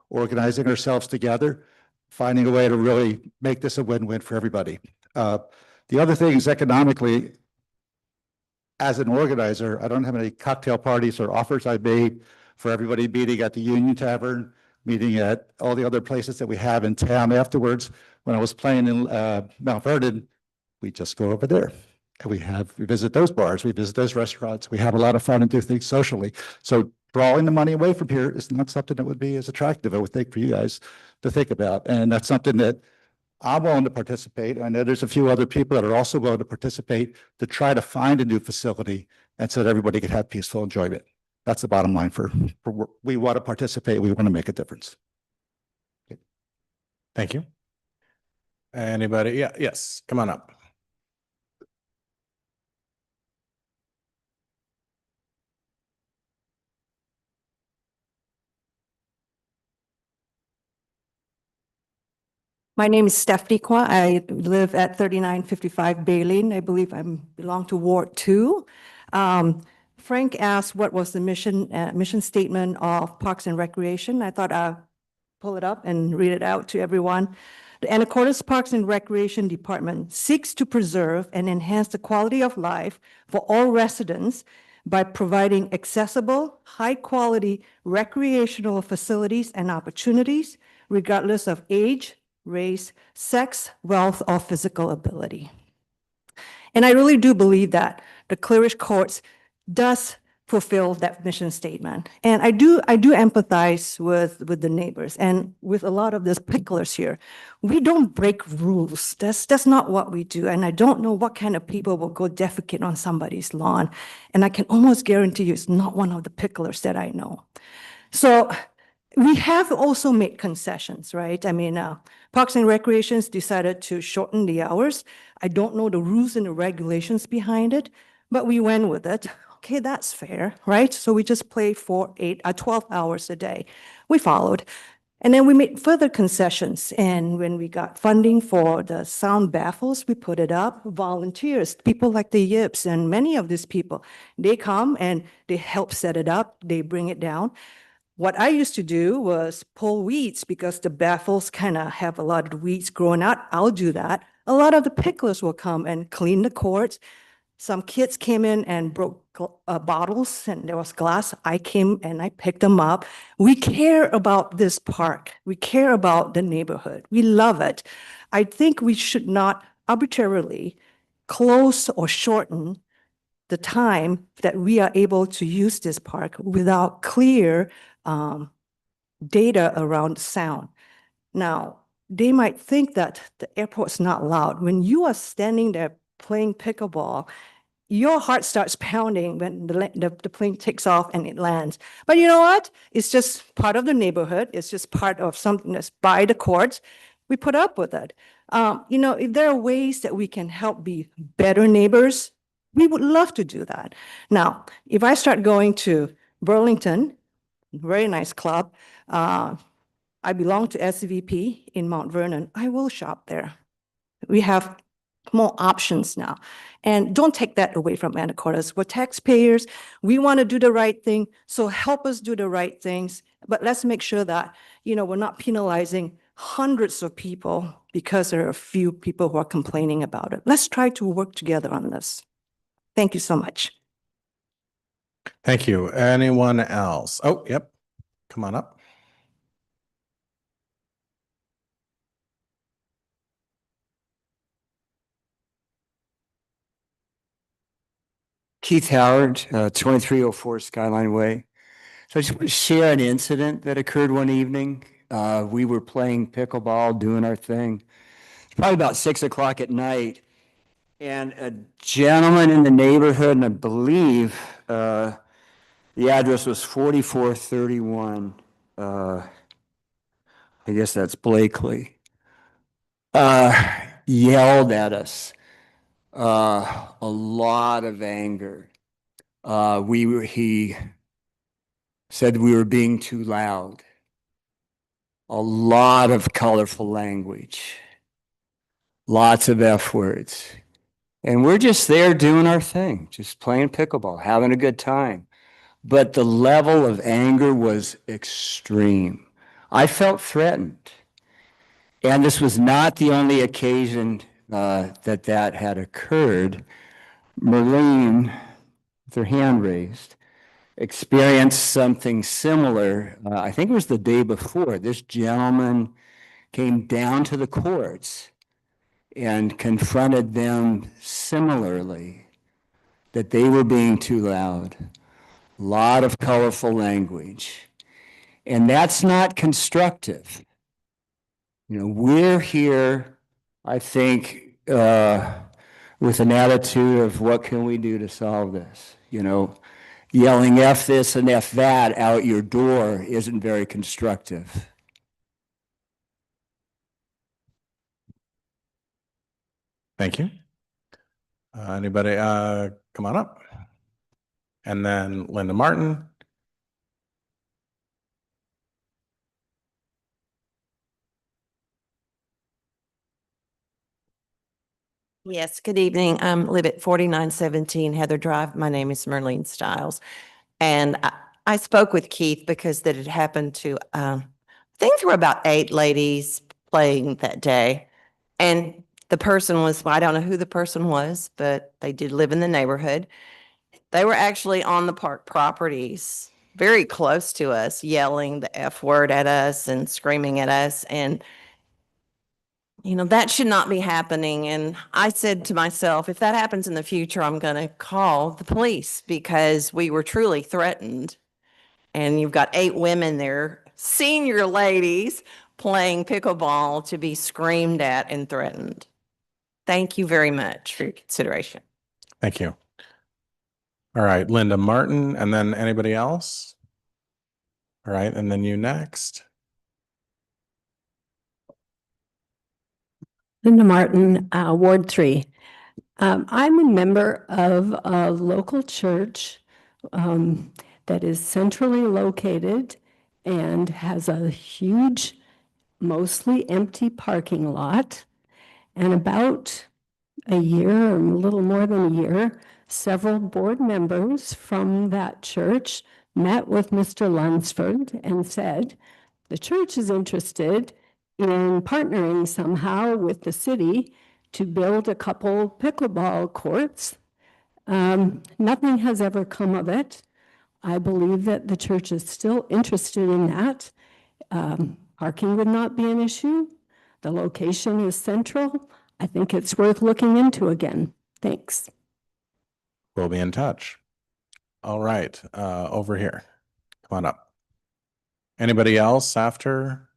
organizing ourselves together, finding a way to really make this a win-win for everybody. The other thing is economically, as an organizer, I don't have any cocktail parties or offers I've made for everybody meeting at the Union Tavern, meeting at all the other places that we have in town afterwards. When I was playing in Mount Vernon, we just go over there and we visit those bars, we visit those restaurants. We have a lot of fun and do things socially. So drawing the money away from here is not something that would be as attractive, I would think, for you guys to think about. And that's something that I'm willing to participate. I know there's a few other people that are also willing to participate to try to find a new facility and so that everybody can have peaceful enjoyment. That's the bottom line for we want to participate. We want to make a difference. Okay. Thank you. Anybody? Yeah, yes, come on up. My name is Stephanie Kwa. I live at 3955 Bay Lane. I believe I belong to Ward 2. Frank asked what was the mission statement of Parks and Recreation. I thought I'd pull it up and read it out to everyone. The Anacortes Parks and Recreation Department seeks to preserve and enhance the quality of life for all residents by providing accessible, high-quality recreational facilities and opportunities, regardless of age, race, sex, wealth, or physical ability. And I really do believe that the Clearish Courts does fulfill that mission statement. And I do empathize with the neighbors and with a lot of these picklers here. We don't break rules. That's not what we do. And I don't know what kind of people will go defecate on somebody's lawn. And I can almost guarantee you it's not one of the picklers that I know. So we have also made concessions, right? I mean, Parks and Recreations decided to shorten the hours. I don't know the rules and the regulations behind it, but we went with it. Okay, that's fair, right? So we just play for 12 hours a day. We followed. And then we made further concessions. And when we got funding for the sound baffles, we put it up. Volunteers, people like the Yips and many of these people, they come and they help set it up. They bring it down. what I used to do was pull weeds because the baffles kind of have a lot of weeds growing out. I'll do that. A lot of the picklers will come and clean the courts. Some kids came in and broke bottles and there was glass. I came and I picked them up. We care about this park. We care about the neighborhood. We love it. I think we should not arbitrarily close or shorten the time that we are able to use this park without clear data around sound. Now, they might think that the airport's not loud. When you are standing there playing pickleball, your heart starts pounding when the plane takes off and it lands. But you know what? It's just part of the neighborhood. It's just part of something that's by the courts. We put up with it. If there are ways that we can help be better neighbors, we would love to do that. Now, if I start going to Burlington, very nice club, I belong to SVP in Mount Vernon, I will shop there. We have more options now. And don't take that away from Anacortes. We're taxpayers. We want to do the right thing. So help us do the right things. But let's make sure that, we're not penalizing hundreds of people because there are a few people who are complaining about it. Let's try to work together on this. Thank you so much. Thank you. Anyone else? Oh, yep. Come on up. Keith Howard, 2304 Skyline Way. So I just want to share an incident that occurred one evening. We were playing pickleball, doing our thing. It's probably about 6 o'clock at night. And a gentleman in the neighborhood, and I believe the address was 4431. I guess that's Blakely. Yelled at us. A lot of anger. He said we were being too loud. A lot of colorful language. Lots of F words. And we're just there doing our thing, just playing pickleball, having a good time. But the level of anger was extreme. I felt threatened. And this was not the only occasion that had occurred. Merlene, with her hand raised, experienced something similar. I think it was the day before. This gentleman came down to the courts and confronted them similarly, that they were being too loud. A lot of colorful language. And that's not constructive. We're here, I think, with an attitude of what can we do to solve this? Yelling F this and F that out your door isn't very constructive. Thank you. Anybody, come on up. And then Linda Martin. Yes, good evening. I live at 4917 Heather Drive. My name is Merlene Stiles. And I spoke with Keith because that had happened to, I think there were about 8 ladies playing that day. And the person was, I don't know who the person was, but they did live in the neighborhood. They were actually on the park properties, very close to us, yelling the F word at us and screaming at us. And that should not be happening. And I said to myself, if that happens in the future, I'm going to call the police because we were truly threatened. And you've got 8 women there, senior ladies, playing pickleball to be screamed at and threatened. Thank you very much for your consideration. Thank you. All right, Linda Martin, and then anybody else? All right, and then you next. Linda Martin, Ward 3. I'm a member of a local church that is centrally located and has a huge, mostly empty parking lot. And about a year or a little more than a year, several board members from that church met with Mr. Lunsford and said, the church is interested in partnering somehow with the city to build a couple pickleball courts. Nothing has ever come of it. I believe that the church is still interested in that. Parking would not be an issue. The location is central. I think it's worth looking into again. Thanks. We'll be in touch. All right, over here. Come on up. Anybody else after?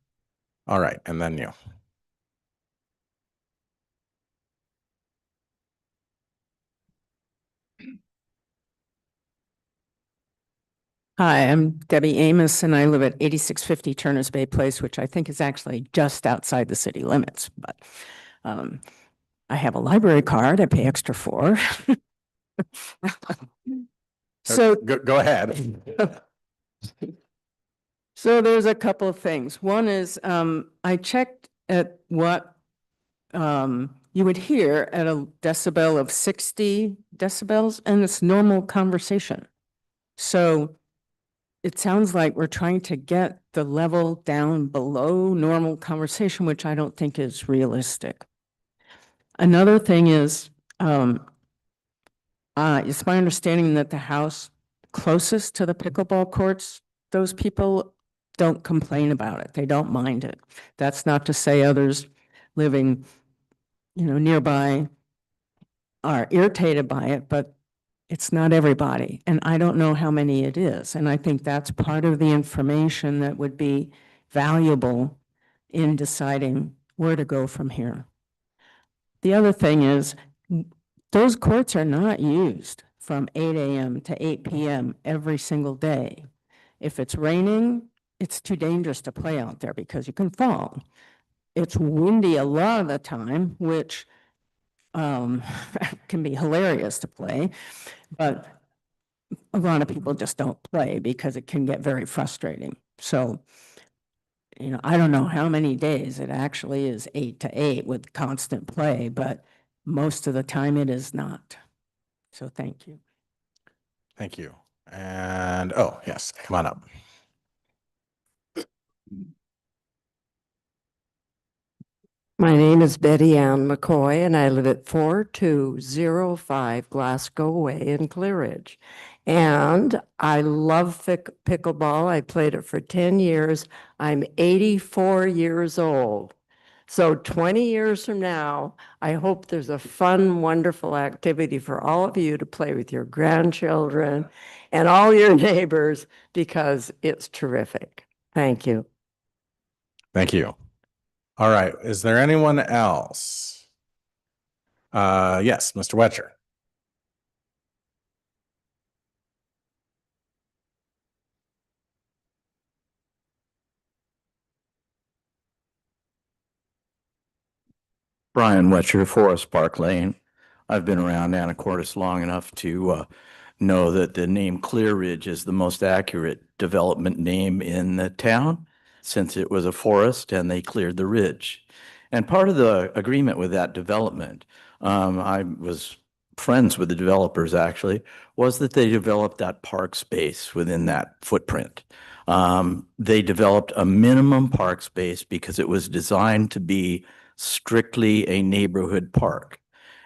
All right, and then you. Hi, I'm Debbie Amos, and I live at 8650 Turners Bay Place, which I think is actually just outside the city limits. But I have a library card I pay extra for. So go ahead. So there's a couple of things. One is I checked at what you would hear at a decibel of 60 decibels, and it's normal conversation. So it sounds like we're trying to get the level down below normal conversation, which I don't think is realistic. Another thing is, it's my understanding that the house closest to the pickleball courts, those people don't complain about it. They don't mind it. That's not to say others living, nearby are irritated by it, but it's not everybody, and I don't know how many it is. And I think that's part of the information that would be valuable in deciding where to go from here. The other thing is, those courts are not used from 8 a.m. to 8 p.m. every single day. If it's raining, it's too dangerous to play out there because you can fall. It's windy a lot of the time, which can be hilarious to play, but a lot of people just don't play because it can get very frustrating. So, I don't know how many days it actually is 8 to 8 with constant play, but most of the time it is not. So thank you. Thank you. And, oh, yes, come on up. My name is Betty Ann McCoy, and I live at 4205 Glasgow Way in Clearridge. And I love pickleball. I played it for 10 years. I'm 84 years old. So 20 years from now, I hope there's a fun, wonderful activity for all of you to play with your grandchildren and all your neighbors because it's terrific. Thank you. Thank you. All right, is there anyone else? Yes, Mr. Wetcher. Brian Wetcher, Forest Park Lane. I've been around Anacortes long enough to know that the name Clear Ridge is the most accurate development name in the town, since it was a forest and they cleared the ridge. And part of the agreement with that development, I was friends with the developers actually, was that they developed that park space within that footprint. They developed a minimum park space because it was designed to be strictly a neighborhood park.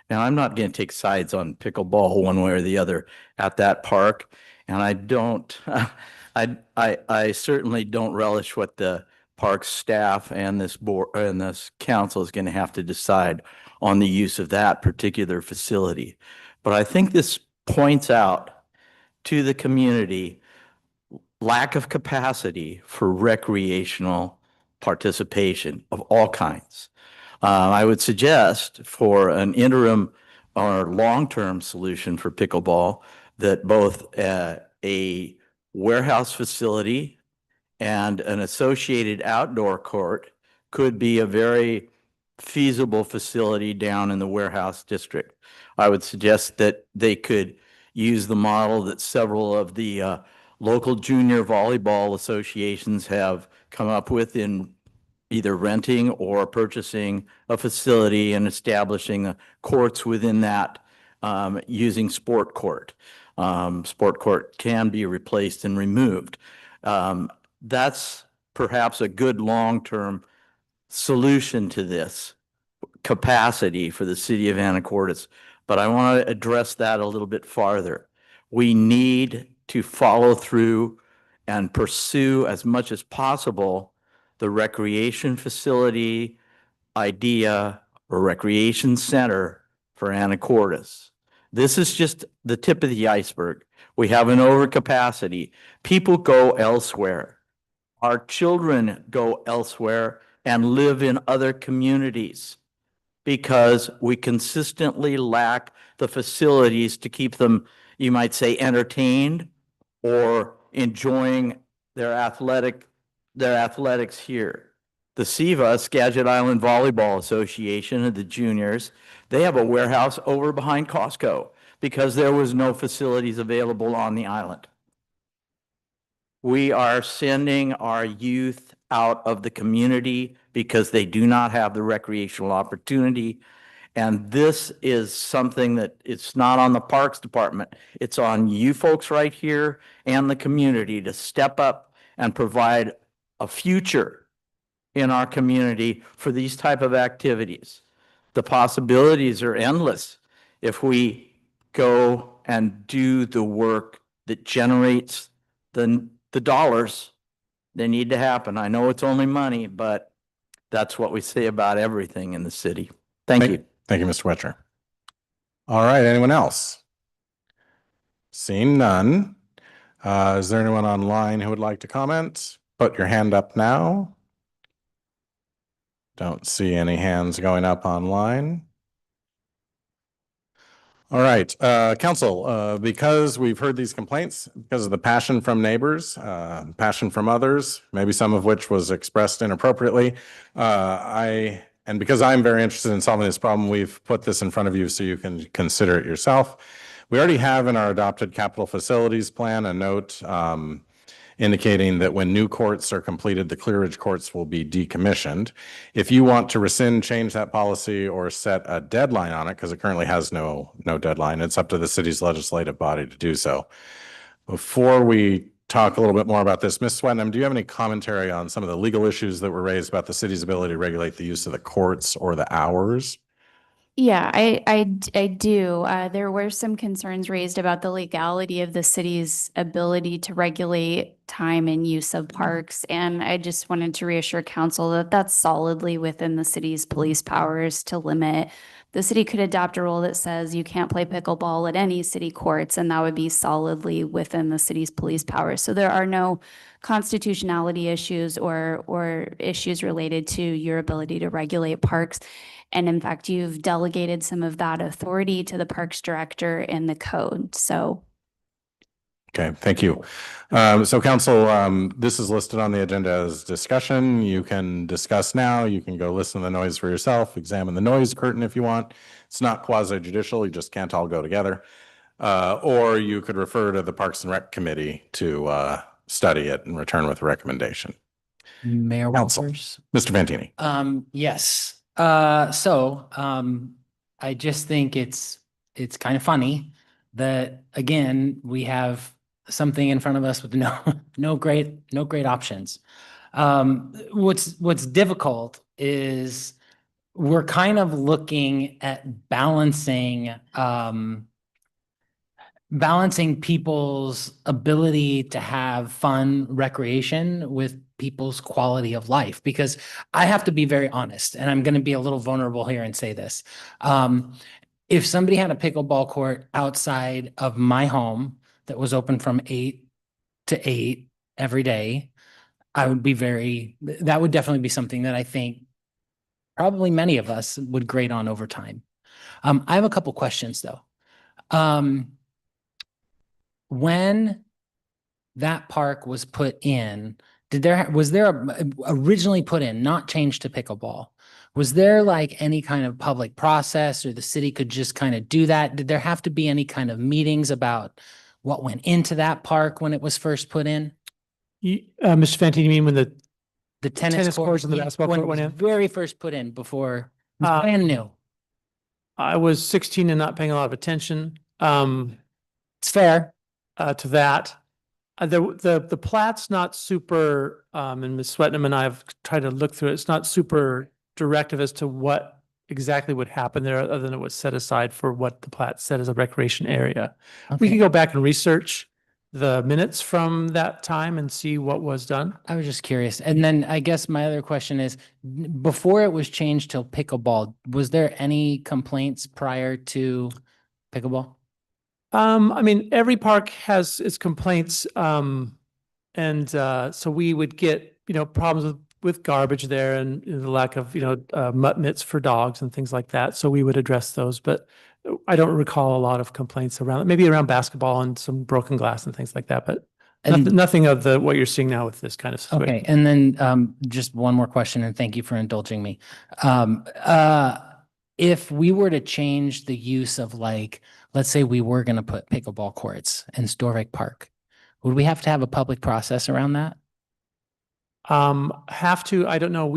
Now, I'm not going to take sides on pickleball one way or the other at that park, and I don't, I certainly don't relish what the park staff and this board and this council is going to have to decide on the use of that particular facility. But I think this points out to the community lack of capacity for recreational participation of all kinds. I would suggest for an interim or long-term solution for pickleball that both a warehouse facility and an associated outdoor court could be a very feasible facility down in the warehouse district. I would suggest that they could use the model that several of the local junior volleyball associations have come up with in either renting or purchasing a facility and establishing courts within that using sport court. Sport court can be replaced and removed. That's perhaps a good long-term solution to this capacity for the city of Anacortes. But I want to address that a little bit farther. We need to follow through and pursue as much as possible the recreation facility idea or recreation center for Anacortes. This is just the tip of the iceberg. We have an overcapacity. People go elsewhere. Our children go elsewhere and live in other communities because we consistently lack the facilities to keep them, you might say, entertained or enjoying their athletics here. The SIVA, Skagit Island Volleyball Association of the juniors, they have a warehouse over behind Costco because there was no facilities available on the island. We are sending our youth out of the community because they do not have the recreational opportunity. And this is something that it's not on the Parks Department. It's on you folks right here and the community to step up and provide a future in our community for these type of activities. The possibilities are endless if we go and do the work that generates the dollars that need to happen. I know it's only money, but that's what we say about everything in the city. Thank you. Thank you, Mr. Wetcher. All right, anyone else? Seeing none. Is there anyone online who would like to comment? Put your hand up now. Don't see any hands going up online. All right, council, because we've heard these complaints, because of the passion from neighbors, passion from others, maybe some of which was expressed inappropriately, and because I'm very interested in solving this problem, we've put this in front of you so you can consider it yourself. We already have in our adopted capital facilities plan a note indicating that when new courts are completed, the Clear Ridge courts will be decommissioned. If you want to rescind, change that policy, or set a deadline on it, because it currently has no deadline, it's up to the city's legislative body to do so. Before we talk a little bit more about this, Ms. Swetnam, do you have any commentary on some of the legal issues that were raised about the city's ability to regulate the use of the courts or the hours? Yeah, I do. There were some concerns raised about the legality of the city's ability to regulate time and use of parks. And I just wanted to reassure council that that's solidly within the city's police powers to limit. The city could adopt a rule that says you can't play pickleball at any city courts, and that would be solidly within the city's police powers. So there are no constitutionality issues or issues related to your ability to regulate parks. And in fact, you've delegated some of that authority to the parks director in the code. So. Okay, thank you. So council, this is listed on the agenda as discussion. You can discuss now. You can go listen to the noise for yourself, examine the noise curtain if you want. It's not quasi judicial. You just can't all go together. Or you could refer to the Parks and Rec Committee to study it and return with a recommendation. Mayor Walters. Mr. Fantini. Yes. I just think it's kind of funny that, again, we have something in front of us with no great options. What's difficult is we're kind of looking at balancing people's ability to have fun recreation with people's quality of life, because I have to be very honest, and I'm going to be a little vulnerable here and say this. If somebody had a pickleball court outside of my home that was open from 8 to 8 every day, that would definitely be something that I think probably many of us would grade on over time. I have a couple questions though. When that park was put in, was there originally put in, not changed to pickleball? Was there like any kind of public process, or the city could just kind of do that? Did there have to be any kind of meetings about what went into that park when it was first put in? Mr. Fantini, you mean when the tennis courts and the basketball when court went it in? was very first put in before, it was brand new. I was 16 and not paying a lot of attention. It's fair. To that. The plat's not super, and Ms. Swetnam and I have tried to look through it. It's not super directive as to what exactly would happen there, other than it was set aside for what the plat said as a recreation area. We Okay. can go back and research the minutes from that time and see what was done. I was just curious. And then I guess my other question is, before it was changed to pickleball, was there any complaints prior to pickleball? I mean, every park has its complaints, so we would get, problems with garbage there and the lack of, mutt mitts for dogs and things like that. So we would address those, but I don't recall a lot of complaints around, maybe around basketball and some broken glass and things like that, but nothing of what you're seeing now with this kind of situation. Okay, and then just one more question, and thank you for indulging me. If we were to change the use of, like, let's say we were going to put pickleball courts in Storvik Park, would we have to have a public process around that? Have to, I don't know.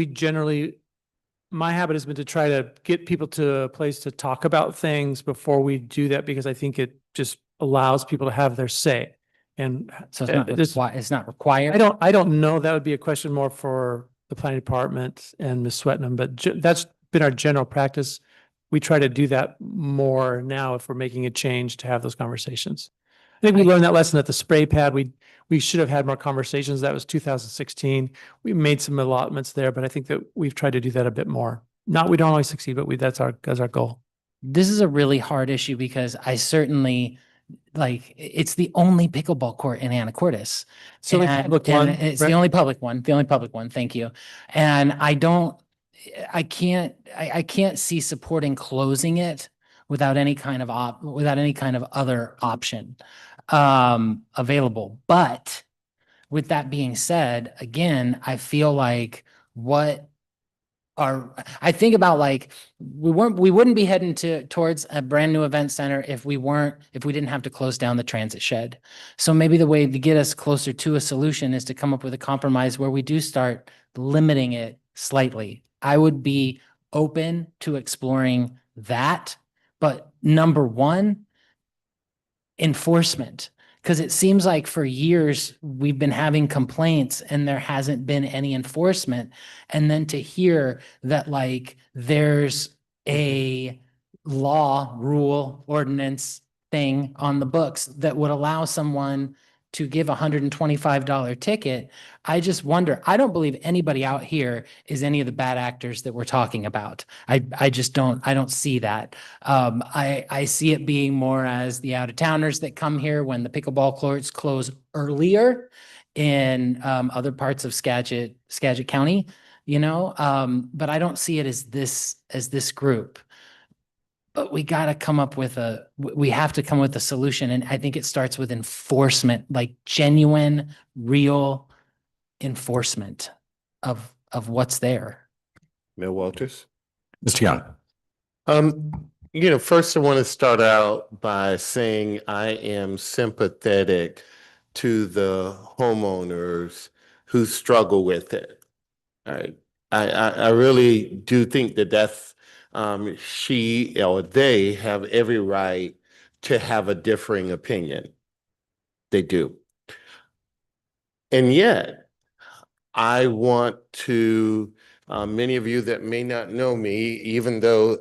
My habit has been to try to get people to a place to talk about things before we do that, because I think it just allows people to have their say. And So it's not required? I don't know. That would be a question more for the planning department and Ms. Swetnam, but that's been our general practice. We try to do that more now if we're making a change, to have those conversations. I think we learned that lesson at the spray pad. We should have had more conversations. That was 2016. We made some allotments there, but I think that we've tried to do that a bit more. We don't always succeed, but that's our goal. This is a really hard issue because I certainly, like, it's the only pickleball court in Anacortes. So the public one, it's right? the only public one. Thank you. And I can't see supporting closing it without any kind of other option available. But with that being said, again, I feel like I think about, like, we wouldn't be heading towards a brand new event center if we didn't have to close down the transit shed. So maybe the way to get us closer to a solution is to come up with a compromise where we do start limiting it slightly. I would be open to exploring that, but number one, enforcement. Because it seems like for years we've been having complaints and there hasn't been any enforcement. And then to hear that, like, there's a law, rule, ordinance thing on the books that would allow someone to give $125 ticket, I just wonder. I don't believe anybody out here is any of the bad actors that we're talking about. I don't see that. I see it being more as the out-of-towners that come here when the pickleball courts close earlier in other parts of Skagit County, but I don't see it as this group. But we have to come up with a solution. And I think it starts with enforcement, like genuine, real enforcement of what's there. Mayor Walters? Mr. Young. First I want to start out by saying I am sympathetic to the homeowners who struggle with it. All right. I really do think that's she or they have every right to have a differing opinion. They do. And yet, I want to, many of you that may not know me, even though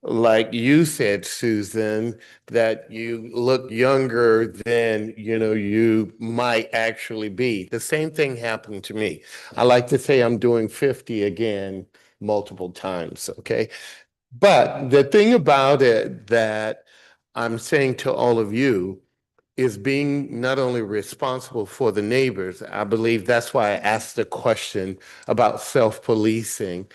like you said, Susan, that you look younger than, you might actually be. The same thing happened to me. I like to say I'm doing 50 again multiple times, okay? But the thing about it that I'm saying to all of you is being not only responsible for the neighbors. I believe that's why I asked the question about self-policing.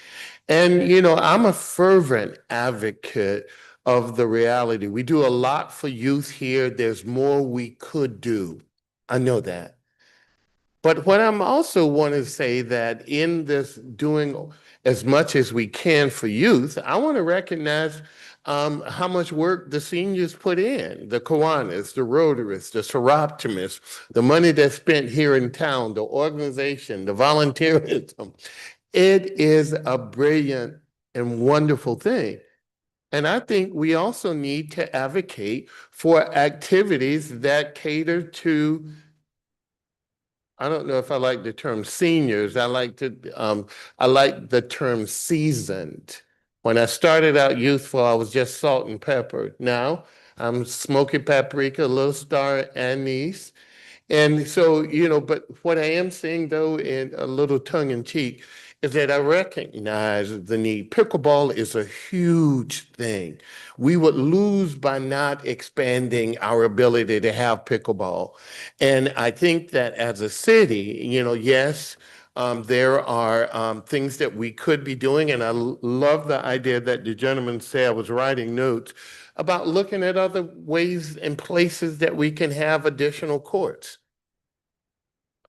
And, I'm a fervent advocate of the reality. We do a lot for youth here. There's more we could do. I know that. But what I'm also want to say that in this doing as much as we can for youth, I want to recognize how much work the seniors put in, the Kiwanis, the Rotarists, the Seroptimists, the money that's spent here in town, the organization, the volunteerism. It is a brilliant and wonderful thing. And I think we also need to advocate for activities that cater to, I don't know if I like the term seniors. I like the term seasoned. When I started out youthful, I was just salt and pepper. Now I'm smoky paprika, a little star anise. And so, but what I am saying though, in a little tongue in cheek, is that I recognize the need. Pickleball is a huge thing. We would lose by not expanding our ability to have pickleball. And I think that as a city, yes, there are things that we could be doing. And I love the idea that the gentleman said, I was writing notes about looking at other ways and places that we can have additional courts.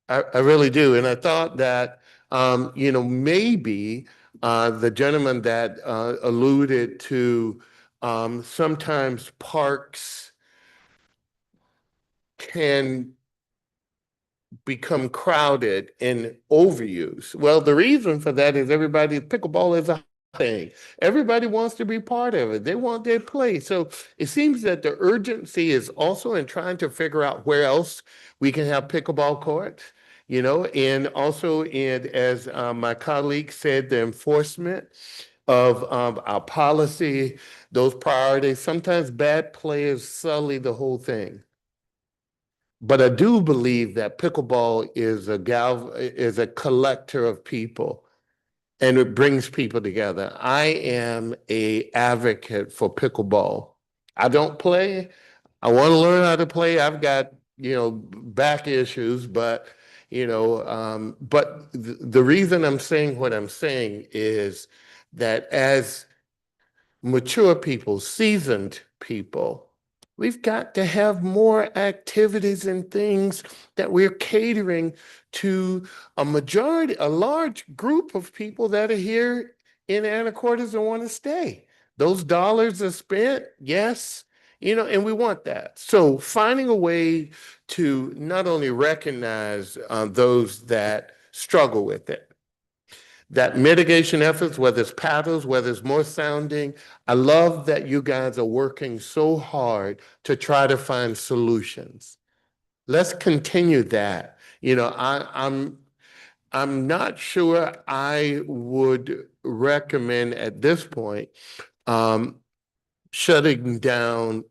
I really do. And I thought that, maybe the gentleman that alluded to sometimes parks can become crowded and overused. Well, the reason for that is pickleball is a thing. Everybody wants to be part of it. They want their place. So it seems that the urgency is also in trying to figure out where else we can have pickleball courts, and also as my colleague said, the enforcement of our policy, those priorities. Sometimes bad players sully the whole thing. But I do believe that pickleball is a collector of people, and it brings people together. I am an advocate for pickleball. I don't play. I want to learn how to play. I've got, back issues, but, the reason I'm saying what I'm saying is that as mature people, seasoned people, we've got to have more activities and things that we're catering to a large group of people that are here in Anacortes and want to stay. Those dollars are spent, yes, and we want that. So finding a way to not only recognize those that struggle with it, that mitigation efforts, whether it's paddles, whether it's more sounding. I love that you guys are working so hard to try to find solutions. Let's continue that. I'm not sure I would recommend at this point shutting down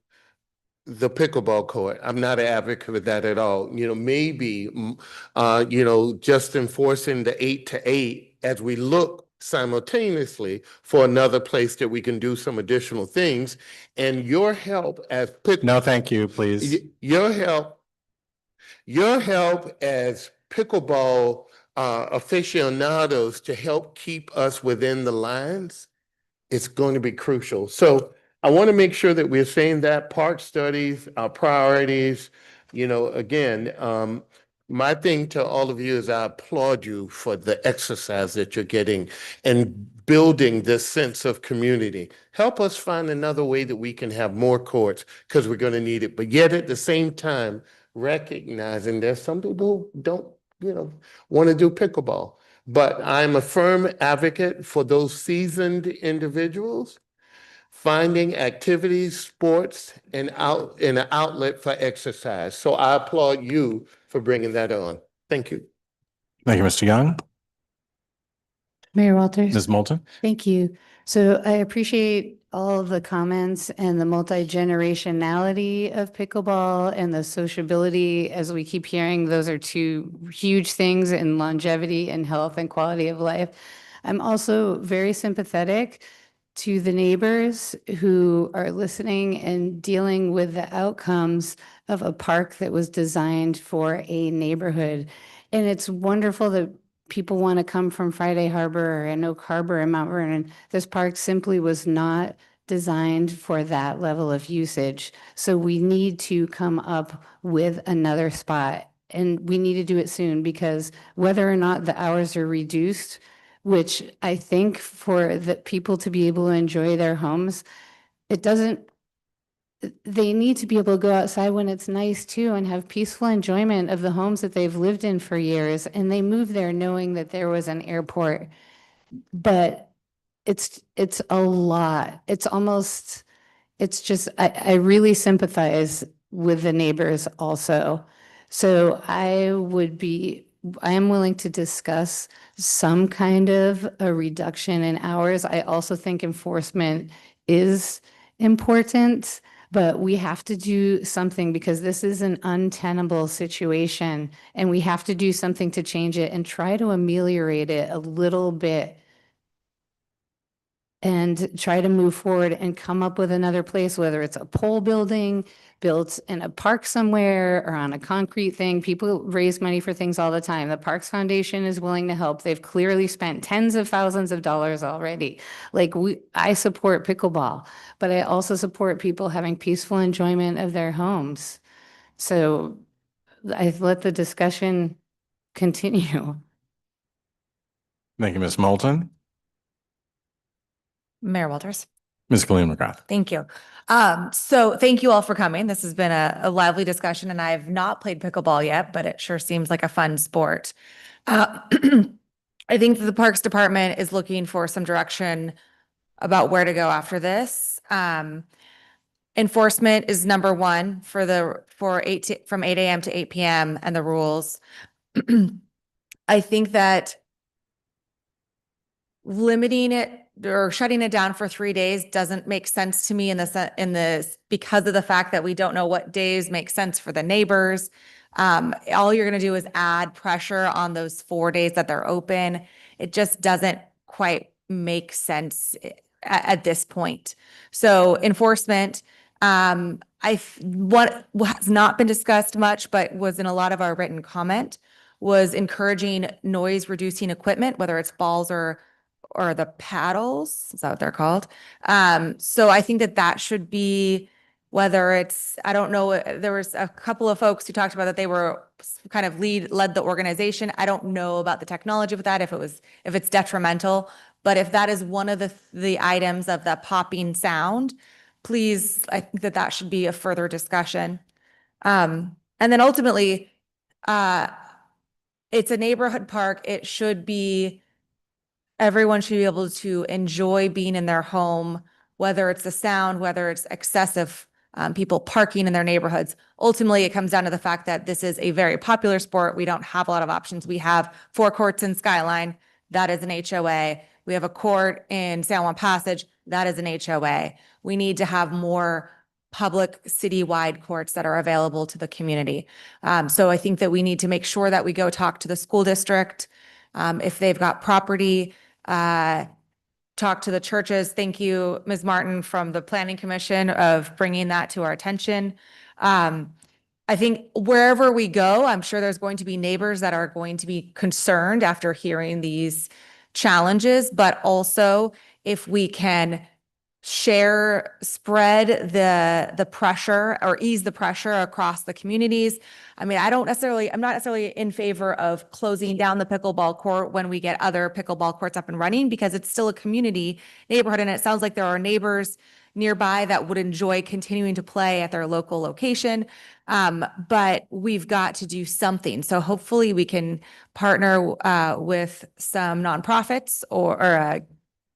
the pickleball court. I'm not an advocate for that at all. Maybe just enforcing the 8 to 8 as we look simultaneously for another place that we can do some additional things. And your help as No, thank you, please. Your help as pickleball aficionados to help keep us within the lines, it's going to be crucial. So I want to make sure that we're saying that park studies, our priorities, again, my thing to all of you is I applaud you for the exercise that you're getting and building this sense of community. Help us find another way that we can have more courts because we're going to need it. But yet at the same time, recognizing there's some people who don't, want to do pickleball. But I'm a firm advocate for those seasoned individuals finding activities, sports, and an outlet for exercise. So I applaud you for bringing that on. Thank you. Thank you, Mr. Young. Mayor Walters. Ms. Moulton. Thank you. So I appreciate all of the comments and the multi-generationality of pickleball and the sociability. As we keep hearing, those are two huge things in longevity and health and quality of life. I'm also very sympathetic to the neighbors who are listening and dealing with the outcomes of a park that was designed for a neighborhood. And it's wonderful that people want to come from Friday Harbor or Oak Harbor and Mount Vernon. This park simply was not designed for that level of usage. So we need to come up with another spot, and we need to do it soon, because whether or not the hours are reduced, which I think for the people to be able to enjoy their homes, they need to be able to go outside when it's nice too and have peaceful enjoyment of the homes that they've lived in for years. And they moved there knowing that there was an airport. But it's a lot. It's almost, it's just, I really sympathize with the neighbors also. So I am willing to discuss some kind of a reduction in hours. I also think enforcement is important, but we have to do something because this is an untenable situation and we have to do something to change it and try to ameliorate it a little bit and try to move forward and come up with another place, whether it's a pole building built in a park somewhere or on a concrete thing. People raise money for things all the time. The Parks Foundation is willing to help. They've clearly spent tens of thousands of dollars already. I support pickleball, but I also support people having peaceful enjoyment of their homes. So I let the discussion continue. Thank you, Ms. Moulton. Mayor Walters. Ms. Colleen McGrath. Thank you. So thank you all for coming. This has been a lively discussion and I've not played pickleball yet, but it sure seems like a fun sport. I think that the Parks Department is looking for some direction about where to go after this. Enforcement is number one from 8 a.m. to 8 p.m. and the rules. I think that limiting it or shutting it down for 3 days doesn't make sense to me in this because of the fact that we don't know what days make sense for the neighbors. All you're going to do is add pressure on those 4 days that they're open. It just doesn't quite make sense at this point. So enforcement, what has not been discussed much, but was in a lot of our written comment, was encouraging noise reducing equipment, whether it's balls or the paddles, is that what they're called? So I think that should be, whether it's, I don't know, there was a couple of folks who talked about that they were kind of led the organization. I don't know about the technology with that, if it's detrimental, but if that is one of the items of the popping sound, please, I think that should be a further discussion. And then ultimately, it's a neighborhood park. Everyone should be able to enjoy being in their home, whether it's the sound, whether it's excessive people parking in their neighborhoods. Ultimately, it comes down to the fact that this is a very popular sport. We don't have a lot of options. We have 4 courts in Skyline. That is an HOA. We have a court in San Juan Passage. That is an HOA. We need to have more public citywide courts that are available to the community. So I think that we need to make sure that we go talk to the school district. If they've got property, talk to the churches. Thank you, Ms. Martin from the Planning Commission of bringing that to our attention. I think wherever we go, I'm sure there's going to be neighbors that are going to be concerned after hearing these challenges, but also if we can spread the pressure or ease the pressure across the communities. I mean, I'm not necessarily in favor of closing down the pickleball court when we get other pickleball courts up and running, because it's still a community neighborhood. And it sounds like there are neighbors nearby that would enjoy continuing to play at their local location. But we've got to do something. So hopefully we can partner with some nonprofits or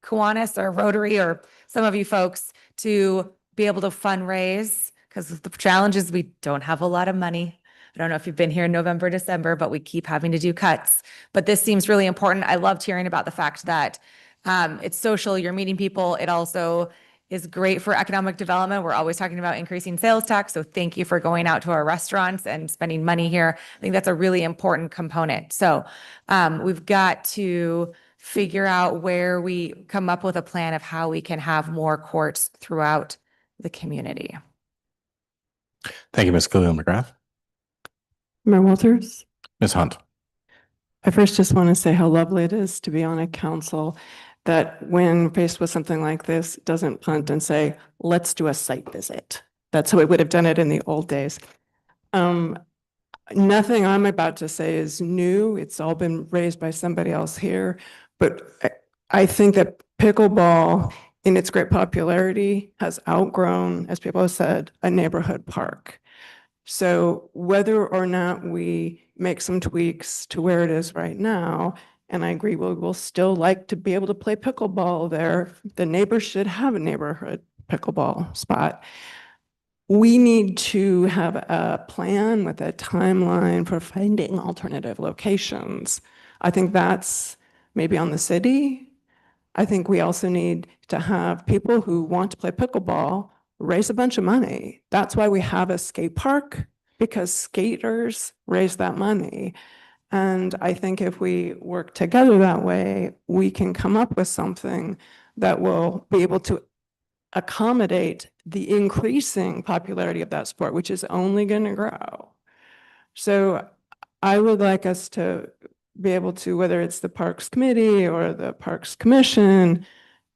Kiwanis or Rotary or some of you folks to be able to fundraise, because the challenge is we don't have a lot of money. I don't know if you've been here in November, December, but we keep having to do cuts. But this seems really important. I loved hearing about the fact that it's social, you're meeting people. It also is great for economic development. We're always talking about increasing sales tax. So thank you for going out to our restaurants and spending money here. I think that's a really important component. So we've got to figure out where we come up with a plan of how we can have more courts throughout the community. Thank you, Ms. Khalil McGrath. Mayor Walters. Ms. Hunt. I first just want to say how lovely it is to be on a council that when faced with something like this, doesn't punt and say, let's do a site visit. That's how we would have done it in the old days. Nothing I'm about to say is new. It's all been raised by somebody else here. But I think that pickleball, in its great popularity, has outgrown, as people have said, a neighborhood park. So whether or not we make some tweaks to where it is right now And I agree, we'll still like to be able to play pickleball there. The neighbors should have a neighborhood pickleball spot. We need to have a plan with a timeline for finding alternative locations. I think that's maybe on the city. I think we also need to have people who want to play pickleball raise a bunch of money. That's why we have a skate park, because skaters raise that money. And I think if we work together that way, we can come up with something that will be able to accommodate the increasing popularity of that sport, which is only going to grow. So I would like us to be able to, whether it's the Parks Committee or the Parks Commission,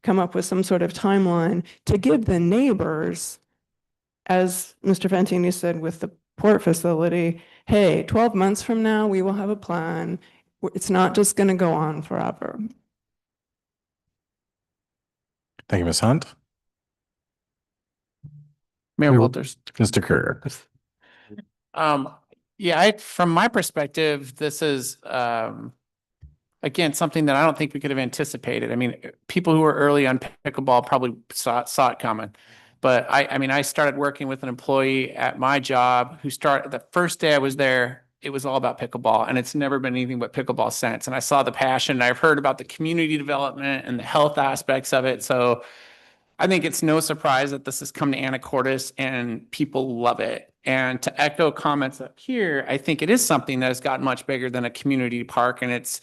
come up with some sort of timeline to give the neighbors, as Mr. Fantini said with the port facility, hey, 12 months from now, we will have a plan. It's not just going to go on forever. Thank you, Ms. Hunt. Mayor Walters. Mr. Courier. Yeah, from my perspective, this is, again, something that I don't think we could have anticipated. I mean, people who were early on pickleball probably saw it coming. But I mean, I started working with an employee at my job who started the first day I was there. It was all about pickleball, and it's never been anything but pickleball since. And I saw the passion. I've heard about the community development and the health aspects of it. So I think it's no surprise that this has come to Anacortes and people love it. And to echo comments up here, I think it is something that has gotten much bigger than a community park. And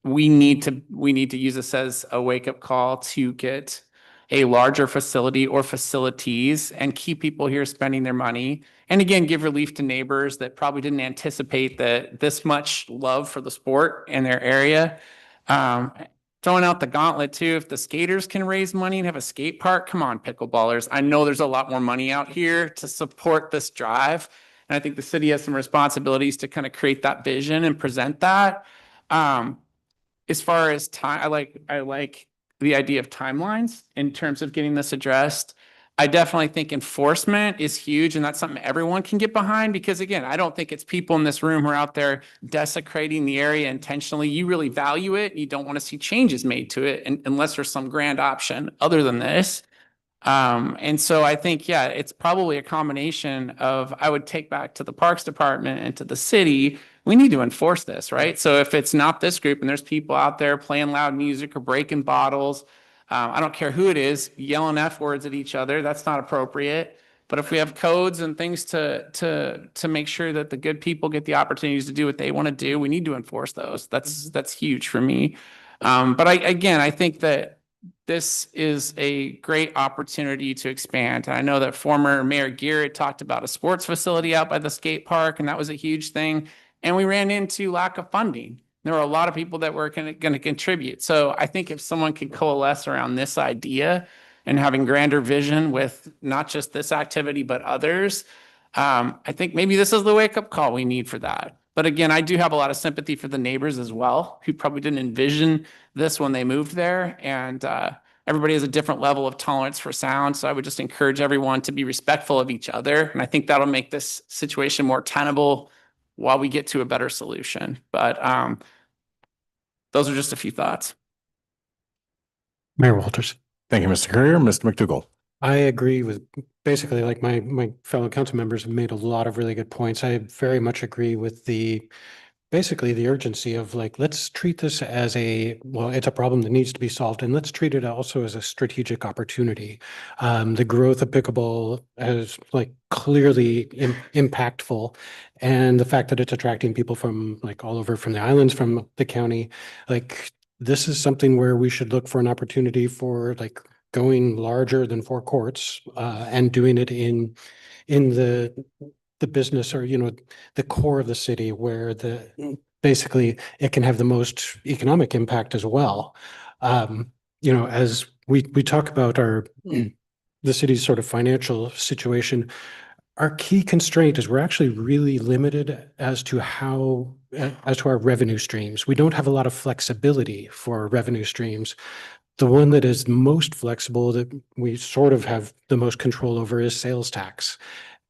we need to use this as a wake-up call to get a larger facility or facilities and keep people here spending their money. And again, give relief to neighbors that probably didn't anticipate that this much love for the sport in their area. Throwing out the gauntlet too, if the skaters can raise money and have a skate park, come on, pickleballers. I know there's a lot more money out here to support this drive. And I think the city has some responsibilities to kind of create that vision and present that. As far as time, I like the idea of timelines in terms of getting this addressed. I definitely think enforcement is huge, and that's something everyone can get behind, because again, I don't think it's people in this room who are out there desecrating the area intentionally. You really value it. You don't want to see changes made to it unless there's some grand option other than this. And so I think, yeah, it's probably a combination of, I would take back to the Parks Department and to the city, we need to enforce this, right? So if it's not this group and there's people out there playing loud music or breaking bottles, I don't care who it is, yelling F words at each other, that's not appropriate. But if we have codes and things to make sure that the good people get the opportunities to do what they want to do, we need to enforce those. That's huge for me. But I think that this is a great opportunity to expand. And I know that former Mayor Garrett talked about a sports facility out by the skate park, and that was a huge thing. And we ran into lack of funding. There were a lot of people that were going to contribute. So I think if someone could coalesce around this idea and having grander vision with not just this activity, but others, I think maybe this is the wake-up call we need for that. But again, I do have a lot of sympathy for the neighbors as well, who probably didn't envision this when they moved there. And everybody has a different level of tolerance for sound. So I would just encourage everyone to be respectful of each other. And I think that'll make this situation more tenable while we get to a better solution. But those are just a few thoughts. Mayor Walters. Thank you, Mr. Courier. Mr. McDougall. I agree with basically, like my fellow council members have made a lot of really good points. I very much agree with basically the urgency of, like, let's treat this as it's a problem that needs to be solved, and let's treat it also as a strategic opportunity. The growth of pickleball is clearly impactful, and the fact that it's attracting people from all over from the islands, from the county, this is something where we should look for an opportunity for going larger than 4 courts and doing it in the business, or the core of the city, where basically it can have the most economic impact as well. As we talk about the city's sort of financial situation, our key constraint is we're actually really limited as to our revenue streams. We don't have a lot of flexibility for revenue streams. The one that is most flexible, that we sort of have the most control over, is sales tax.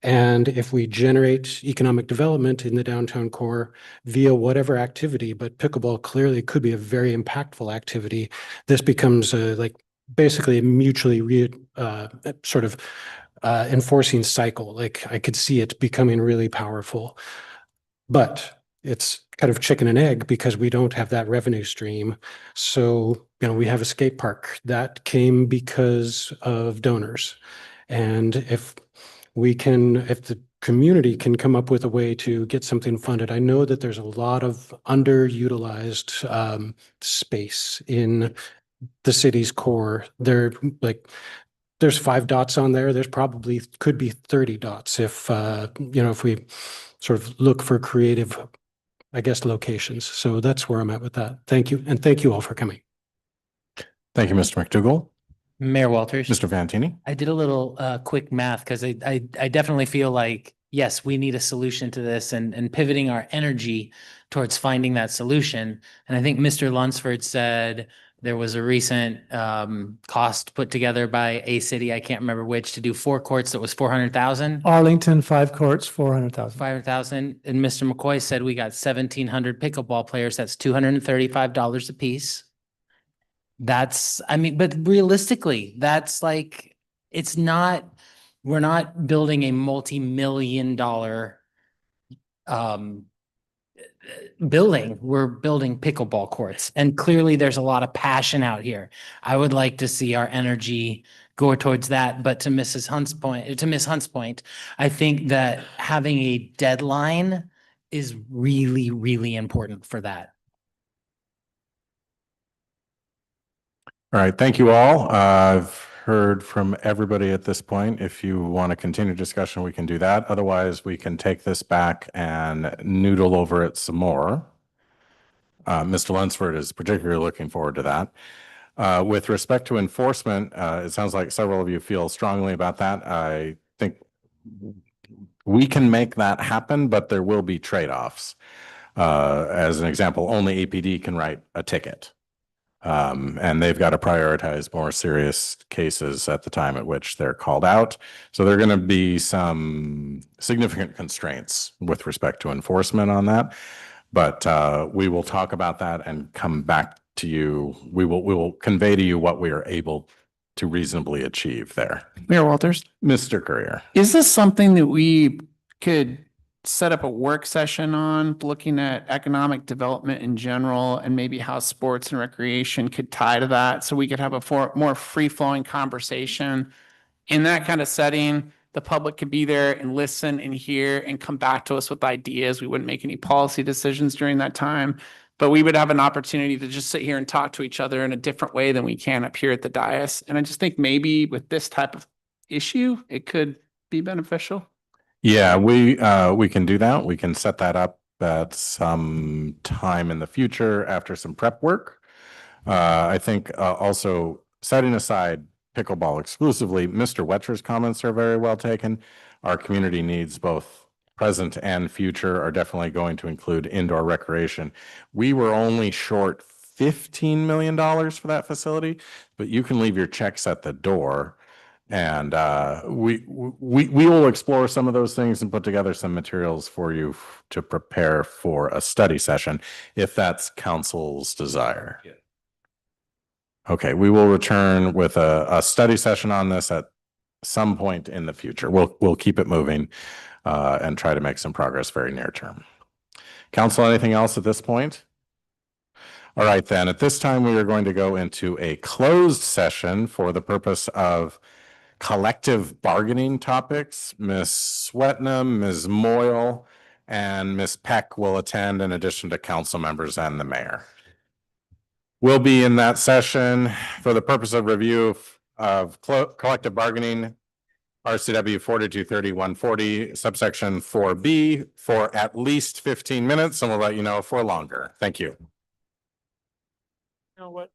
And if we generate economic development in the downtown core via whatever activity, but pickleball clearly could be a very impactful activity, this becomes like basically a mutually sort of enforcing cycle. Like I could see it becoming really powerful, but it's kind of chicken and egg because we don't have that revenue stream. So, we have a skate park that came because of donors. And if the community can come up with a way to get something funded, I know that there's a lot of underutilized space in the city's core. There's 5 dots on there. There's probably could be 30 dots if we sort of look for creative, I guess, locations. So that's where I'm at with that. Thank you. And thank you all for coming. Thank you, Mr. McDougall. Mayor Walters. Mr. Fantini. I did a little quick math because I definitely feel like, yes, we need a solution to this and pivoting our energy towards finding that solution. And I think Mr. Lunsford said there was a recent cost put together by a city, I can't remember which, to do 4 courts that was 400,000. Arlington, 5 courts, 400,000. 500,000. And Mr. McCoy said we got 1,700 pickleball players. That's $235 a piece. But realistically, that's like, we're not building a multi-million-dollar building. We're building pickleball courts. And clearly there's a lot of passion out here. I would like to see our energy go towards that. But to Miss Hunt's point, I think that having a deadline is really, really important for that. All right, thank you all. I've heard from everybody at this point. If you want to continue discussion, we can do that. Otherwise, we can take this back and noodle over it some more. Mr. Lunsford is particularly looking forward to that. With respect to enforcement, it sounds like several of you feel strongly about that. I think we can make that happen, but there will be trade-offs. As an example, only APD can write a ticket. And they've got to prioritize more serious cases at the time at which they're called out. So there are going to be some significant constraints with respect to enforcement on that. But we will talk about that and come back to you. We will convey to you what we are able to reasonably achieve there. Mayor Walters. Mr. Courier. Is this something that we could set up a work session on, looking at economic development in general and maybe how sports and recreation could tie to that, so we could have a more free-flowing conversation in that kind of setting? The public could be there and listen and hear and come back to us with ideas. We wouldn't make any policy decisions during that time, but we would have an opportunity to just sit here and talk to each other in a different way than we can up here at the dais. And I just think maybe with this type of issue, it could be beneficial. Yeah, we can do that. We can set that up at some time in the future after some prep work. I think also setting aside pickleball exclusively, Mr. Wetcher's comments are very well taken. Our community needs, both present and future, are definitely going to include indoor recreation. We were only short $15 million for that facility, but you can leave your checks at the door. And we will explore some of those things and put together some materials for you to prepare for a study session, if that's council's desire. Yeah. Okay, we will return with a study session on this at some point in the future. We'll keep it moving and try to make some progress very near term. Council, anything else at this point? All right, then. At this time, we are going to go into a closed session for the purpose of collective bargaining topics. Ms. Swetnam, Ms. Moyle, and Ms. Peck will attend, in addition to council members and the mayor. We'll be in that session for the purpose of review of collective bargaining, RCW 4230-140, subsection 4B, for at least 15 minutes, and we'll let you know for longer. Thank you. You know what?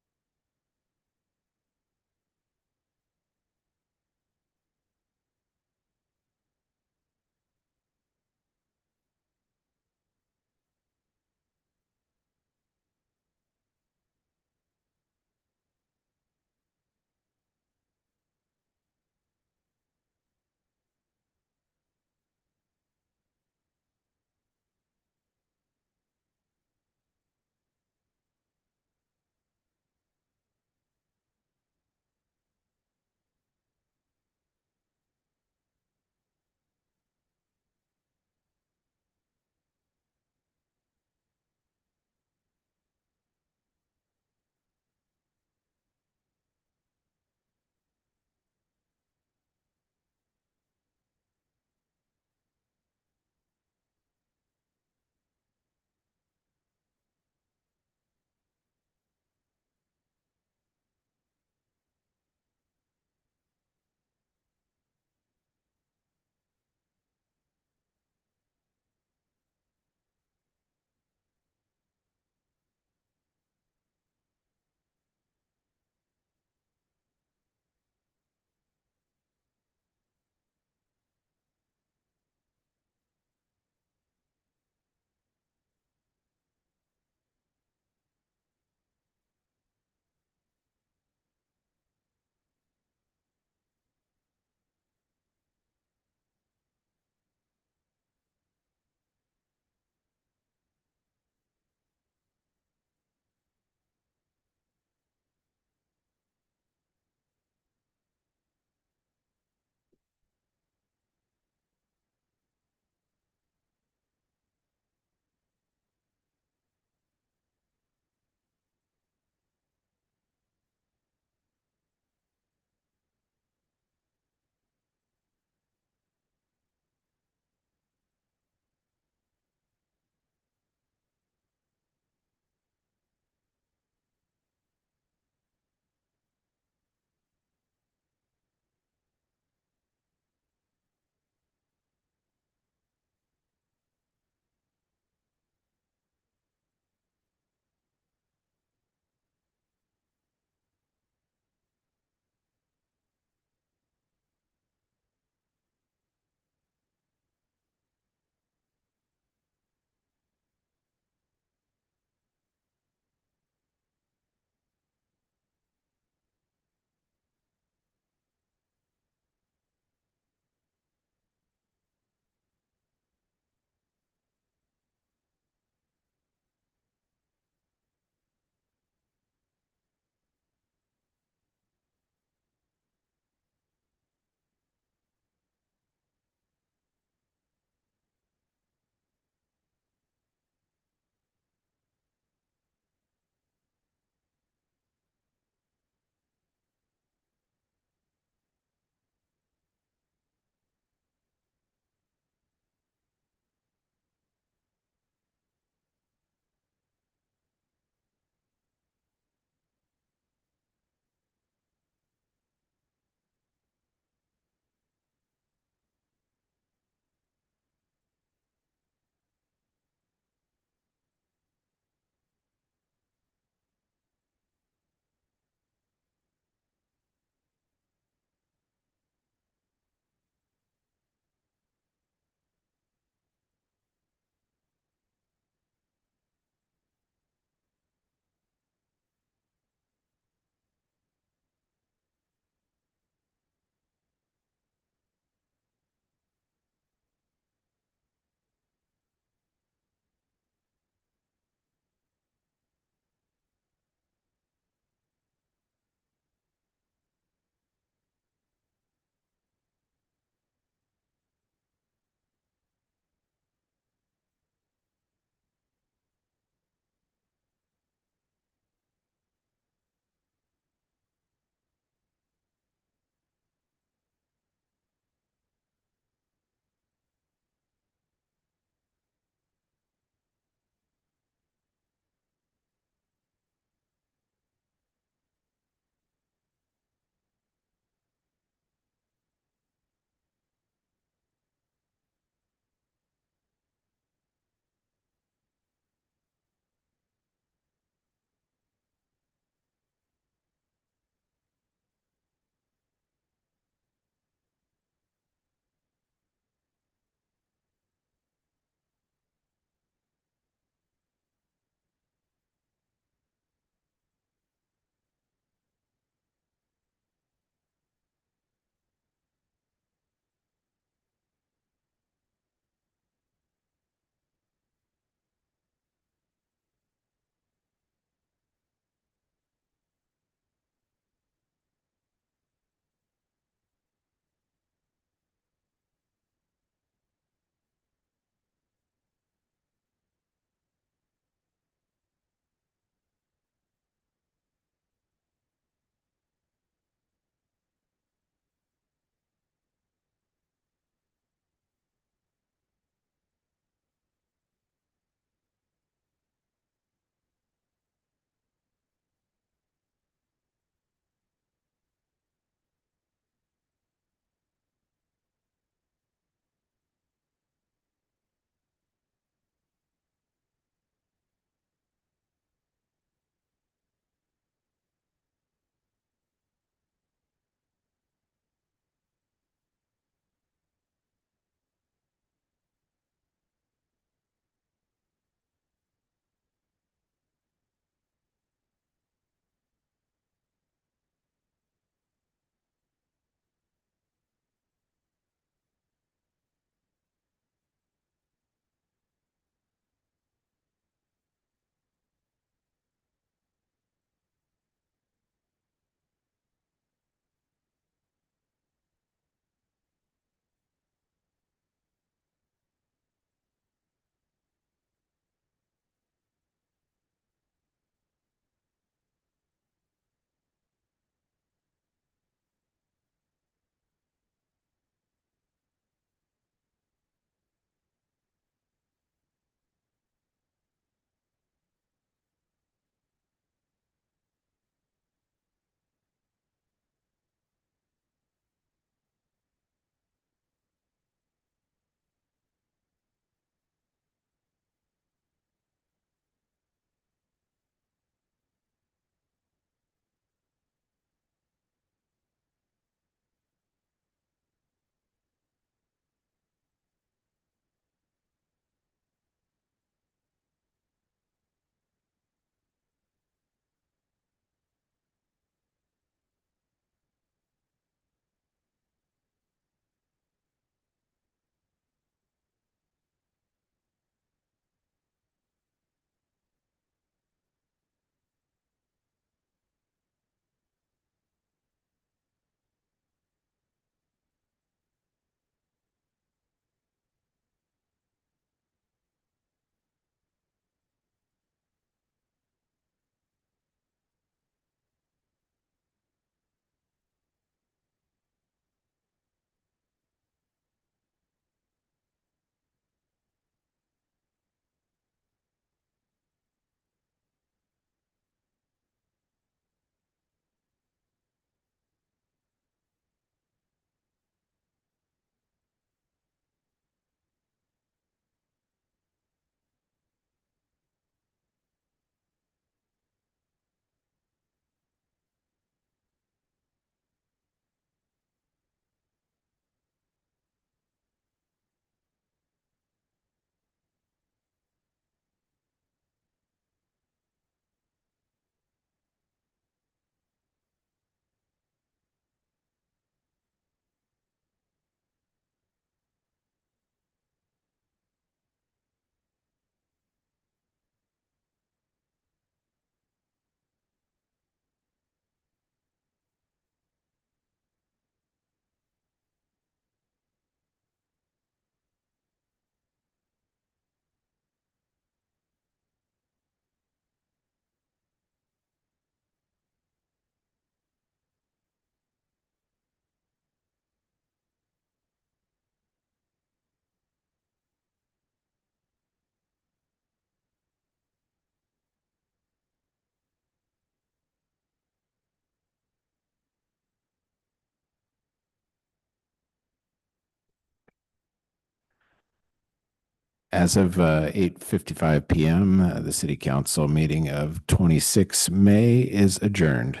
As of 8:55 p.m., the City Council meeting of 26 May is adjourned.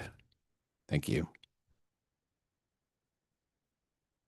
Thank you.